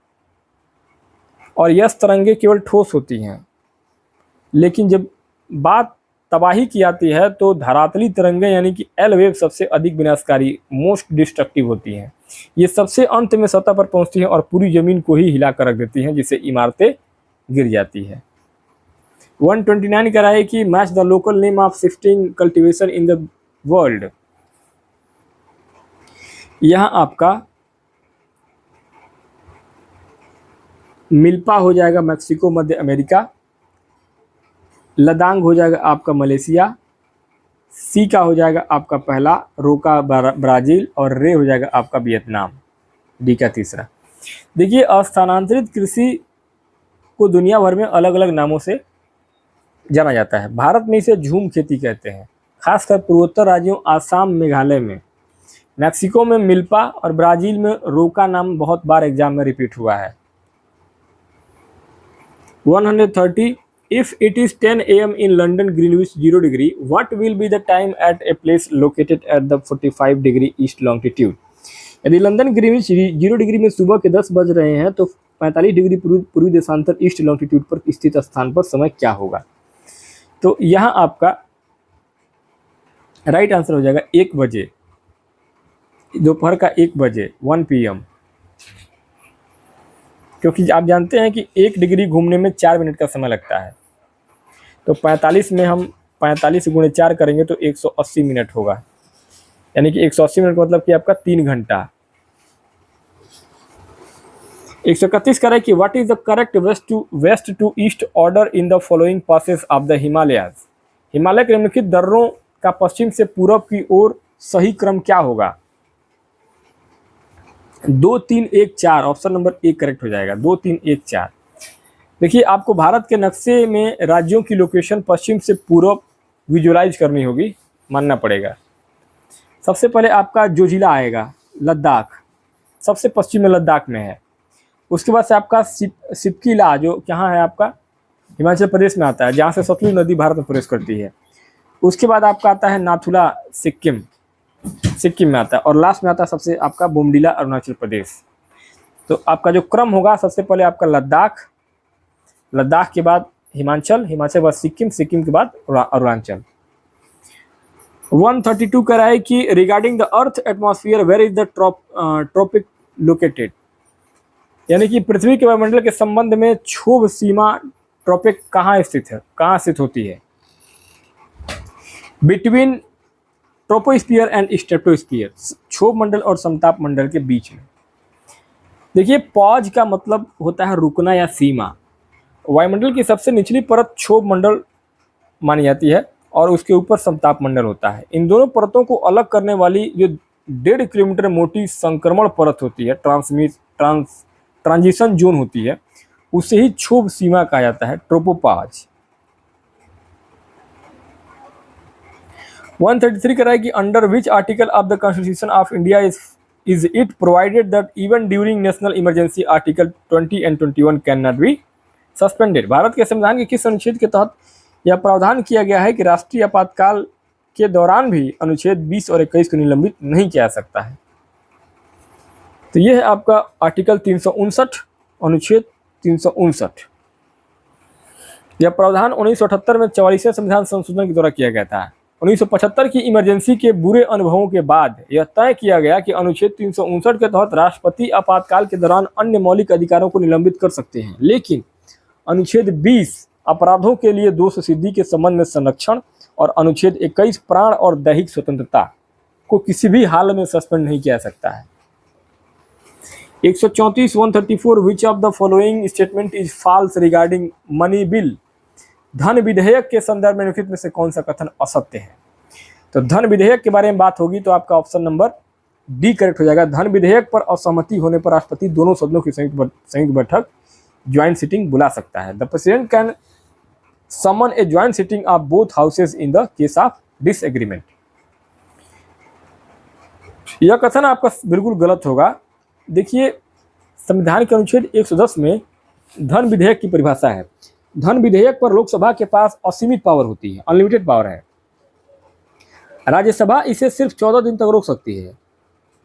और यस तरंगे केवल ठोस होती हैं, लेकिन जब बात तबाही की आती है तो धरातली तरंगे यानी कि एल वेव सबसे अधिक विनाशकारी, मोस्ट डिस्ट्रक्टिव होती हैं। ये सबसे अंत में सतह पर पहुंचती हैं और पूरी जमीन को ही हिला कर रख देती हैं, जिससे इमारतें गिर जाती है। 129 कह रहा है कि match the local name of shifting cultivation in the world. यहाँ आपका मिल्पा हो जाएगा मैक्सिको मध्य अमेरिका, लदांग हो जाएगा आपका मलेशिया, सी का हो जाएगा आपका पहला, रोका ब्राज़ील, और रे हो जाएगा आपका वियतनाम, डी का तीसरा। देखिए अस्थानांतरित कृषि को दुनिया भर में अलग अलग नामों से जाना जाता है। भारत में इसे झूम खेती कहते हैं, खासकर पूर्वोत्तर राज्यों आसाम मेघालय में। मैक्सिको में मिल्पा और ब्राज़ील में रोका नाम बहुत बार एग्जाम में रिपीट हुआ है। 130 If it is 10 AM in London Greenwich 0 degree, what will be the time at a place located at the 45 degree east longitude? यदि लंदन ग्रीनविच 0 डिग्री में सुबह के 10 बज रहे हैं तो 45 डिग्री पूर्वी देशांतर ईस्ट लॉन्गिट्यूड पर स्थित स्थान पर समय क्या होगा। तो यहाँ आपका राइट आंसर हो जाएगा 1 बजे, दोपहर का 1 बजे 1 PM, क्योंकि आप जानते हैं कि 1 डिग्री घूमने में 4 मिनट का समय लगता है। तो 45 में हम 45 × 4 करेंगे तो 180 मिनट होगा, यानी कि 180 मिनट मतलब कि आपका 3 घंटा। 131 करें कि what is the correct west to east order in the following passes of the Himalayas. Himalaya के निम्नलिखित दर्रों का पश्चिम से पूरब की ओर सही क्रम क्या होगा। 2 3 1 4, ऑप्शन नंबर 1 करेक्ट हो जाएगा, 2 3 1 4। देखिए आपको भारत के नक्शे में राज्यों की लोकेशन पश्चिम से पूर्व विजुअलाइज करनी होगी, मानना पड़ेगा। सबसे पहले आपका जो जिला आएगा लद्दाख, सबसे पश्चिम में लद्दाख में है। उसके बाद से आपका सिपकीला जो कहाँ है आपका हिमाचल प्रदेश में आता है, जहाँ से सतलुज नदी भारत में प्रवेश करती है। उसके बाद आपका आता है नाथुला सिक्किम में आता है, और लास्ट में आता है सबसे आपका बोमडिला अरुणाचल प्रदेश। तो आपका जो क्रम होगा सबसे पहले आपका लद्दाख के बाद हिमाचल के बाद सिक्किम के बाद अरुणाचल। 132 कह रहा है कि regarding the earth atmosphere where is the tropic located, यानी कि पृथ्वी के वायुमंडल के संबंध में क्षोभ सीमा ट्रॉपिक कहाँ स्थित होती है। बिटवीन ट्रोपोस्फीयर एंड स्ट्रेटोस्फीयर, क्षोभ मंडल और समताप मंडल के बीच में। देखिए पॉज का मतलब होता है रुकना या सीमा। वायुमंडल की सबसे निचली परत क्षोभ मंडल मानी जाती है और उसके ऊपर समताप मंडल होता है। इन दोनों परतों को अलग करने वाली जो 1.5 किलोमीटर मोटी संक्रमण परत होती है, ट्रांजिशन जोन होती है, उसे ही क्षोभ सीमा कहा जाता है, ट्रोपोपॉज। 133 कह रहा है कि under which article of the constitution of India is it provided that even during national emergency article 20 and 21 can not be suspended. Bharat के संविधान के किस अनुच्छेद के तहत यह प्रावधान किया गया है कि राष्ट्रीय आपातकाल के दौरान भी अनुच्छेद 20 और 21 को निलंबित नहीं किया जा सकता है। तो यह है आपका आर्टिकल 359, अनुच्छेद 359। यह प्रावधान 1978 में 44वें संविधान संशोधन के द्वारा किया गया था। 1975 की इमरजेंसी के बुरे अनुभवों के बाद यह तय किया गया कि अनुच्छेद 359 के तहत राष्ट्रपति आपातकाल के दौरान अन्य मौलिक अधिकारों को निलंबित कर सकते हैं, लेकिन अनुच्छेद 20 अपराधों के लिए दोष सिद्धि के संबंध में संरक्षण और अनुच्छेद 21 प्राण और दैहिक स्वतंत्रता को किसी भी हाल में सस्पेंड नहीं किया सकता है। 134 134 which of the following statement is false regarding money bill. धन विधेयक के संदर्भ में निम्नलिखित में से कौन सा कथन असत्य है? तो धन विधेयक के बारे में बात होगी तो आपका ऑप्शन नंबर डी करेक्ट हो जाएगा। धन विधेयक पर असहमति होने पर राष्ट्रपति दोनों सदनों की संयुक्त बैठक ज्वाइंट सिटिंग बुला सकता है। The president can summon a joint sitting of both houses in the case of disagreement. यह कथन आपका बिल्कुल गलत होगा। देखिए, संविधान के अनुच्छेद 110 में धन विधेयक की परिभाषा है। धन विधेयक पर लोकसभा के पास असीमित पावर होती है, अनलिमिटेड पावर है। राज्यसभा इसे सिर्फ 14 दिन तक रोक सकती है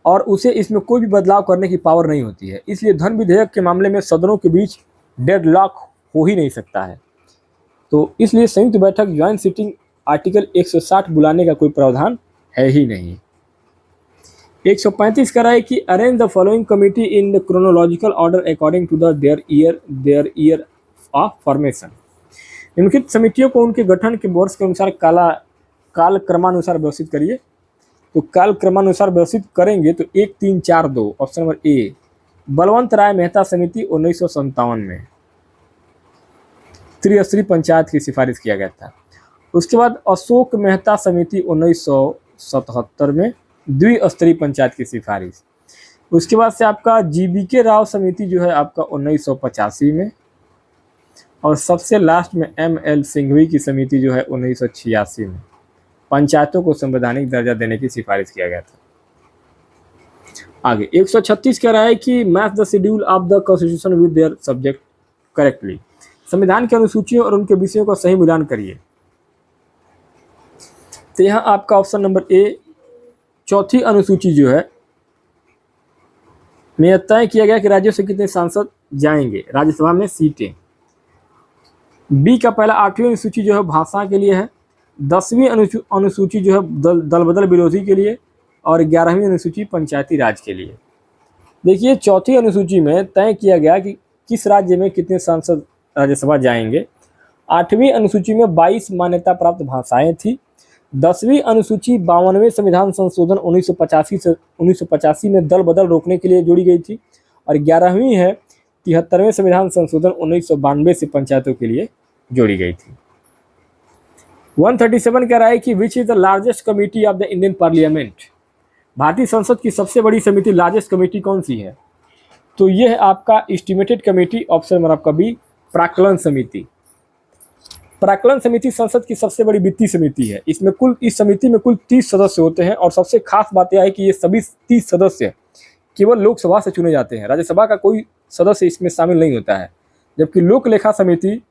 और उसे इसमें कोई भी बदलाव करने की पावर नहीं होती है। इसलिए धन विधेयक के मामले में सदनों के बीच डेडलॉक हो ही नहीं सकता है। तो इसलिए संयुक्त बैठक ज्वाइंट सिटिंग आर्टिकल 160 बुलाने का कोई प्रावधान है ही नहीं। 135 कह रहा है कि arrange the following committee in the chronological order according to the their year of formation. निम्नलिखित समितियों को उनके गठन के वर्ष के अनुसार काल क्रमानुसार व्यवस्थित करिए। तो काल क्रमानुसार व्यवस्थित करेंगे तो 1 3 4 2 ऑप्शन नंबर ए। बलवंत राय मेहता समिति 1957 में त्रिस्तरीय पंचायत की सिफारिश किया गया था। उसके बाद अशोक मेहता समिति 1977 में द्विस्तरीय पंचायत की सिफारिश। उसके बाद से आपका GBK राव समिति जो है आपका 1985 में, और सबसे लास्ट में ML सिंघवी की समिति जो है 1986 में पंचायतों को संवैधानिक दर्जा देने की सिफारिश किया गया था। आगे 136 कह रहा है कि match the schedule of the constitution with their subject correctly. संविधान की अनुसूचियों और उनके विषयों का सही मिलान करिए। तो यहाँ आपका ऑप्शन नंबर ए, चौथी अनुसूची जो है में तय किया गया कि राज्यों से कितने सांसद जाएंगे राज्यसभा में सीटें। बी का पहला 8वीं अनुसूची जो है भाषा के लिए है। 10वीं अनुसूची जो है दल बदल विरोधी के लिए, और 11वीं अनुसूची पंचायती राज के लिए। देखिए, चौथी अनुसूची में तय किया गया कि किस राज्य में कितने सांसद राज्यसभा जाएंगे। 8वीं अनुसूची में 22 मान्यता प्राप्त भाषाएं थी। 10वीं अनुसूची 52वें संविधान संशोधन 1985 में दल बदल रोकने के लिए जोड़ी गई थी, और 11वीं है 73वें संविधान संशोधन 1992 से पंचायतों के लिए जोड़ी गई थी। 137 कह रहा है कि which is the largest committee of the Indian parliament. भारतीय संसद की सबसे बड़ी समिति, लार्जेस्ट कमिटी कौन सी है? तो यह है आपका एस्टिमेटेड कमेटी, ऑप्शन नंबर आपका बी, प्राक्कलन समिति। प्राक्कलन समिति संसद की सबसे बड़ी वित्तीय समिति है। इस समिति में कुल 30 सदस्य होते हैं, और सबसे खास बात यह है कि ये सभी 30 सदस्य केवल लोकसभा से चुने जाते हैं। राज्यसभा का कोई सदस्य इसमें शामिल नहीं होता है। जबकि लोक लेखा समिति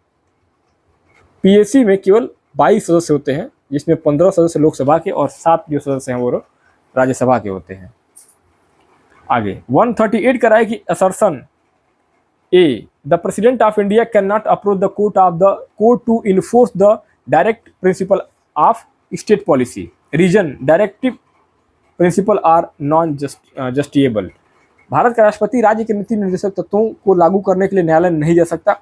PAC में केवल 22 सदस्य होते हैं, जिसमें 15 सदस्य लोकसभा के और 7 जो सदस्य हैं वो राज्यसभा के होते हैं। आगे 138 कह रहा है कि assertion A, the president of India can not approach the court to enforce the direct principle of state policy. Reason directive principle are non justiciable. Bharat का राष्ट्रपति राज्य के नीति निर्देशक तत्वों को लागू करने के लिए न्यायालय नहीं जा सकता।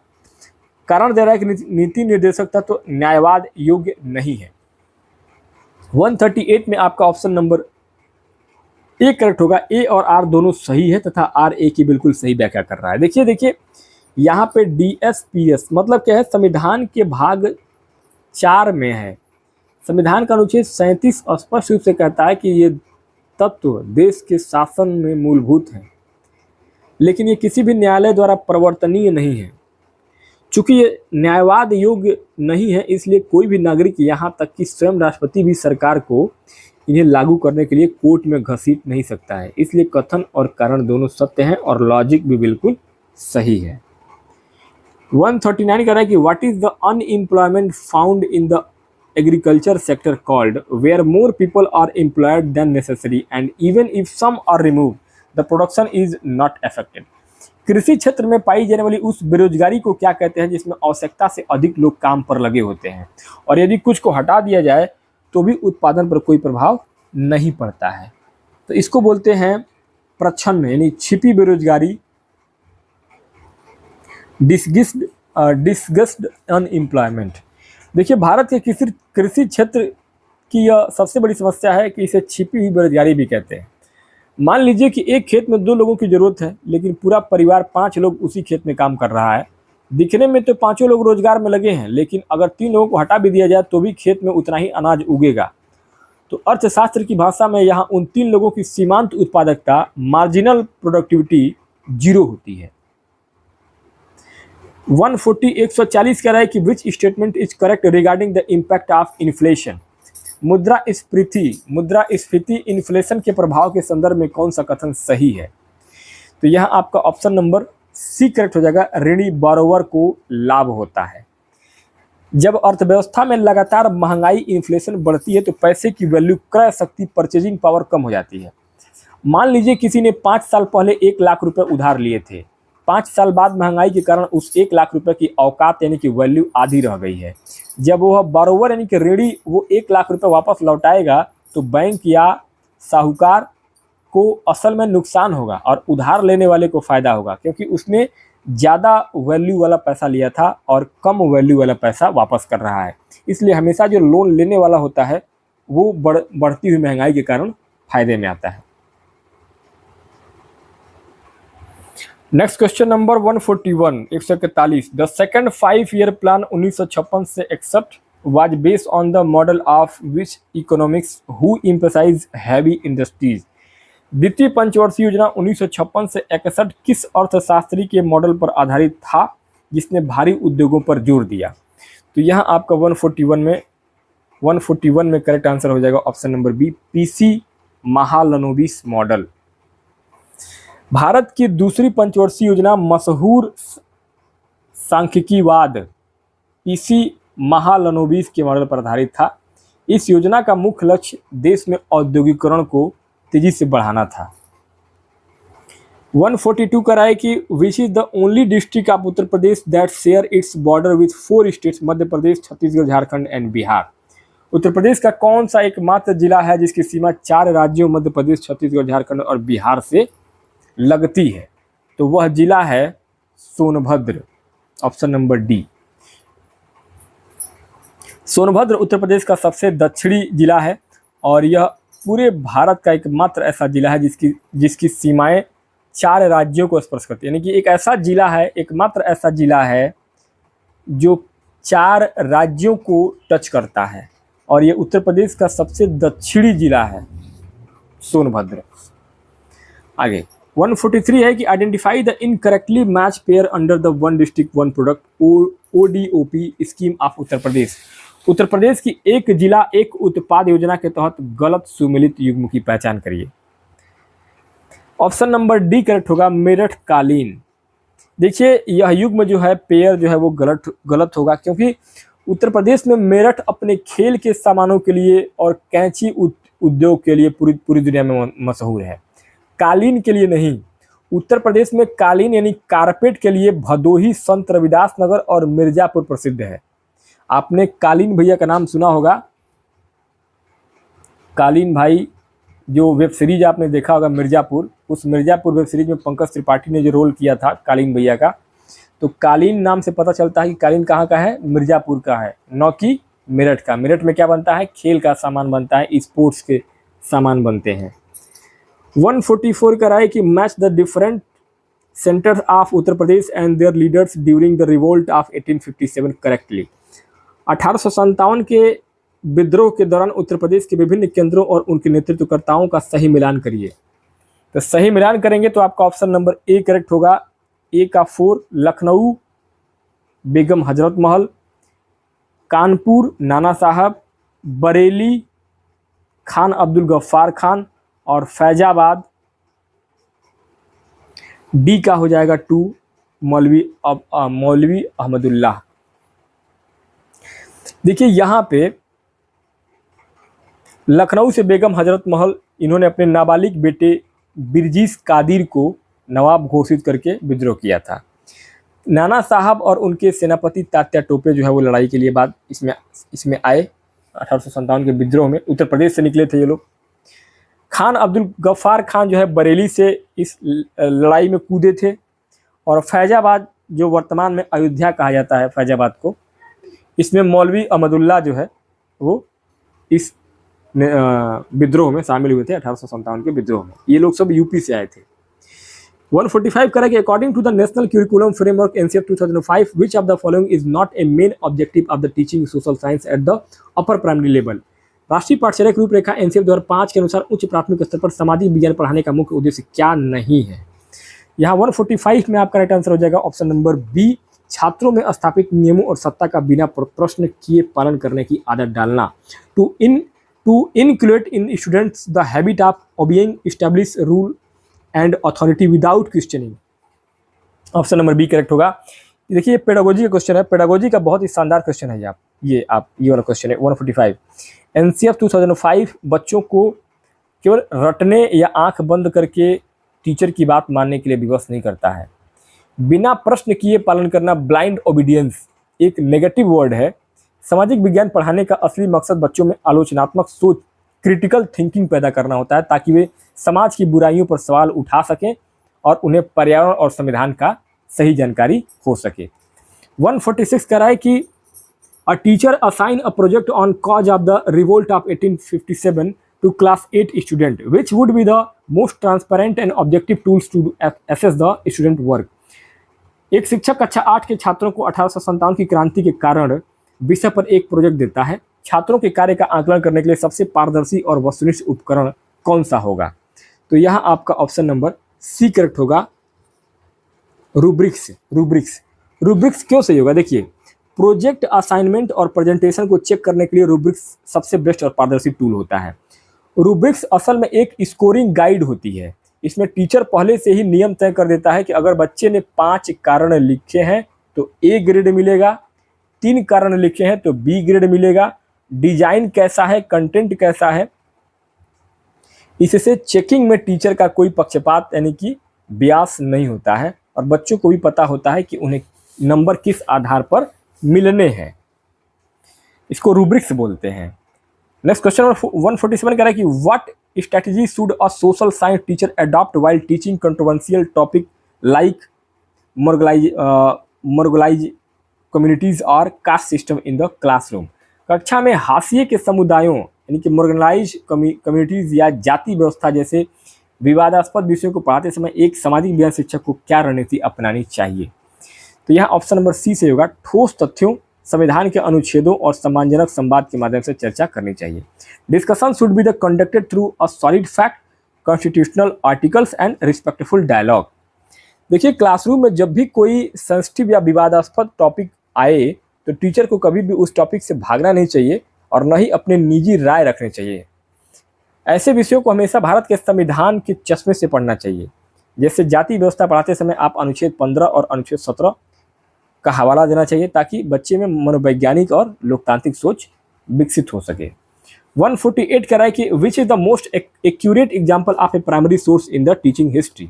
कारण दे रहा है कि नीति निर्देशक तत्व न्यायवाद योग्य नहीं है। 138 में आपका ऑप्शन नंबर ए करेक्ट होगा। ए और आर दोनों सही है तथा आर ए की बिल्कुल सही व्याख्या कर रहा है। देखिए यहाँ पे DSPS मतलब क्या है? संविधान के भाग 4 में है। संविधान का अनुच्छेद 37 स्पष्ट रूप से कहता है कि ये तत्व देश के शासन में मूलभूत हैं, लेकिन ये किसी भी न्यायालय द्वारा परिवर्तनीय नहीं है। चूंकि ये न्यायवाद योग्य नहीं है, इसलिए कोई भी नागरिक, यहाँ तक कि स्वयं राष्ट्रपति भी सरकार को इन्हें लागू करने के लिए कोर्ट में घसीट नहीं सकता है। इसलिए कथन और कारण दोनों सत्य हैं और लॉजिक भी बिल्कुल सही है। 139 कह रहा है कि what is the unemployment found in the agriculture sector called where more people are employed than necessary and even if some are removed the production is not affected. कृषि क्षेत्र में पाई जाने वाली उस बेरोजगारी को क्या कहते हैं जिसमें आवश्यकता से अधिक लोग काम पर लगे होते हैं और यदि कुछ को हटा दिया जाए तो भी उत्पादन पर कोई प्रभाव नहीं पड़ता है। तो इसको बोलते हैं प्रच्छन्न यानी छिपी बेरोजगारी, डिस्गस्ड अनएम्प्लॉयमेंट। देखिए, भारत के कृषि क्षेत्र की यह सबसे बड़ी समस्या है कि इसे छिपी हुई बेरोजगारी भी कहते हैं। मान लीजिए कि एक खेत में 2 लोगों की जरूरत है, लेकिन पूरा परिवार 5 लोग उसी खेत में काम कर रहा है। दिखने में तो 5 लोग रोजगार में लगे हैं, लेकिन अगर 3 लोगों को हटा भी दिया जाए तो भी खेत में उतना ही अनाज उगेगा। तो अर्थशास्त्र की भाषा में यहाँ उन 3 लोगों की सीमांत उत्पादकता, मार्जिनल प्रोडक्टिविटी 0 होती है। 140 कह रहा है कि which statement is correct regarding the impact of inflation. मुद्रास्फीति इन्फ्लेशन के प्रभाव के संदर्भ में कौन सा कथन सही है? तो यहाँ आपका ऑप्शन नंबर सी करेक्ट हो जाएगा, ऋणी बारोवर को लाभ होता है। जब अर्थव्यवस्था में लगातार महंगाई इन्फ्लेशन बढ़ती है तो पैसे की वैल्यू, क्रय शक्ति, परचेजिंग पावर कम हो जाती है। मान लीजिए किसी ने 5 साल पहले 1 लाख रुपए उधार लिए थे, 5 साल बाद महंगाई के कारण उस 1 लाख रुपए की औकात यानी कि वैल्यू आधी रह गई है। जब वह बारोवर यानी कि ऋणी वो 1 लाख रुपए वापस लौटाएगा तो बैंक या साहूकार को असल में नुकसान होगा और उधार लेने वाले को फायदा होगा, क्योंकि उसने ज़्यादा वैल्यू वाला पैसा लिया था और कम वैल्यू वाला पैसा वापस कर रहा है। इसलिए हमेशा जो लोन लेने वाला होता है वो बढ़ती हुई महंगाई के कारण फायदे में आता है। Next question number 141 the second 5-year plan 1956 से 61 was based on the model of which economics who emphasize heavy industries. द्वितीय पंचवर्षीय योजना 1956 से 61 किस अर्थशास्त्री के मॉडल पर आधारित था जिसने भारी उद्योगों पर जोर दिया? तो यहाँ आपका 141 में करेक्ट आंसर हो जाएगा option number B, PC Mahalanobis model. Bharat की दूसरी पंचवर्षीय योजना मशहूर सांख्यिकीवाद पीसी महालनोबिस के मॉडल पर आधारित था। इस योजना का मुख्य लक्ष्य देश में औद्योगिकरण को तेजी से बढ़ाना था। 142 कह रहा है कि which is the only district of Uttar Pradesh that share its border with 4 states Madhya Pradesh, Chhattisgarh, Jharkhand and Bihar. Uttar Pradesh का कौन सा एकमात्र जिला है जिसकी सीमा 4 राज्यों मध्य प्रदेश, छत्तीसगढ़, झारखंड और बिहार से लगती है? तो वह जिला है Sonbhadra, option number D. Sonbhadra Uttar Pradesh का सबसे दक्षिणी जिला है और यह पूरे भारत का एकमात्र ऐसा जिला है जिसकी सीमाएं 4 राज्यों को स्पर्श करती है। यानी कि एक ऐसा जिला है, एकमात्र ऐसा जिला है जो 4 राज्यों को टच करता है और ये उत्तर प्रदेश का सबसे दक्षिणी जिला है सोनभद्र। आगे 143 है कि identify the incorrectly match pair under the one district one product ODOP scheme of Uttar Pradesh. Uttar Pradesh की एक जिला एक उत्पाद योजना के तहत गलत सुमेलित युग्म की पहचान करिए। ऑप्शन नंबर डी करेक्ट होगा, मेरठ कालीन। देखिए, यह युग्म जो है, पेयर जो है वो गलत होगा, क्योंकि उत्तर प्रदेश में मेरठ अपने खेल के सामानों के लिए और कैंची उद्योग के लिए पूरी दुनिया में मशहूर है, कालीन के लिए नहीं। उत्तर प्रदेश में कालीन यानी कारपेट के लिए भदोही, संत रविदास नगर और मिर्जापुर प्रसिद्ध है। आपने कालीन भैया का नाम सुना होगा, कालीन भाई जो वेब सीरीज आपने देखा होगा मिर्जापुर, उस मिर्जापुर वेब सीरीज में पंकज त्रिपाठी ने जो रोल किया था कालीन भैया का, तो कालीन नाम से पता चलता है कि कालीन कहाँ का है, मिर्जापुर का है, न कि मेरठ का। मेरठ में क्या बनता है, खेल का सामान बनता है, स्पोर्ट्स के सामान बनते हैं। 144 का राय कि match the different centres of Uttar Pradesh and there leaders during the revolt of 1857 correctly. 1857 के विद्रोह के दौरान उत्तर प्रदेश के विभिन्न केंद्रों और उनके नेतृत्वकर्ताओं का सही मिलान करिए। तो सही मिलान करेंगे तो आपका ऑप्शन नंबर ए करेक्ट होगा। ए का 4 लखनऊ बेगम हजरत महल, कानपुर नाना साहब, बरेली खान अब्दुल गफ्फार खान और फैजाबाद डी का हो जाएगा 2 मौलवी अहमदुल्लाह। देखिए यहाँ पे लखनऊ से बेगम हजरत महल, इन्होंने अपने नाबालिग बेटे बिरजीस कादिर को नवाब घोषित करके विद्रोह किया था। नाना साहब और उनके सेनापति तात्या टोपे जो है वो लड़ाई के लिए बाद इसमें आए। 1857 के विद्रोह में उत्तर प्रदेश से निकले थे ये लोग। खान अब्दुल गफ्फार खान जो है बरेली से इस लड़ाई में कूदे थे। और फैजाबाद जो वर्तमान में अयोध्या कहा जाता है फैजाबाद को, इसमें मौलवी अहमदुल्ला जो है वो इस विद्रोह में शामिल हुए थे 1857 के विद्रोह में। ये लोग सब यूपी से आए थे। 145 करें कि according to the national curriculum framework NCF 2005 which of the following is not a main objective of the teaching social science at the upper primary level. राष्ट्रीय पाठ्यचर्या की रूपरेखा NCF 2005 के अनुसार उच्च प्राथमिक स्तर पर सामाजिक विज्ञान पढ़ाने का मुख्य उद्देश्य क्या नहीं है। यहाँ 145 में आपका राइट आंसर हो जाएगा ऑप्शन नंबर बी, छात्रों में स्थापित नियमों और सत्ता का बिना प्रश्न किए पालन करने की आदत डालना। To include in students the habit of obeying establish rule and authority without questioning. Option number B correct होगा। देखिए पेडागोजी का क्वेश्चन है, पेडागोजी का बहुत ही शानदार क्वेश्चन है ये वाला क्वेश्चन है 145। NCF 2005 बच्चों को केवल रटने या आंख बंद करके टीचर की बात मानने के लिए विवश नहीं करता है। बिना प्रश्न किए पालन करना, ब्लाइंड ओबीडियंस, एक नेगेटिव वर्ड है। सामाजिक विज्ञान पढ़ाने का असली मकसद बच्चों में आलोचनात्मक सोच, क्रिटिकल थिंकिंग पैदा करना होता है ताकि वे समाज की बुराइयों पर सवाल उठा सकें और उन्हें पर्यावरण और संविधान का सही जानकारी हो सके। 146 कह रहा है कि a teacher assign a project on cause of the revolt of 1857 to class 8 student which would be the most transparent and objective tools to assess the student work. एक शिक्षक कक्षा 8 के छात्रों को 1857 की क्रांति के कारण विषय पर एक प्रोजेक्ट देता है। छात्रों के कार्य का आकलन करने के लिए सबसे पारदर्शी और वस्तुनिष्ठ उपकरण कौन सा होगा? तो यहाँ आपका ऑप्शन नंबर सी करेक्ट होगा, रूब्रिक्स। रूब्रिक्स क्यों सही होगा? देखिए प्रोजेक्ट असाइनमेंट और प्रेजेंटेशन को चेक करने के लिए रूब्रिक्स सबसे बेस्ट और पारदर्शी टूल होता है। रूब्रिक्स असल में एक स्कोरिंग गाइड होती है। इसमें टीचर पहले से ही नियम तय कर देता है कि अगर बच्चे ने 5 कारण लिखे हैं तो A ग्रेड मिलेगा, 3 कारण लिखे हैं तो B ग्रेड मिलेगा, डिजाइन कैसा है, कंटेंट कैसा है। इससे चेकिंग में टीचर का कोई पक्षपात यानी कि बियास नहीं होता है और बच्चों को भी पता होता है कि उन्हें नंबर किस आधार पर मिलने हैं। इसको रूब्रिक्स बोलते हैं। नेक्स्ट क्वेश्चन नंबर 147 कह रहा है कि what strategy should a social science teacher adopt while teaching controversial topic like marginalised communities और caste system in the classroom. कक्षा में हाशिए के समुदायों यानी कि मार्जिनलाइज्ड कम्युनिटीज या जाति व्यवस्था जैसे विवादास्पद विषयों को पढ़ाते समय एक सामाजिक विज्ञान शिक्षक को क्या रणनीति अपनानी चाहिए? तो यहाँ ऑप्शन नंबर सी से होगा, ठोस तथ्यों, संविधान के अनुच्छेदों और सम्मानजनक संवाद के माध्यम से चर्चा करनी चाहिए। Discussion should be the conducted through a solid fact, constitutional articles and respectful dialogue. देखिए क्लासरूम में जब भी कोई सेंसिटिव या विवादास्पद टॉपिक आए तो टीचर को कभी भी उस टॉपिक से भागना नहीं चाहिए और न ही अपने निजी राय रखनी चाहिए। ऐसे विषयों को हमेशा भारत के संविधान के चश्मे से पढ़ना चाहिए। जैसे जाति व्यवस्था पढ़ाते समय आप अनुच्छेद 15 और अनुच्छेद 17 का हवाला देना चाहिए ताकि बच्चे में मनोवैज्ञानिक और लोकतांत्रिक सोच विकसित हो सके। 148 कह रहा है कि which is the most accurate example of A primary source in the teaching history.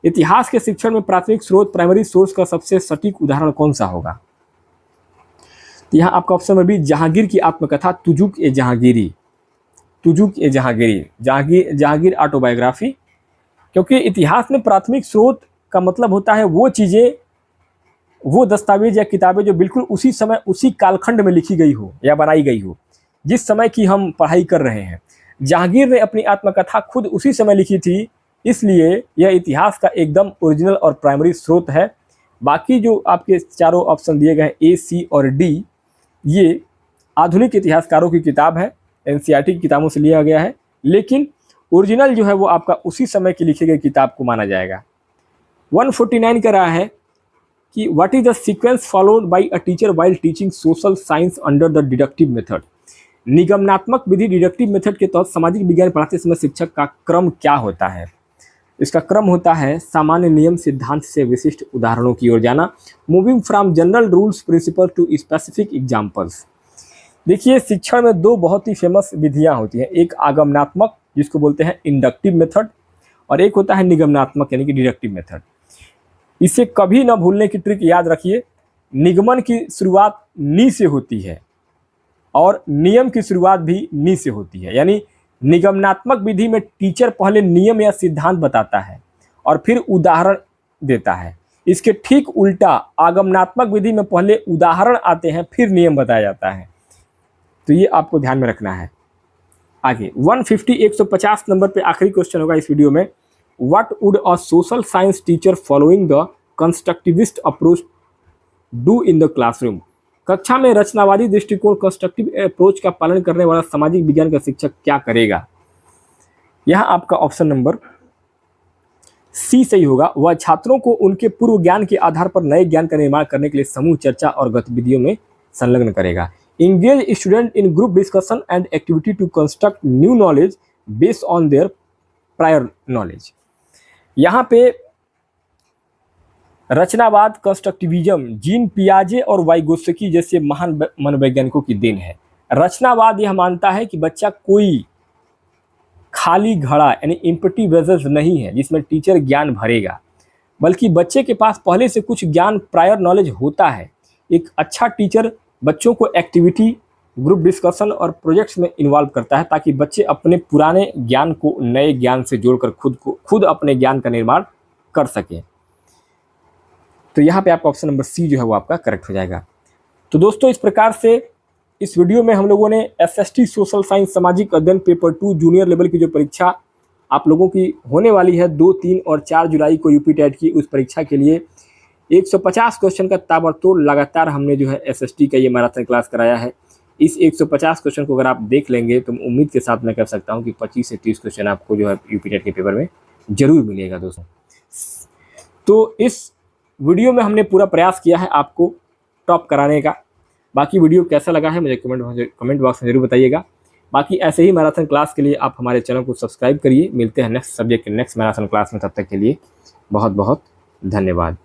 इतिहास के शिक्षण में प्राथमिक स्रोत प्राइमरी सोर्स का सबसे सटीक उदाहरण कौन सा होगा? तो यहाँ आपका ऑप्शन में भी जहांगीर की आत्मकथा तुजुक-ए-जहांगीरी, जहांगीर ऑटोबायोग्राफी। क्योंकि इतिहास में प्राथमिक स्रोत का मतलब होता है वो चीज़ें, वो दस्तावेज या किताबें जो बिल्कुल उसी समय उसी कालखंड में लिखी गई हो या बनाई गई हो जिस समय की हम पढ़ाई कर रहे हैं। जहांगीर ने अपनी आत्मकथा खुद उसी समय लिखी थी, इसलिए यह इतिहास का एकदम ओरिजिनल और प्राइमरी स्रोत है। बाकी जो आपके चारों ऑप्शन दिए गए हैं A, C और D, ये आधुनिक इतिहासकारों की किताब है, NCERT की किताबों से लिया गया है, लेकिन ओरिजिनल जो है वो आपका उसी समय की लिखी गई किताब को माना जाएगा। 149 कह रहा है कि what is the sequence followed by a teacher while teaching social science under the deductive method. निगमनात्मक विधि डिडक्टिव मेथड के तहत सामाजिक विज्ञान पढ़ाते समय शिक्षक का क्रम क्या होता है? इसका क्रम होता है सामान्य नियम सिद्धांत से विशिष्ट उदाहरणों की ओर जाना, moving from general rules principle to specific examples. देखिए शिक्षण में 2 बहुत ही फेमस विधियां होती हैं, एक आगमनात्मक जिसको बोलते हैं इंडक्टिव मेथड और एक होता है निगमनात्मक यानी कि डिडक्टिव मेथड। इसे कभी ना भूलने की ट्रिक याद रखिए, निगमन की शुरुआत नी से होती है और नियम की शुरुआत भी नी से होती है। यानी निगमनात्मक विधि में टीचर पहले नियम या सिद्धांत बताता है और फिर उदाहरण देता है। इसके ठीक उल्टा आगमनात्मक विधि में पहले उदाहरण आते हैं फिर नियम बताया जाता है। तो ये आपको ध्यान में रखना है। आगे 150 नंबर पे आखिरी क्वेश्चन होगा इस वीडियो में। What would a social science teacher following the constructivist approach do in the classroom? कक्षा में रचनावादी दृष्टिकोण कंस्ट्रक्टिव अप्रोच का पालन करने वाला सामाजिक विज्ञान का शिक्षक क्या करेगा? यहाँ आपका ऑप्शन नंबर सी सही होगा। वह छात्रों को उनके पूर्व ज्ञान के आधार पर नए ज्ञान का निर्माण करने के लिए समूह चर्चा और गतिविधियों में संलग्न करेगा। Engage student in group discussion and activity to construct new knowledge based on their prior knowledge. यहाँ पे रचनावाद, कंस्ट्रक्टिविज्म जीन पियाजे और वाइगोत्स्की जैसे महान मनोवैज्ञानिकों की देन है। रचनावाद यह मानता है कि बच्चा कोई खाली घड़ा यानी एम्प्टी वेजल्स नहीं है जिसमें टीचर ज्ञान भरेगा, बल्कि बच्चे के पास पहले से कुछ ज्ञान प्रायर नॉलेज होता है। एक अच्छा टीचर बच्चों को एक्टिविटी, ग्रुप डिस्कशन और प्रोजेक्ट्स में इन्वॉल्व करता है ताकि बच्चे अपने पुराने ज्ञान को नए ज्ञान से जोड़कर खुद अपने ज्ञान का निर्माण कर सकें। तो यहाँ पे आपका ऑप्शन नंबर सी जो है वो आपका करेक्ट हो जाएगा। तो दोस्तों, इस प्रकार से इस वीडियो में हम लोगों ने एसएसटी सोशल साइंस सामाजिक अध्ययन पेपर 2 जूनियर लेवल की जो परीक्षा आप लोगों की होने वाली है 2, 3 और 4 जुलाई को यूपी टेट की, उस परीक्षा के लिए 150 क्वेश्चन का ताबड़तोड़ लगातार हमने जो है एसएसटी का ये मैराथन क्लास कराया है। इस 150 क्वेश्चन को अगर आप देख लेंगे तो उम्मीद के साथ मैं कह सकता हूँ कि 25 से 30 क्वेश्चन आपको जो है यूपी टेट के पेपर में जरूर मिलेगा दोस्तों। तो इस वीडियो में हमने पूरा प्रयास किया है आपको टॉप कराने का। बाकी वीडियो कैसा लगा है मुझे कमेंट बॉक्स में जरूर बताइएगा। बाकी ऐसे ही मैराथन क्लास के लिए आप हमारे चैनल को सब्सक्राइब करिए। मिलते हैं नेक्स्ट सब्जेक्ट के नेक्स्ट मैराथन क्लास में, तब तक के लिए बहुत बहुत धन्यवाद।